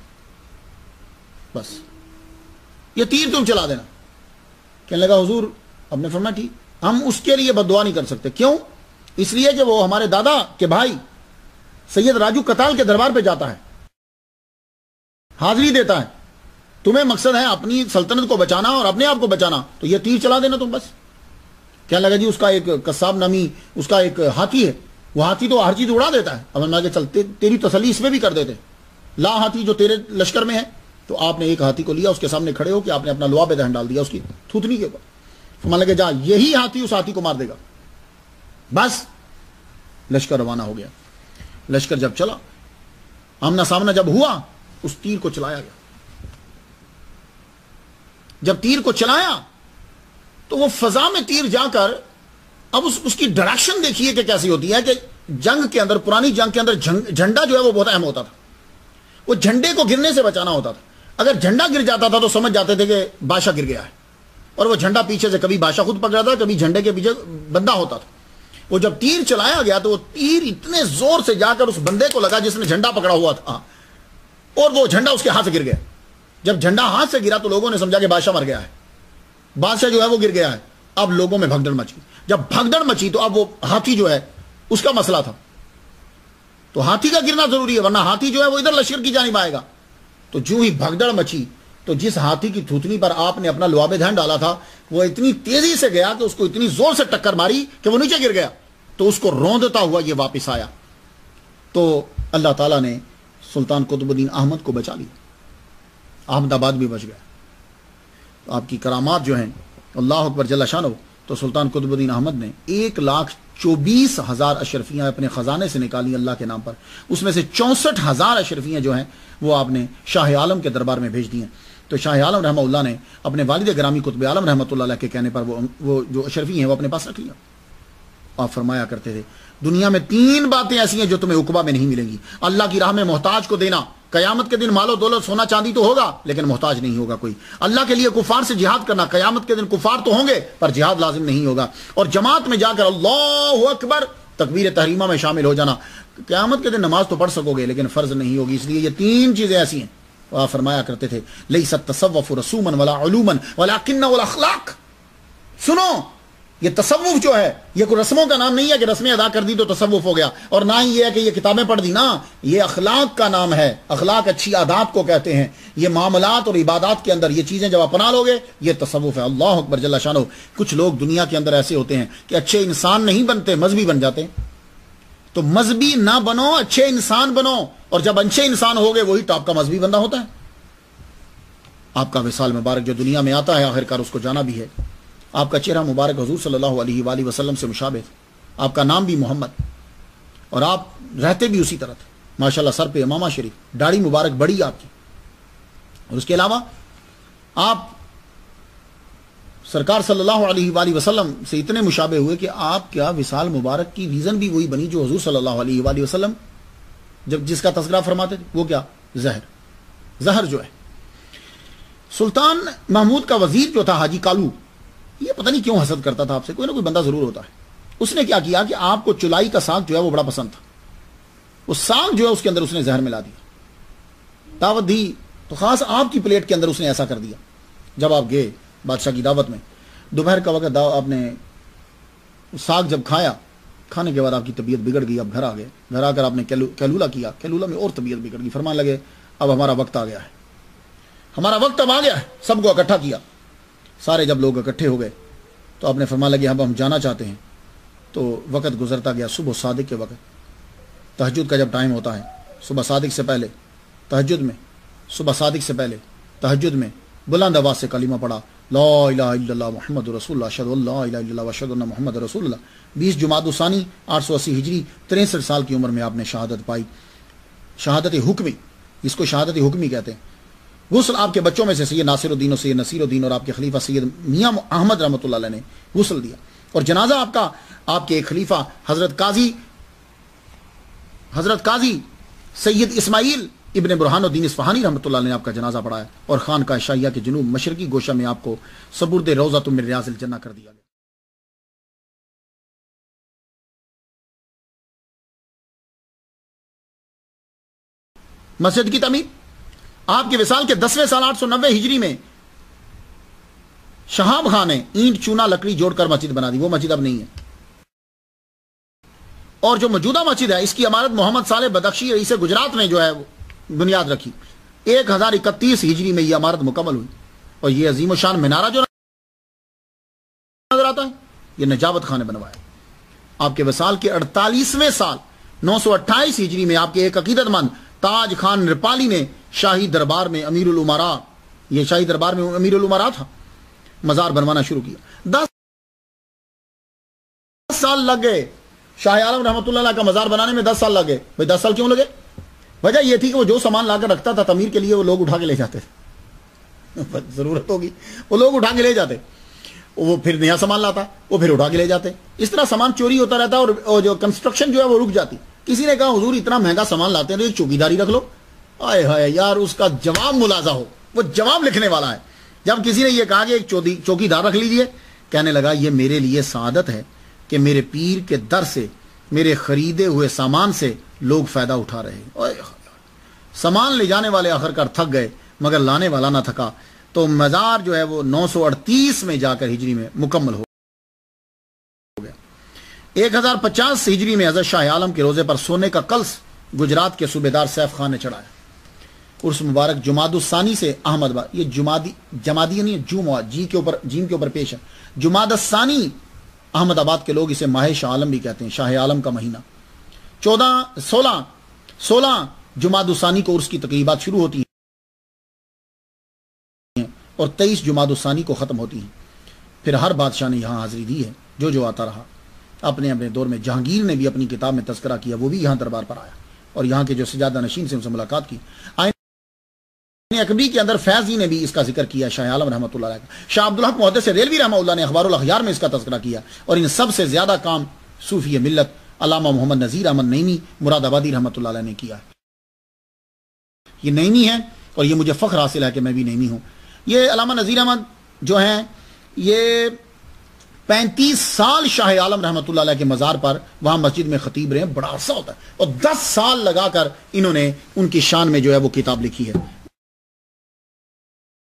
بس یہ تیر تم چلا دینا. کہنے لگا حضور، آپ نے فرمایا ٹھیک، ہم اس کے لیے بد دعا نہیں کر سکتے. کیوں؟ اس لیے کہ وہ ہمارے دادا کے بھائی سید راجو کتال کے دربار پہ جاتا ہے، حاضری دیتا ہے. تمہیں مقصد ہے اپنی سلطنت کو بچانا اور اپنے آپ کو بچانا، تو یہ تیر چلا دینا تم بس. کہنے لگا جی اس کا ایک قصاب نامی اس کا ایک ہاتھی ہے، وہ ہاتھی تو ہر چیز اڑا دیتا ہے. اب میں کہ چل تیری تسلی اس میں بھی کر دیتے، لا ہاتھی جو تیرے لشکر میں ہے. تو آپ نے ایک ہاتھی کو لیا، اس کے سامنے کھڑے ہو کہ آپ نے اپنا لوا پہ دہن ڈال دیا اس کی تھوتنی کے اوپر. مان لگے جا یہی ہاتھی اس ہاتھی کو مار دے گا. بس لشکر روانہ ہو گیا. لشکر جب چلا، آمنا سامنا جب ہوا، اس تیر کو چلایا گیا. جب تیر کو چلایا تو وہ فضا میں تیر جا کر اب اس کی ڈائریکشن دیکھیے کہ کیسی ہوتی ہے. کہ جنگ کے اندر، پرانی جنگ کے اندر جھنڈا جو ہے وہ بہت اہم ہوتا تھا. وہ جھنڈے کو گرنے سے بچانا ہوتا تھا. اگر جھنڈا گر جاتا تھا تو سمجھ جاتے تھے کہ بادشاہ گر گیا ہے، اور وہ جھنڈا پیچھے سے کبھی بادشاہ خود پکڑا تھا، کبھی جھنڈے کے پیچھے بندہ ہوتا تھا. وہ جب تیر چلایا گیا تو وہ تیر اتنے زور سے جا کر اس بندے کو لگا جس نے جھنڈا پکڑا ہوا تھا، اور وہ جھنڈا اس کے ہاتھ سے گر گیا. جب جھنڈا ہاتھ سے گرا تو لوگوں نے سمجھا کہ بادشاہ مر گیا ہے، بادشاہ جو ہے وہ گر گیا ہے. اب لوگوں میں بھگدڑ مچ گئی. جب بھگدڑ مچی تو اب وہ ہاتھی جو ہے اس کا مسئلہ تھا، تو ہاتھی کا گرنا ضروری ہے، ورنہ ہاتھی جو ہے وہ ادھر لشکر کی جانب آئے گا. تو جو ہی بھگدڑ مچی تو جس ہاتھی کی تھوتنی پر آپ نے اپنا لوابے دھیان ڈالا تھا وہ اتنی تیزی سے گیا کہ اس کو اتنی زور سے ٹکر ماری کہ وہ نیچے گر گیا. تو اس کو روندتا ہوا یہ واپس آیا. تو اللہ تعالیٰ نے سلطان قطب الدین احمد کو بچا لیا، احمد آباد بھی بچ گیا. تو آپ کی کرامات جو ہیں اللہ اکبر جل شانہ. تو سلطان قطب الدین احمد نے 1,24,000 اشرفیاں اپنے خزانے سے نکالی اللہ کے نام پر. اس میں سے 64,000 اشرفیاں جو ہیں وہ آپ نے شاہ عالم کے دربار میں بھیج دی ہیں. تو شاہ عالم رحمہ اللہ نے اپنے والد گرامی قطب عالم رحمۃ اللہ علیہ کے کہنے پر وہ جو اشرفی ہیں وہ اپنے پاس رکھ لیا. آپ فرمایا کرتے تھے دنیا میں 3 باتیں ایسی ہیں جو تمہیں عقبہ میں نہیں ملیں گی. اللہ کی راہ میں محتاج کو دینا. قیامت کے دن مال و دولت سونا چاندی تو ہوگا لیکن محتاج نہیں ہوگا کوئی. اللہ کے لیے کفار سے جہاد کرنا. قیامت کے دن کفار تو ہوں گے پر جہاد لازم نہیں ہوگا. اور جماعت میں جا کر اللہ اکبر تکبیر تحریمہ میں شامل ہو جانا. قیامت کے دن نماز تو پڑھ سکو گے لیکن فرض نہیں ہوگی. اس لیے یہ 3 چیزیں ایسی ہیں. آپ فرمایا کرتے تھے لیس التصوف رسوما ولا علوما ولكن الاخلاق. سنو یہ تصوف جو ہے یہ کوئی رسموں کا نام نہیں ہے کہ رسمیں ادا کر دی تو تصوف ہو گیا، اور نہ ہی یہ ہے کہ یہ کتابیں پڑھ دی، نا، یہ اخلاق کا نام ہے، اخلاق اچھی عادات کو کہتے ہیں، یہ معاملات اور عبادات کے اندر یہ چیزیں جب اپنا لوگے یہ تصوف ہے۔ اللہ اکبر جل شانہ۔ کچھ لوگ دنیا کے اندر ایسے ہوتے ہیں کہ اچھے انسان نہیں بنتے، مذہبی بن جاتے ہیں۔ تو مذہبی نہ بنو، اچھے انسان بنو، اور جب اچھے انسان ہوگے وہی ٹاپ کا مذہبی بندہ ہوتا ہے۔ آپ کا وصال مبارک جو دنیا میں آتا ہے آخرکار اس کو جانا بھی ہے۔ آپ کا چہرہ مبارک حضور صلی اللہ علیہ وآلہ وسلم سے مشابہ تھا، آپ کا نام بھی محمد، اور آپ رہتے بھی اسی طرح تھے ماشاءاللہ، سر پہ امامہ شریف، داڑھی مبارک بڑی آپ کی، اور اس کے علاوہ آپ سرکار صلی اللہ علیہ وآلہ وسلم سے اتنے مشابہ ہوئے کہ آپ کیا وصال مبارک کی ریزن بھی وہی بنی جو حضور صلی اللہ علیہ وآلہ وسلم جس کا تذکرہ فرماتے تھے، وہ کیا؟ زہر جو ہے۔ سلطان محمود کا وزیر جو تھا حاجی کالو، یہ پتہ نہیں کیوں حسد کرتا تھا آپ سے، کوئی نہ کوئی بندہ ضرور ہوتا ہے۔ اس نے کیا کیا کہ آپ کو چلائی کا ساگ جو ہے وہ بڑا پسند تھا، وہ ساگ جو ہے اس کے اندر اس نے زہر ملا دیا، دعوت دی تو خاص آپ کی پلیٹ کے اندر اس نے ایسا کر دیا۔ جب آپ گئے بادشاہ کی دعوت میں، دوپہر کا وقت آپ نے ساگ جب کھایا، کھانے کے بعد آپ کی طبیعت بگڑ گئی، آپ گھر آ گئے، گھر آ کر آپ نے کیلولا کیا، کیلولا میں اور طبیعت بگڑ گئی، فرمانے لگے اب ہمارا وقت آ گیا ہے، ہمارا وقت اب آ گیا ہے۔ سب کو اکٹھا کیا، سارے جب لوگ اکٹھے ہو گئے تو آپ نے فرمانے لگے اب ہم جانا چاہتے ہیں۔ تو وقت گزرتا گیا، صبح صادق کے وقت، تہجد کا جب ٹائم ہوتا ہے، صبح صادق سے پہلے تہجد میں، صبح صادق سے پہلے تہجد میں بلند آواز سے کلمہ پڑھا، لا الہ الا اللہ محمد رسول اللہ، اشہد ان لا الہ الا اللہ واشہد ان محمد رسول اللہ۔ 20 جمادی الثانی 880 ہجری، 63 سال کی عمر میں آپ نے شہادت پائی، شہادت حکمی، جس کو شہادت حکمی کہتے ہیں۔ غسل آپ کے بچوں میں سے سید ناصر الدین اور سید نصیر الدین اور آپ کے خلیفہ سید میاں احمد رحمۃ اللہ علیہ نے غسل دیا، اور جنازہ آپ کے ایک خلیفہ حضرت قاضی سید اسماعیل ابن برہان الدین اصفہانی رحمۃ اللہ علیہ نے آپ کا جنازہ پڑھایا، اور خانقاہ شاہیہ کے جنوب مشرقی گوشہ میں آپ کو سبرد روضۃ من ریاض الجنہ کر دیا گیا۔ مسجد کی تعمیر آپ کے وصال کے 10ویں سال 890 ہجری میں شہاب خان نے اینٹ چونا لکڑی جوڑ کر مسجد بنا دی، وہ مسجد اب نہیں ہے۔ اور جو موجودہ مسجد ہے اس کی عمارت محمد صالح بدخشی رئیس گجرات نے جو ہے وہ بنیاد رکھی، 1031 ہجری میں یہ عمارت مکمل ہوئی، اور یہ عظیم و شان منارہ جو نظر آتا ہے یہ نجابت خان نے بنوایا۔ آپ کے وصال کے 48ویں سال 928 ہجری میں آپ کے ایک عقیدت مند تاج خان نرپالی نے شاہی دربار میں امیر الامراء، یہ شاہی دربار میں امیر الامراء تھا، مزار بنوانا شروع کیا۔ 10 سال لگ گئے شاہ عالم رحمۃ اللہ علیہ کا مزار بنانے میں، 10 سال لگ گئے۔ بھائی 10 سال کیوں لگے؟ وجہ یہ تھی کہ وہ جو سامان لا کر رکھتا تھا تعمیر کے لیے وہ لوگ اٹھا کے لے جاتے تھے، ضرورت ہوگی وہ لوگ اٹھا کے لے جاتے، وہ پھر نیا سامان لاتا، وہ پھر اٹھا کے لے جاتے، اس طرح سامان چوری ہوتا رہتا، اور جو کنسٹرکشن جو ہے وہ رک جاتی۔ کسی نے کہا حضور اتنا مہنگا سامان لاتے ہیں تو ایک چوکیداری رکھ لو۔ آئے ہائے یار، اس کا جواب ملازہ ہو، وہ جواب لکھنے والا ہے۔ جب کسی نے یہ کہا کہ ایک چوکیدار رکھ لیجئے، کہنے لگا یہ میرے لیے سعادت ہے کہ میرے پیر کے در سے، میرے خریدے ہوئے سامان سے لوگ فائدہ اٹھا رہے ہیں۔ سامان لے جانے والے آخرکار تھک گئے مگر لانے والا نہ تھکا، تو مزار جو ہے وہ 938 میں جا کر ہجری میں مکمل ہو گیا۔ 1050 ہجری میں حضرت شاہ عالم کے روزے پر سونے کا کلش گجرات کے صوبیدار سیف خان نے چڑھایا۔ عرس مبارک جمادی الثانی سے احمد آباد، یہ جمادی نہیں ہے، جیم کے اوپر پیش ہے، جمادی الثانی احمد آباد کے لوگ اسے ماہ شاہ عالم بھی کہتے ہیں، شاہ عالم کا مہینہ۔ 16 جمادی الثانی کو عرس کی تقریبات شروع ہوتی ہیں اور 23 جمادی الثانی کو ختم ہوتی ہیں۔ پھر ہر بادشاہ نے یہاں حاضری دی ہے، جو آتا رہا۔ اپنے دور میں جہانگیر نے بھی اپنی کتاب میں تذکرہ کیا، وہ بھی یہاں دربار پر آیا اور یہاں کے جو سجادہ نشین سے ان سے ملاقات کی۔ اکبری کے اندر فیض جی نے بھی اس کا ذکر کیا، شاہ عالم رحمۃ اللہ علیہ کا۔ شاہ عبدالحق محدث ریلوی رحمہ اللہ نے اخبار الاخیار میں اس کا تذکرہ کیا، اور ان سب سے زیادہ کام صوفی ملت علامہ محمد نذیر احمد نعیمی مراد آبادی رحمۃ اللہ علیہ نے کیا ہے۔ یہ نعیمی ہے اور یہ مجھے فخر حاصل ہے کہ میں بھی نعیمی ہوں۔ یہ علامہ نذیر احمد جو ہیں یہ 35 سال شاہ عالم رحمۃ اللہ علیہ کے مزار پر وہاں مسجد میں خطیب رہے، بڑا عرصہ ہوتا ہے، اور 10 سال لگا کر انہوں نے ان کی شان میں جو ہے وہ کتاب لکھی ہے۔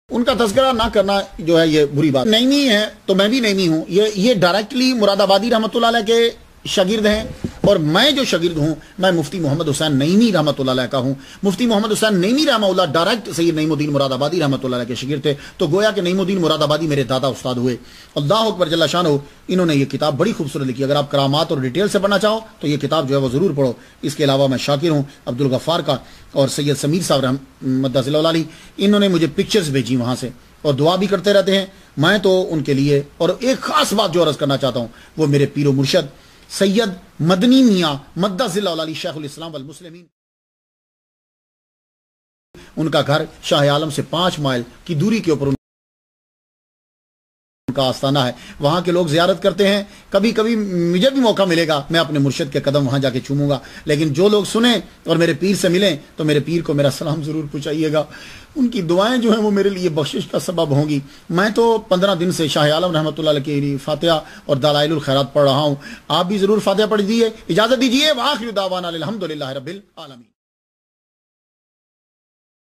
ان کا تذکرہ نہ کرنا جو ہے یہ بری بات نہیں ہے، تو میں بھی نہیں ہوں، یہ ڈائریکٹلی مراد آبادی رحمۃ اللہ علیہ کے شاگرد ہیں، اور میں جو شاگرد ہوں میں مفتی محمد حسین نعیمی رحمۃ اللہ علیہ کا ہوں۔ مفتی محمد حسین نعیمی رحمہ اللہ ڈائریکٹ سید نعیم الدین مراد آبادی رحمۃ اللہ علیہ کے شاگرد تھے، تو گویا کہ نعیم الدین مراد آبادی میرے دادا استاد ہوئے۔ اللہ اکبر جل شانہ، انہوں نے یہ کتاب بڑی خوبصورت لکھی، اگر آپ کرامات اور ڈیٹیل سے پڑھنا چاہو تو یہ کتاب جو ہے وہ ضرور پڑھو۔ اس کے علاوہ میں شاکر ہوں عبدالغفار کا اور سید سمیر صاحب رحمۃ اللہ علیہ، انہوں نے مجھے پکچرز بھیجی وہاں سے اور دعا بھی کرتے رہتے ہیں۔ میں تو ان کے لیے، اور ایک خاص بات جو عرض کرنا چاہتا ہوں، وہ میرے پیر و مرشد سید مدنی میاں مدہ ذلہ علی شیخ الاسلام والمسلمین، ان کا گھر شاہ عالم سے 5 مائل کی دوری کے اوپر ان کا آستانہ ہے، وہاں کے لوگ زیارت کرتے ہیں۔ کبھی کبھی مجھے بھی موقع ملے گا میں اپنے مرشد کے قدم وہاں جا کے چوموں گا، لیکن جو لوگ سنیں اور میرے پیر سے ملیں تو میرے پیر کو میرا سلام ضرور پہنچائیے گا، ان کی دعائیں جو ہیں وہ میرے لیے بخشش کا سبب ہوں گی۔ میں تو 15 دن سے شاہ عالم رحمۃ اللہ علیہ کی فاتحہ اور دلائل الخیرات پڑھ رہا ہوں، آپ بھی ضرور فاتحہ پڑھ دیجیے۔ اجازت دیجیے، وآخر دعوانا الحمدللہ رب العالمین۔